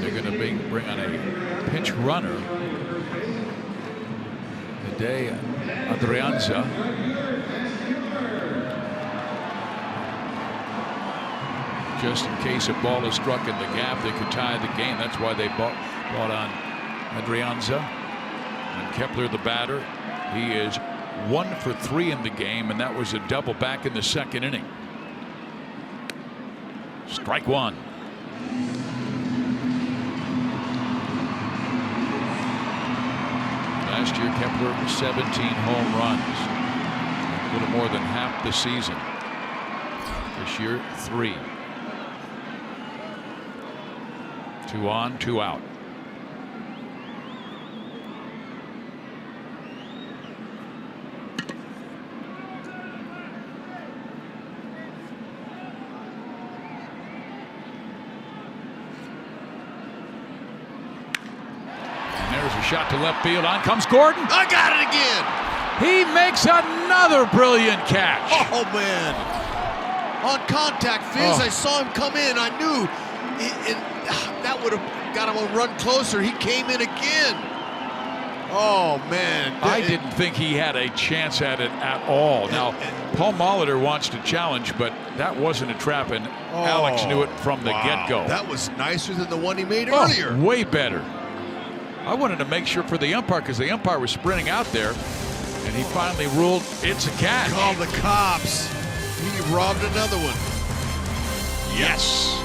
They're going to bring on a pinch runner. The day Adrianza. Just in case a ball is struck in the gap, they could tie the game. That's why they brought on Adrianza. And Kepler, the batter, he is 1 for 3 in the game, and that was a double back in the 2nd inning. Strike one. Last year, Kepler 17 home runs, a little more than half the season. This year, 3. 2 on, 2 out. Shot to left field. On comes Gordon. I got it again. He makes another brilliant catch. Oh, man. On contact, Fizz, I saw him come in. I knew that would have got him a run closer. He came in again. Oh, man. I didn't think he had a chance at it at all. Now, Paul Molitor wants to challenge, but that wasn't a trap, and Alex knew it from the get-go. That was nicer than the one he made earlier. Way better. I wanted to make sure for the umpire, because the umpire was sprinting out there, and he finally ruled it's a catch. Call the cops. He robbed another one. Yes.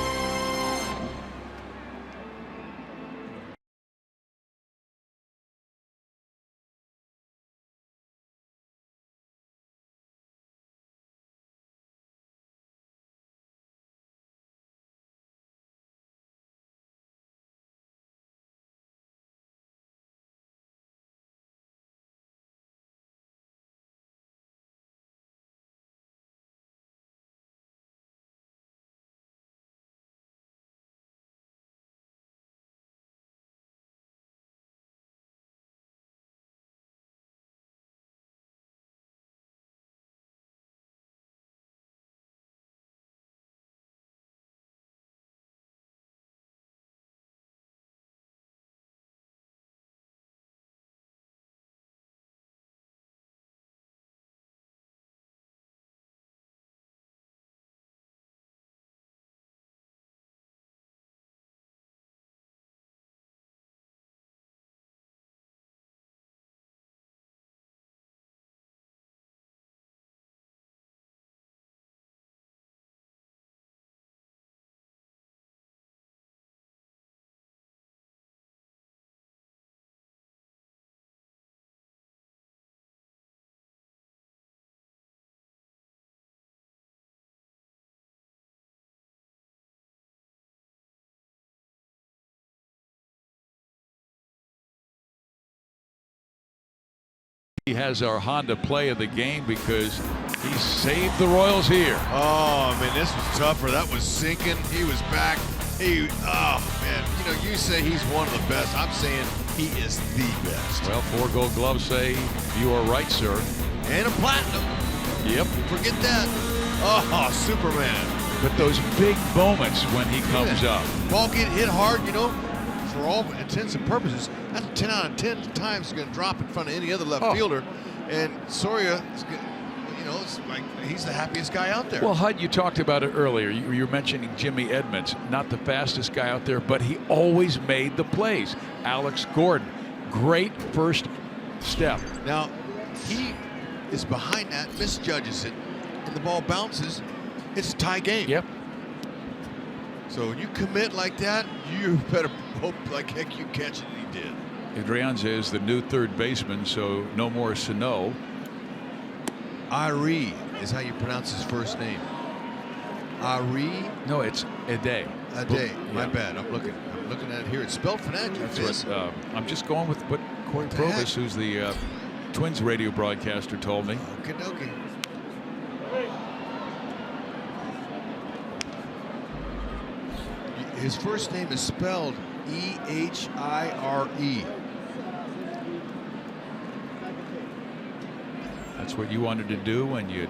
He has our Honda play of the game because he saved the Royals here. Oh, man, this was tougher. That was sinking. He was back. Oh, man, you know, you say he's one of the best. I'm saying he is the best. Well, 4 Gold Gloves say you are right, sir. And a platinum. Yep. Forget that. Oh, Superman. But those big moments when he comes up. Ball get hit hard, you know, for all intents and purposes, that's 10 out of 10 times he's going to drop in front of any other left fielder. And Soria, you know, it's like he's the happiest guy out there. Well, Hud, you talked about it earlier. You were mentioning Jimmy Edmonds, not the fastest guy out there, but he always made the plays. Alex Gordon, great first step. Now, he is behind that, misjudges it, and the ball bounces. It's a tie game. Yep. So when you commit like that, you better hope like heck you catch it, and he did. Adrianza is the new third baseman, so no more Sano. Ari is how you pronounce his first name. Ari? No, it's Ade. Ade. My Yeah. bad. I'm looking at it here. It's spelled phonetically. That's what, I'm just going with what Corey Provis, who's the Twins radio broadcaster, told me. Okie dokie. His first name is spelled E-H-I-R-E. That's what you wanted to do when you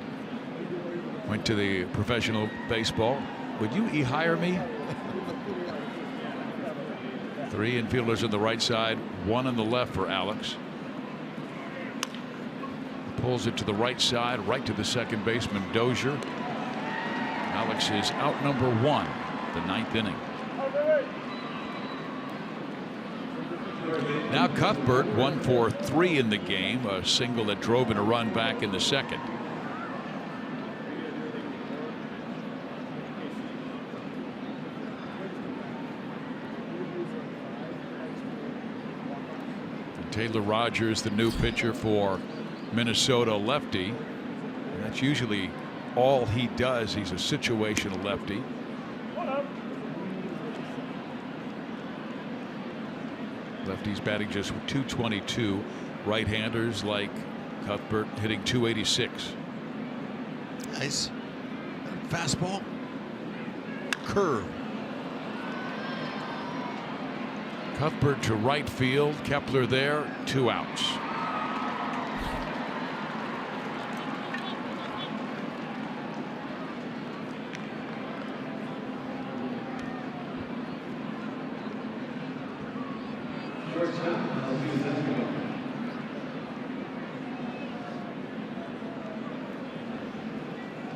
went to the professional baseball. Would you hire me? 3 infielders on the right side, 1 on the left for Alex. Pulls it to the right side, right to the second baseman, Dozier. Alex is out number 1, the 9th inning. Now Cuthbert, 1 for 3 in the game, a single that drove in a run back in the second. And Taylor Rogers, the new pitcher for Minnesota, lefty. And that's usually all he does. He's a situational lefty. Lefties batting just 222. Right-handers like Cuthbert hitting 286. Nice. Fastball. Curve. Cuthbert to right field. Kepler there. 2 outs.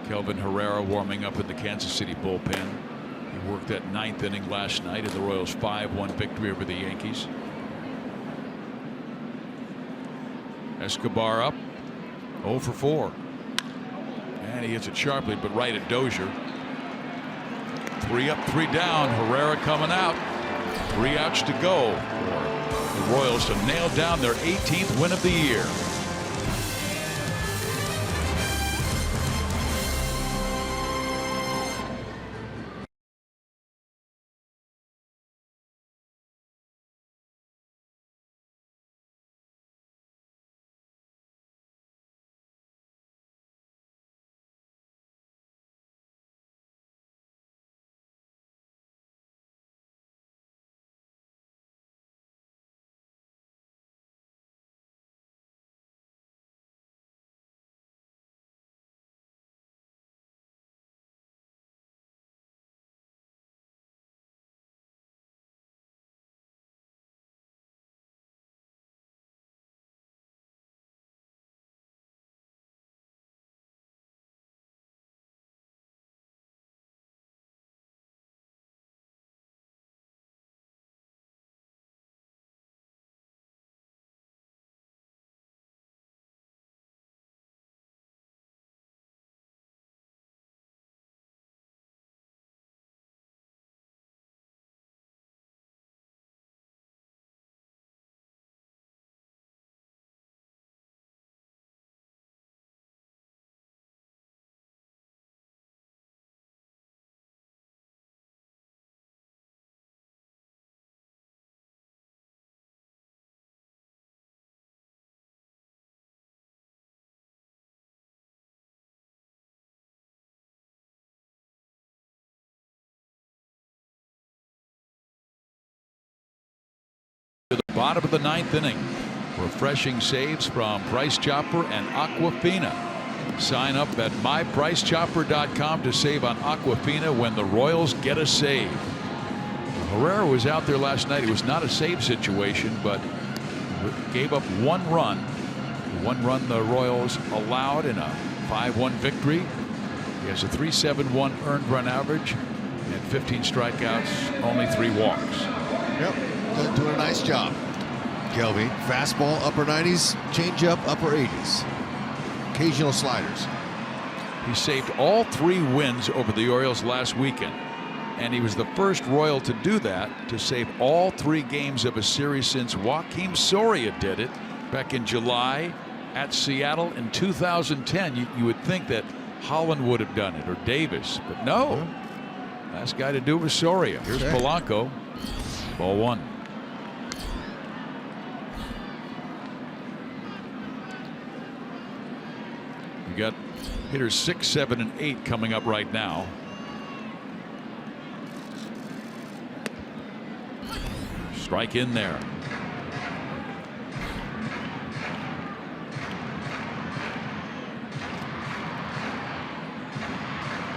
Kelvin Herrera warming up in the Kansas City bullpen. He worked that 9th inning last night in the Royals' 5-1 victory over the Yankees. Escobar up 0 for 4. And he hits it sharply, but right at Dozier. 3 up, 3 down. Herrera coming out. 3 outs to go for the Royals to nail down their 18th win of the year. to the bottom of the 9th inning. Refreshing saves from Price Chopper and Aquafina. Sign up at mypricechopper.com to save on Aquafina when the Royals get a save. Herrera was out there last night. It was not a save situation, but gave up 1 run. 1 run the Royals allowed in a 5-1 victory. He has a 3.71 earned run average and 15 strikeouts, only 3 walks. Yep, they're doing a nice job. Kelvin, fastball upper 90s, changeup upper 80s, occasional sliders. He saved all 3 wins over the Orioles last weekend, and he was the first Royal to do that, to save all 3 games of a series since Joakim Soria did it back in July at Seattle in 2010. You would think that Holland would have done it, or Davis, but no. Last guy to do it was Soria. Here's Polanco. Ball 1. You got hitters 6, 7, and 8 coming up right now. Strike in there.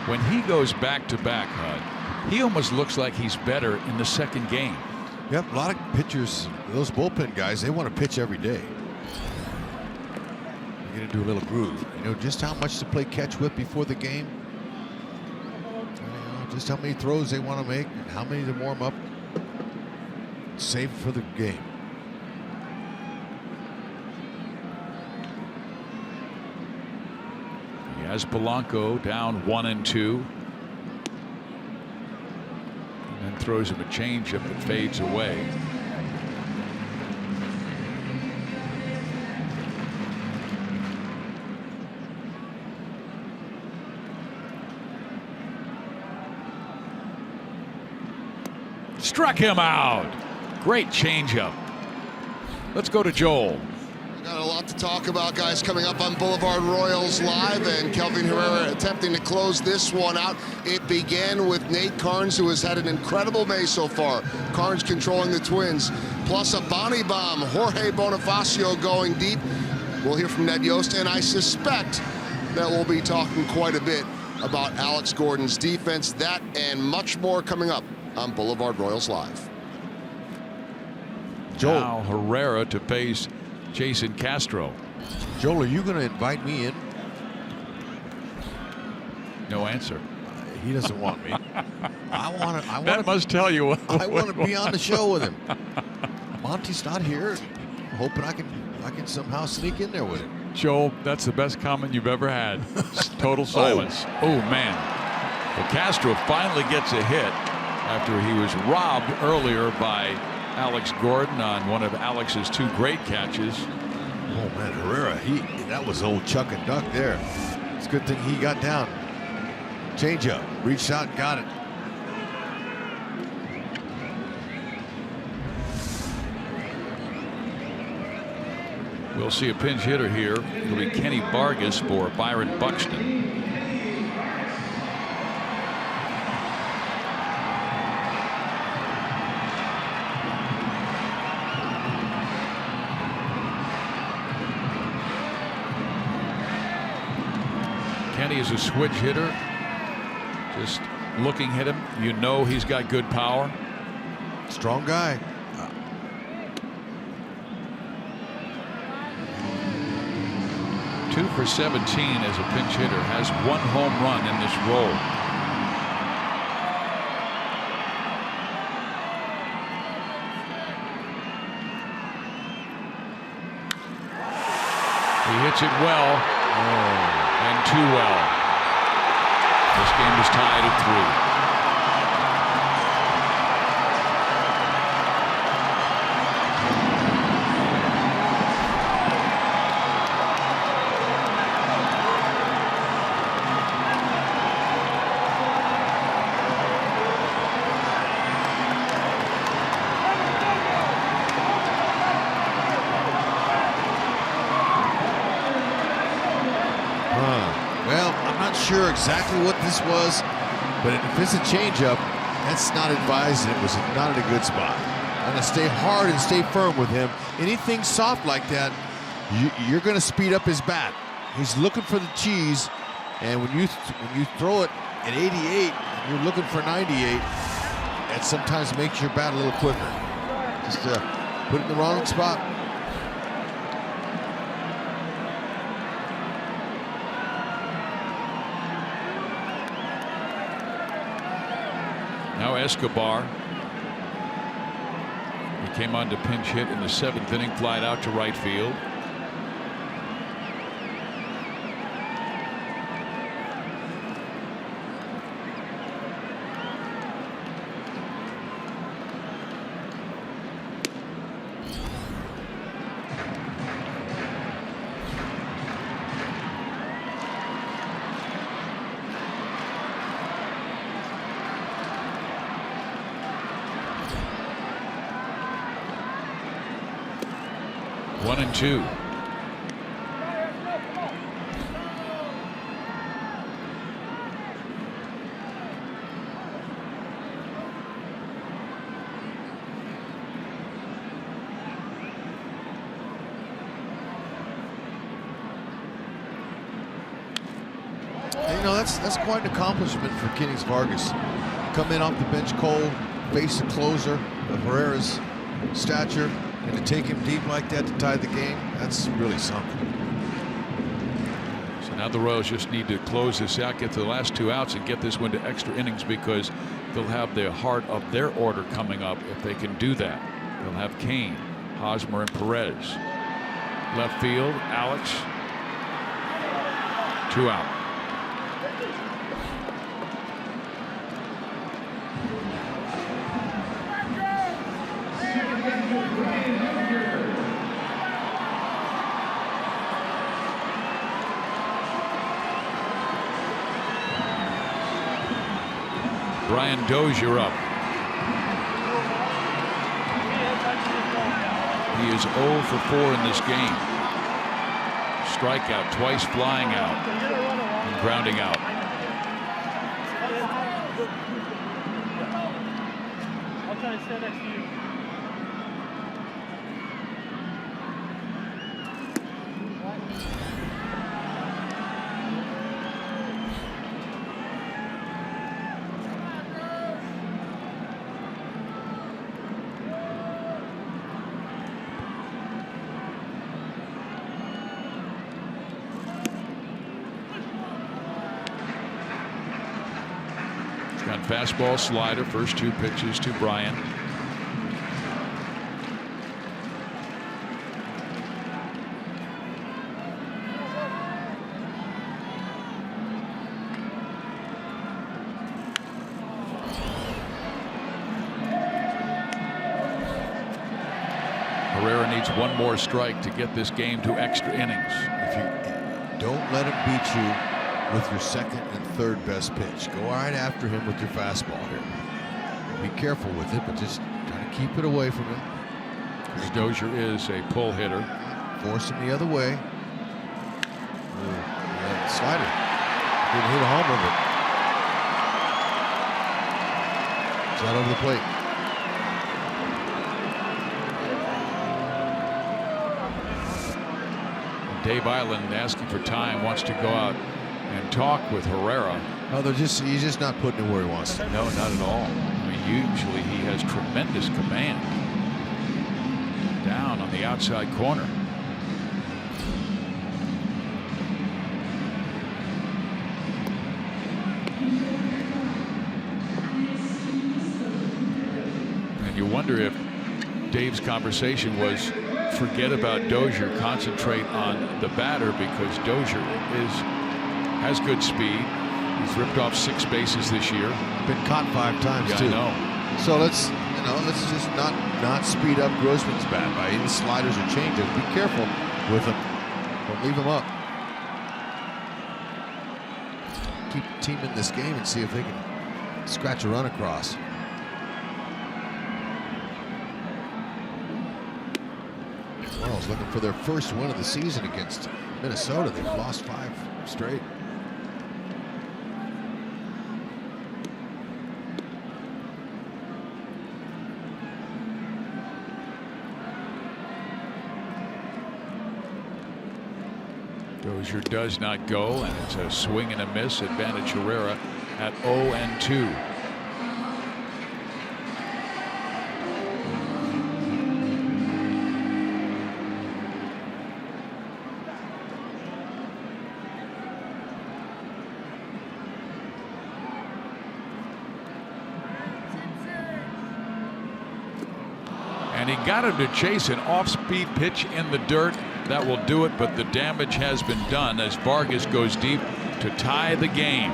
When he goes back to back, Hud, he almost looks like he's better in the 2nd game. Yep, a lot of pitchers, those bullpen guys, they want to pitch every day. Get into a little groove. You know just how much to play catch with before the game. Just how many throws they want to make and how many to warm up. Save for the game. He has Polanco down 1-2. And then throws him a changeup that fades away. Struck him out. Great changeup. Let's go to Joel. We got a lot to talk about, guys, coming up on Boulevard Royals Live, and Kelvin Herrera attempting to close this one out. It began with Nate Carnes, who has had an incredible May so far. Carnes controlling the Twins, plus a Bonnie bomb. Jorge Bonifacio going deep. We'll hear from Ned Yost, and I suspect that we'll be talking quite a bit about Alex Gordon's defense. That and much more coming up on Boulevard Royals Live. Joel. Now Herrera to face Jason Castro. Joel, are you going to invite me in? No answer. He doesn't want me. That must tell you what. I want to be on the show with him. Monty's not here. Hoping I can somehow sneak in there with him. Joel, that's the best comment you've ever had. Total silence. Oh man. Well, Castro finally gets a hit after he was robbed earlier by Alex Gordon on one of Alex's 2 great catches. Oh man, Herrera, that was old Chuck and Duck there. It's a good thing he got down. Changeup, reached out, got it. We'll see a pinch hitter here. It'll be Kenny Vargas for Byron Buxton. Kenny is a switch hitter. Just looking at him, you know he's got good power. Strong guy. 2 for 17 as a pinch hitter. Has 1 home run in this role. He hits it well. And too well. This game is tied at 3. Sure exactly what this was, but if it's a changeup, that's not advised. It was not in a good spot. and to stay hard and stay firm with him. Anything soft like that, you're going to speed up his bat. He's looking for the cheese, and when you throw it at 88, you're looking for 98. That sometimes makes your bat a little quicker. Just put it in the wrong spot. Now Escobar. He came on to pinch hit in the 7th inning, flied out to right field. One and two. You know, that's quite an accomplishment for Kennys Vargas. Come in off the bench cold, face the closer of Herrera's stature, and to take him deep like that to tie the game, that's really something. So now the Royals just need to close this out, get to the last 2 outs, and get this one to extra innings, because they'll have the heart of their order coming up if they can do that. They'll have Kane, Hosmer, and Perez. Left field, Alex. 2 out. Brian Dozier up. He is 0 for 4 in this game. Strikeout twice, flying out, and grounding out. I'll try to stand next to you. Fastball, slider, first 2 pitches to Bryant. Herrera needs 1 more strike to get this game to extra innings. If you don't let him beat you with your 2nd and 3rd best pitch, go right after him with your fastball here. Be careful with it, but just try to keep it away from him. Because Dozier is a pull hitter. Force him the other way. Slider. Didn't hit a homer, but it's not over the plate. Dave Island, asking for time, wants to go out and talk with Herrera. No, he's just not putting it where he wants to. No, not at all. I mean, usually he has tremendous command. Down on the outside corner. And you wonder if Dave's conversation was, forget about Dozier, concentrate on the batter, because Dozier has good speed. He's ripped off 6 bases this year. Been caught 5 times too. I know. So let's just not speed up Grossman's bat by any sliders or changeups. Be careful with him. Don't leave him up. Keep the team in this game and see if they can scratch a run across. Orioles looking for their first win of the season against Minnesota. They've lost 5 straight. Dozier does not go, and it's a swing and a miss. Advantage Herrera at 0-2. And he got him to chase an off-speed pitch in the dirt. That will do it, but the damage has been done as Vargas goes deep to tie the game.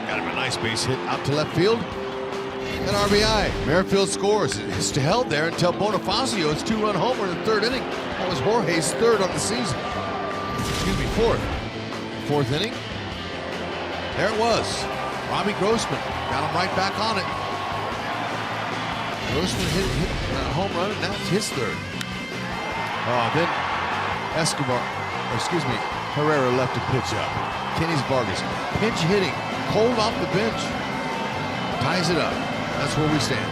Got him a nice base hit out to left field. An RBI. Merrifield scores. It's held there until Bonifacio's 2-run homer in the third inning. That was Jorge's third on the season. Excuse me, fourth. Fourth inning. There it was. Robbie Grossman got him right back on it. Grossman hit a home run, and now it's his third. Then Herrera left to pitch up. Kenny's Vargas pinch hitting, cold off the bench, ties it up. That's where we stand.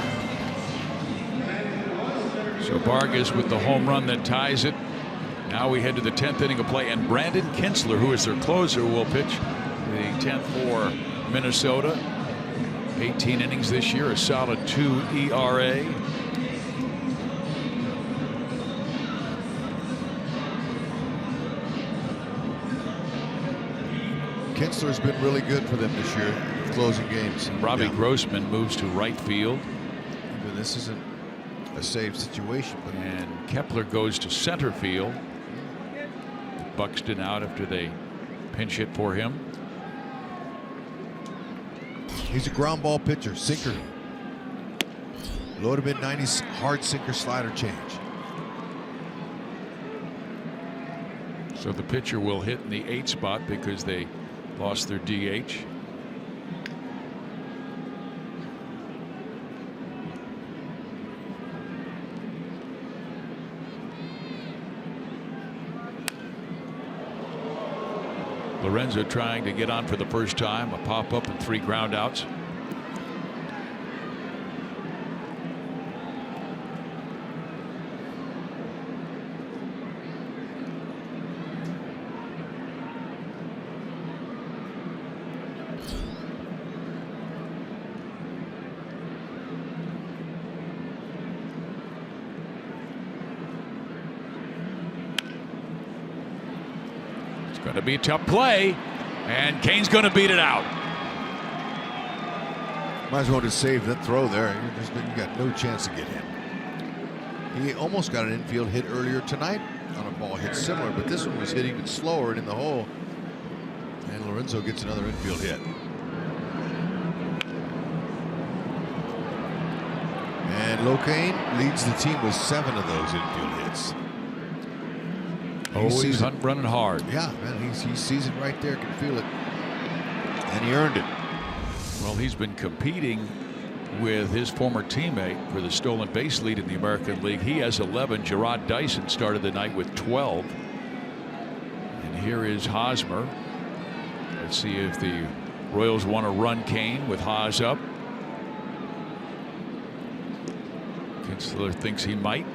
So Vargas with the home run that ties it. Now we head to the 10th inning of play, and Brandon Kinsler, who is their closer, will pitch the 10th for Minnesota. 18 innings this year, a solid 2 ERA. Kinsler's been really good for them this year, closing games. Robbie Grossman moves to right field. But this isn't a safe situation. And Kepler goes to center field. Buxton out after they pinch hit for him. He's a ground ball pitcher, sinker. Low to mid 90s, hard sinker slider change. So the pitcher will hit in the 8 spot because they lost their DH. Lorenzo trying to get on for the first time. A pop up and 3 ground outs. Going to be a tough play, and Kane's going to beat it out. Might as well just save that throw there. You got no chance to get him. He almost got an infield hit earlier tonight on a ball hit similar, but this one was hit even slower and in the hole. And Lorenzo gets another infield hit. And Locane leads the team with 7 of those infield hits. Always running hard. Yeah, man, he sees it right there, can feel it, and he earned it. Well, he's been competing with his former teammate for the stolen base lead in the American League. He has 11. Gerard Dyson started the night with 12. And here is Hosmer. Let's see if the Royals want to run Kane with Haas up. Kinsler thinks he might.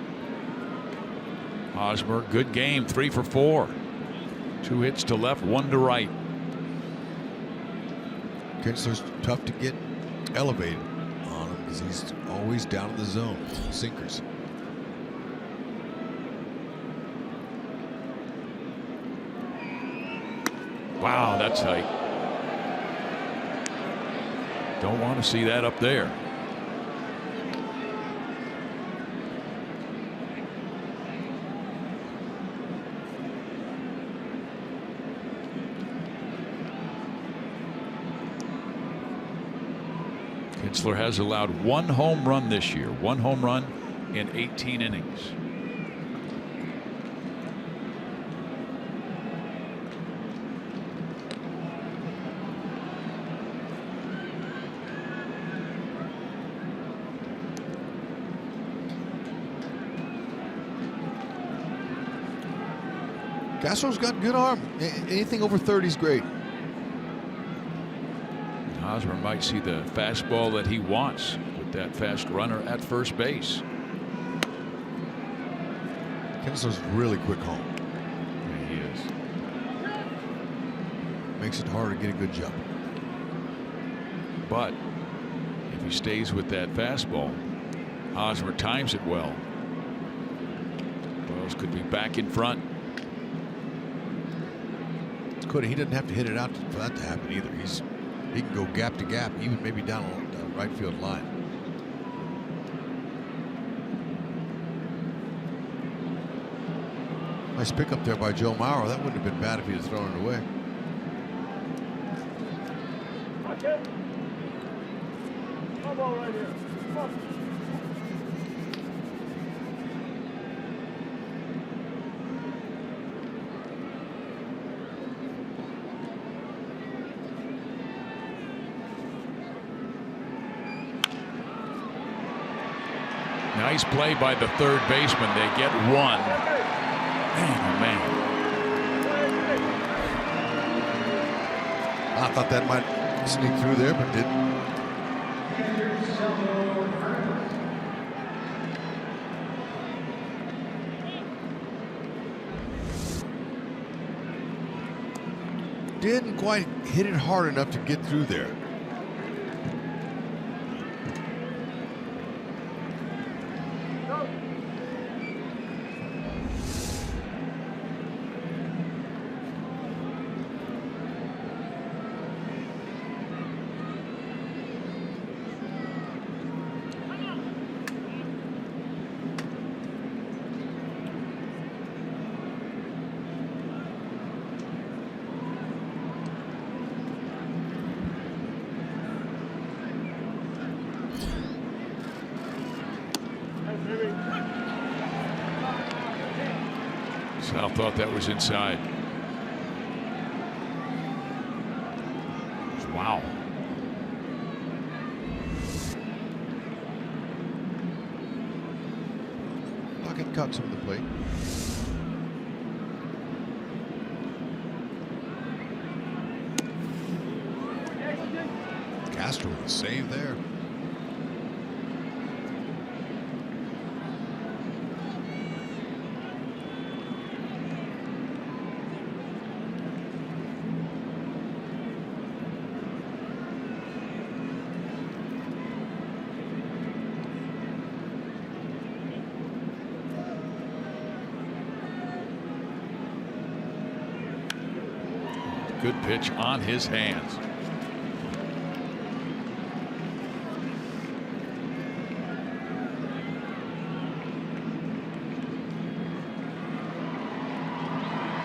Hosmer, good game, 3 for 4. 2 hits to left, 1 to right. Kinsler's tough to get elevated on him because he's always down in the zone. Sinkers. Wow, that's tight. Don't want to see that up there. Kinsler has allowed 1 home run this year. 1 home run in 18 innings. Castro's got good arm. Anything over 30 is great. Hosmer might see the fastball that he wants with that fast runner at first base. Kinsler's really quick home. Yeah, he is. Makes it hard to get a good jump. But if he stays with that fastball, Hosmer times it well. Royals could be back in front. He doesn't have to hit it out for that to happen either. He can go gap to gap, even maybe down the right field line. Nice pickup there by Joe Mauer. That wouldn't have been bad if he had thrown it away. Okay. Come on right here. Come on. Nice play by the third baseman. They get 1. Man, oh man. I thought that might sneak through there, but didn't. Didn't quite hit it hard enough to get through there. Sal thought that was inside. Wow. Pocket caught some of the plate. Castro with a save there. Good pitch on his hands.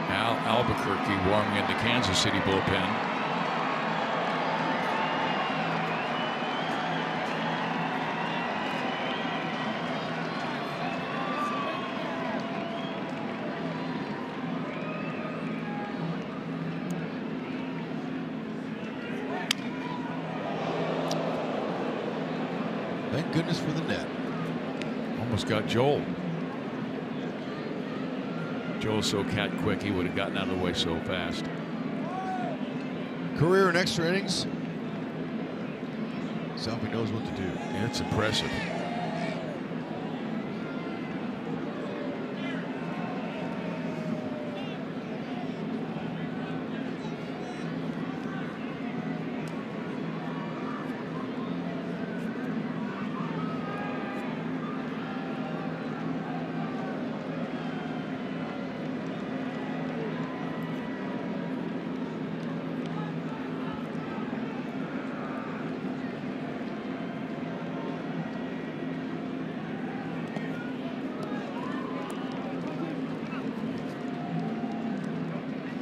Al Albuquerque warming in the Kansas City bullpen. goodness for the net. Almost got Joel. Joel's so cat quick, he would have gotten out of the way so fast. Career in extra innings. Selby knows what to do. Yeah, it's impressive.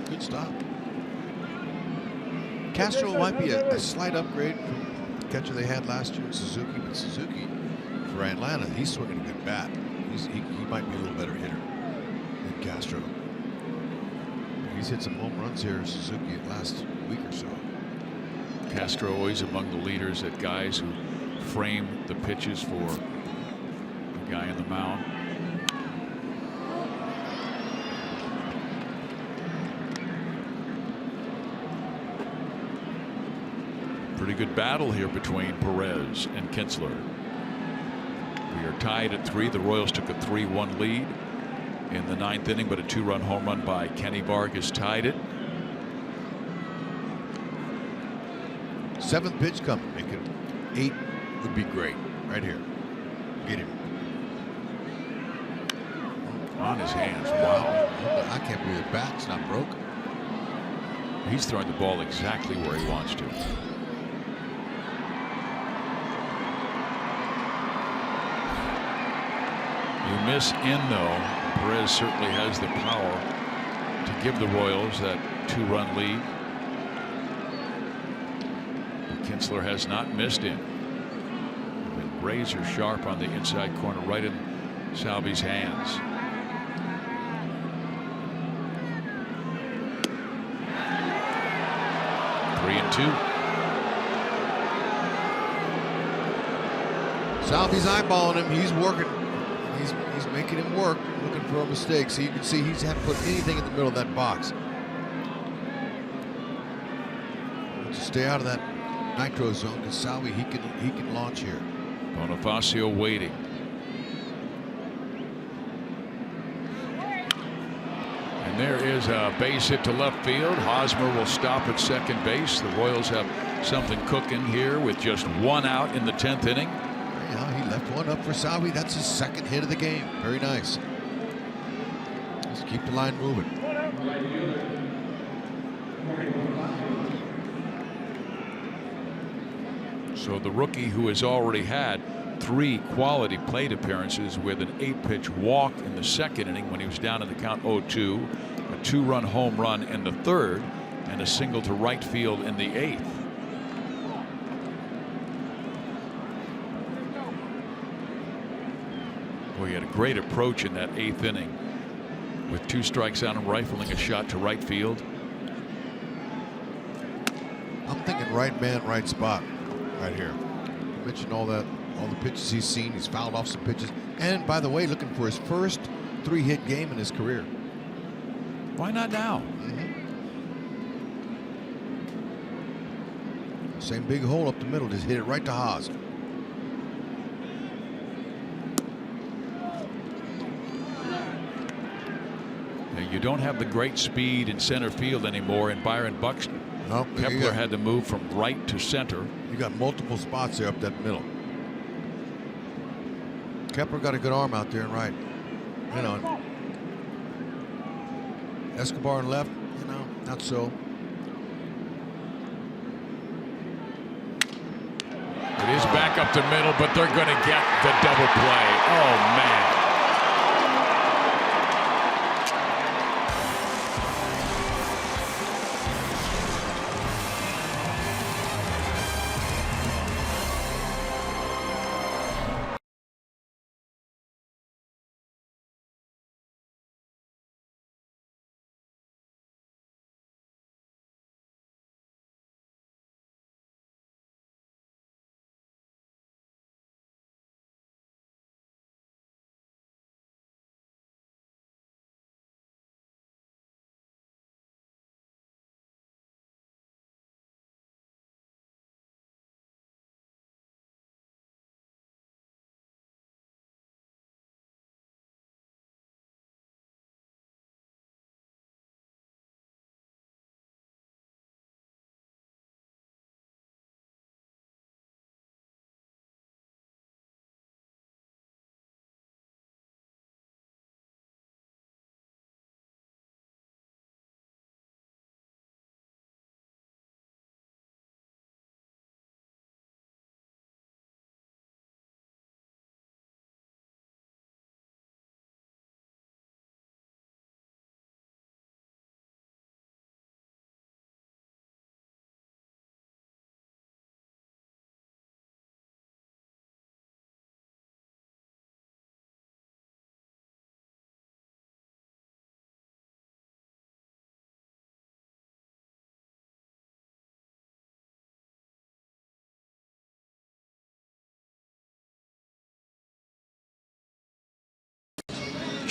Good stop. Castro might be a slight upgrade from the catcher they had last year, Suzuki. But Suzuki, for Atlanta, he's swinging a good bat. He might be a little better hitter than Castro. He's hit some home runs here, Suzuki, last week or so. Castro always among the leaders at guys who frame the pitches for the guy in the mound. Pretty good battle here between Perez and Kinsler. We are tied at 3. The Royals took a 3-1 lead in the 9th inning, but a 2-run home run by Kenny Vargas tied it. 7th pitch coming. Make it 8 would be great. Right here. Get him. On his hands. Wow. I can't believe the bat's not broken. He's throwing the ball exactly where he wants to. You miss in, though. Perez certainly has the power to give the Royals that 2-run lead. But Kinsler has not missed in. Been razor sharp on the inside corner, right in Salvi's hands. Three and 2. Salvi's eyeballing him. He's working. He's making him work, looking for a mistake. So you can see he's had to put anything in the middle of that box. Just stay out of that nitro zone, because Salvi he can launch here. Bonifacio waiting. And there is a base hit to left field. Hosmer will stop at second base. The Royals have something cooking here with just 1 out in the 10th inning. Yeah, he left one up for Salvi. That's his 2nd hit of the game. Very nice. Just keep the line moving. So the rookie, who has already had 3 quality plate appearances with an 8-pitch walk in the 2nd inning when he was down in the count 0-2, a 2-run home run in the 3rd, and a single to right field in the 8th. Boy, he had a great approach in that 8th inning with 2 strikes on him, rifling a shot to right field. I'm thinking right man, right spot right here. You mentioned all the pitches he's seen. He's fouled off some pitches. And by the way, looking for his first 3-hit game in his career. Why not now? Same big hole up the middle. Just hit it right to Haas. You don't have the great speed in center field anymore in Byron Buxton. Nope, Kepler had to move from right to center. You got multiple spots there up that middle. Kepler got a good arm out there and right. You know, Escobar and left, you know, not so. It is back up the middle, but they're going to get the double play. Oh, man.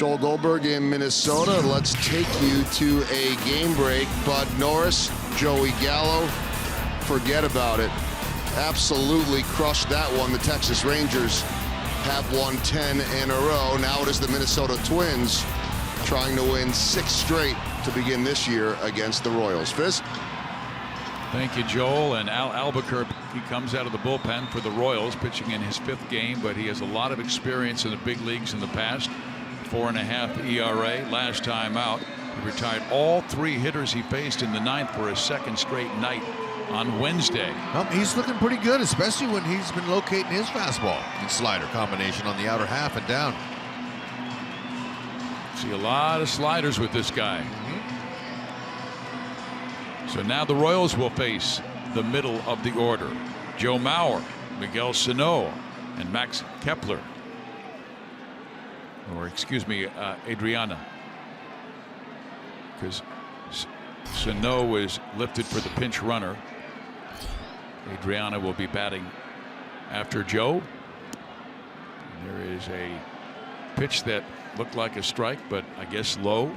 Joel Goldberg in Minnesota. Let's take you to a game break. Bud Norris, Joey Gallo, forget about it. Absolutely crushed that one. The Texas Rangers have won 10 in a row. Now it is the Minnesota Twins trying to win 6 straight to begin this year against the Royals. Fizz? Thank you, Joel. And Albuquerque, he comes out of the bullpen for the Royals, pitching in his 5th game, but he has a lot of experience in the big leagues in the past. 4.5 ERA. Last time out, he retired all 3 hitters he faced in the 9th for his 2nd straight night on Wednesday. He's looking pretty good, especially when he's been locating his fastball and slider combination on the outer half and down. See a lot of sliders with this guy. So now the Royals will face the middle of the order. Joe Mauer, Miguel Sano, and Max Kepler. Or excuse me, Adriana. Because Sano was lifted for the pinch runner. Adriana will be batting after Joe. And there is a pitch that looked like a strike, but I guess low.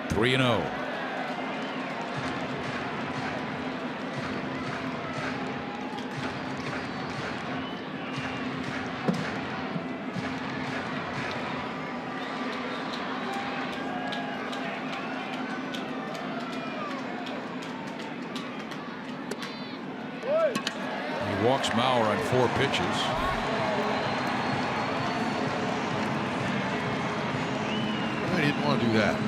Three and 0. He walks Mauer on 4 pitches. I didn't want to do that.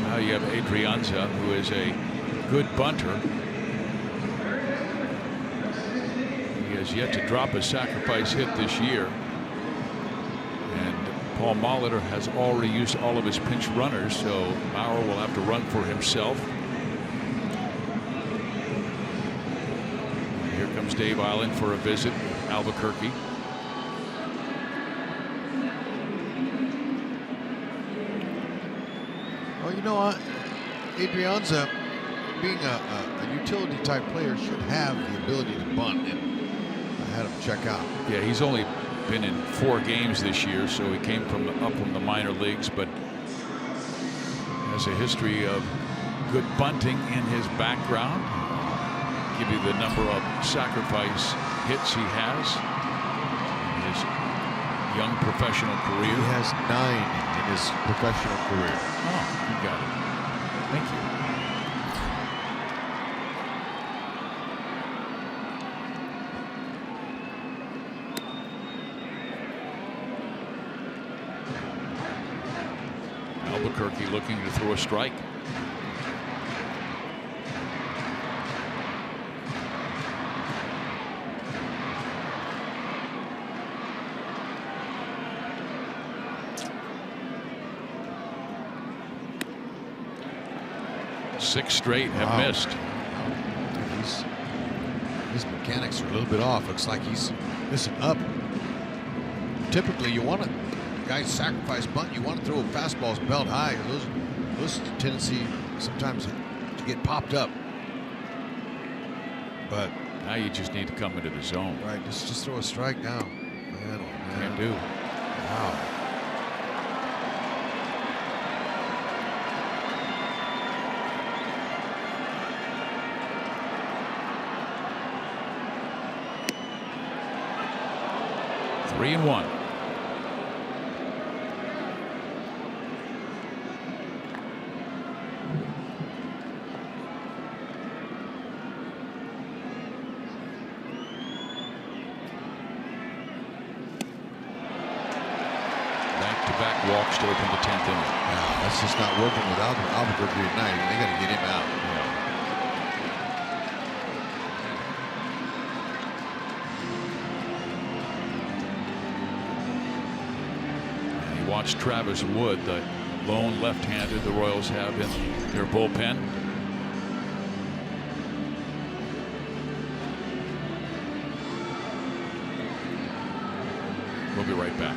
Now you have Adrianza, who is a good bunter. He has yet to drop a sacrifice hit this year. And Paul Molitor has already used all of his pinch runners, so Mauer will have to run for himself. Here comes Dave Island for a visit, Albuquerque. Well, you know what? Adrianza, being a utility type player, should have the ability to bunt, and I had him check out. Yeah, he's only been in 4 games this year, so he came up from the minor leagues, but has a history of good bunting in his background. Give you the number of sacrifice hits he has in his young professional career. He has 9 in his professional career. Oh, you got it. Thank you. Albuquerque looking to throw a strike. Six straight have missed. His mechanics are a little bit off. Looks like he's missing up. Typically, you want to guys sacrifice bunt. You want to throw fastballs belt high. Those tendency sometimes to get popped up. But now you just need to come into the zone. Right, just throw a strike now. Man, oh man. Can't do. Wow. Three and 1. Back-to-back walks to open the 10th inning. Yeah, that's just not working with Albuquerque tonight. They got to get him out. watch Travis Wood, the lone left-hander the Royals have in their bullpen. We'll be right back.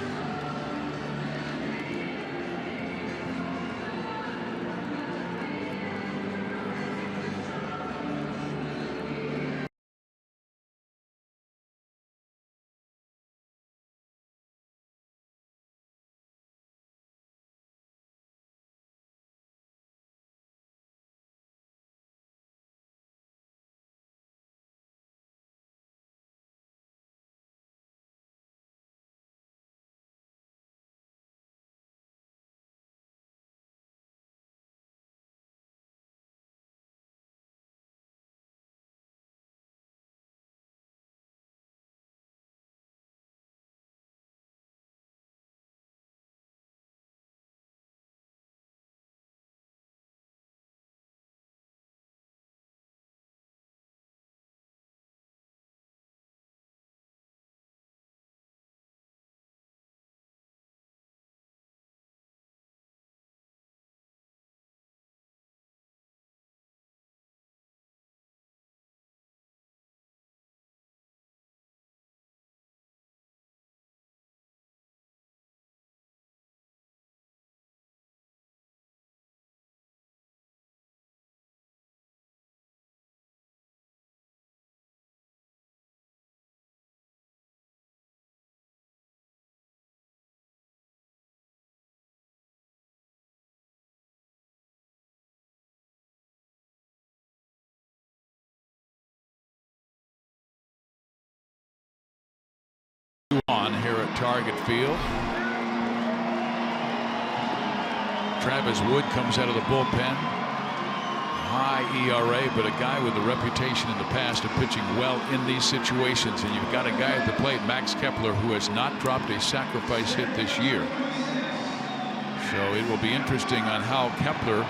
On here at Target Field. Travis Wood comes out of the bullpen. High ERA, but a guy with a reputation in the past of pitching well in these situations. And you've got a guy at the plate, Max Kepler, who has not dropped a sacrifice hit this year. So it will be interesting on how Kepler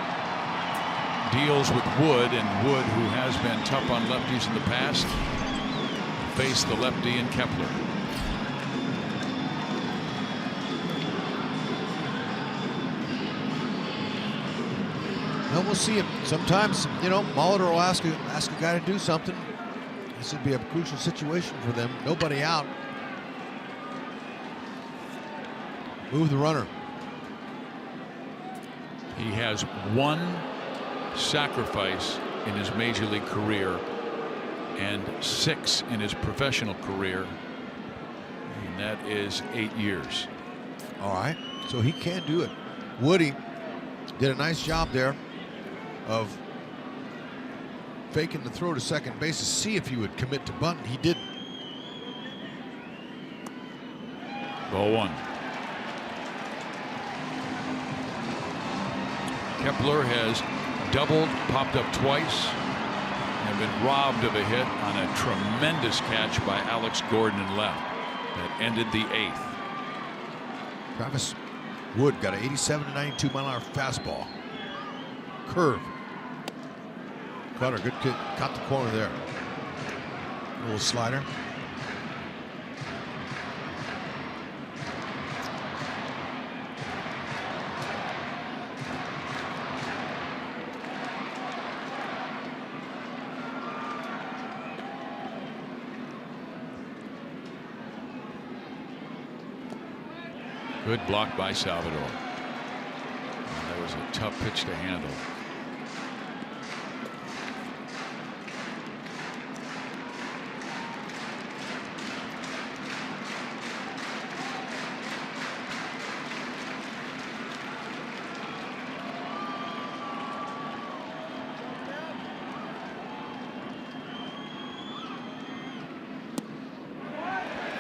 deals with Wood, and Wood, who has been tough on lefties in the past, face the lefty in Kepler. Well, we'll see him. Sometimes, you know, Molitor will ask a guy to do something. This would be a crucial situation for them. Nobody out. Move the runner. He has one sacrifice in his major league career and 6 in his professional career, and that is 8 years. All right, so he can do it. Woody did a nice job there of faking the throw to second base to see if he would commit to bunting. He didn't. Ball 1. Kepler has doubled, popped up twice, and been robbed of a hit on a tremendous catch by Alex Gordon in left that ended the 8th. Travis Wood got an 87 to 92 mile-an-hour fastball. Curve. Cutter, good kick. Caught the corner there. A little slider. Good block by Salvador. That was a tough pitch to handle.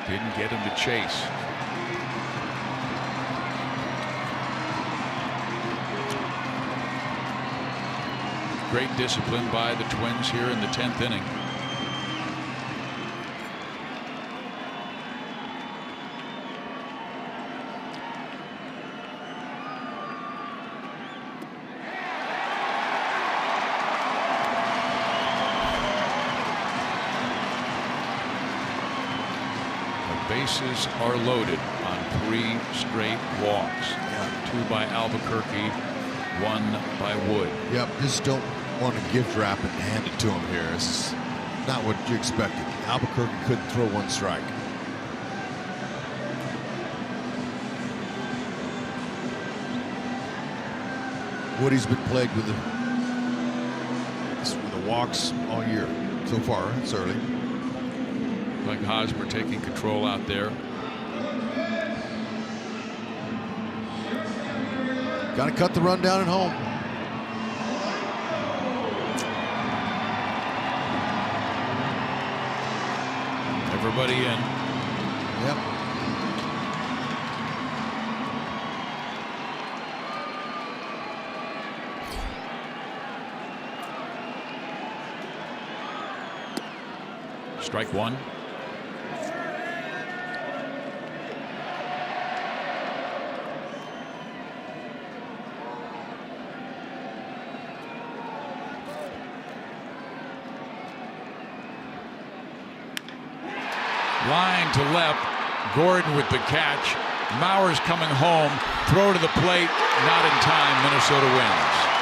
Didn't get him to chase. Great discipline by the Twins here in the 10th inning. bases are loaded on 3 straight walks. 2 by Albuquerque, 1 by Wood. Yep, just don't want to gift wrap it and hand it to him here. It's not what you expected. Albuquerque couldn't throw 1 strike. Woody's been plagued with the walks all year so far. It's early. Like Hosmer taking control out there. Got to cut the run down at home. Everybody in. Yep. Strike 1. Line to left. Gordon with the catch. Mauer's coming home. Throw to the plate. Not in time. Minnesota wins.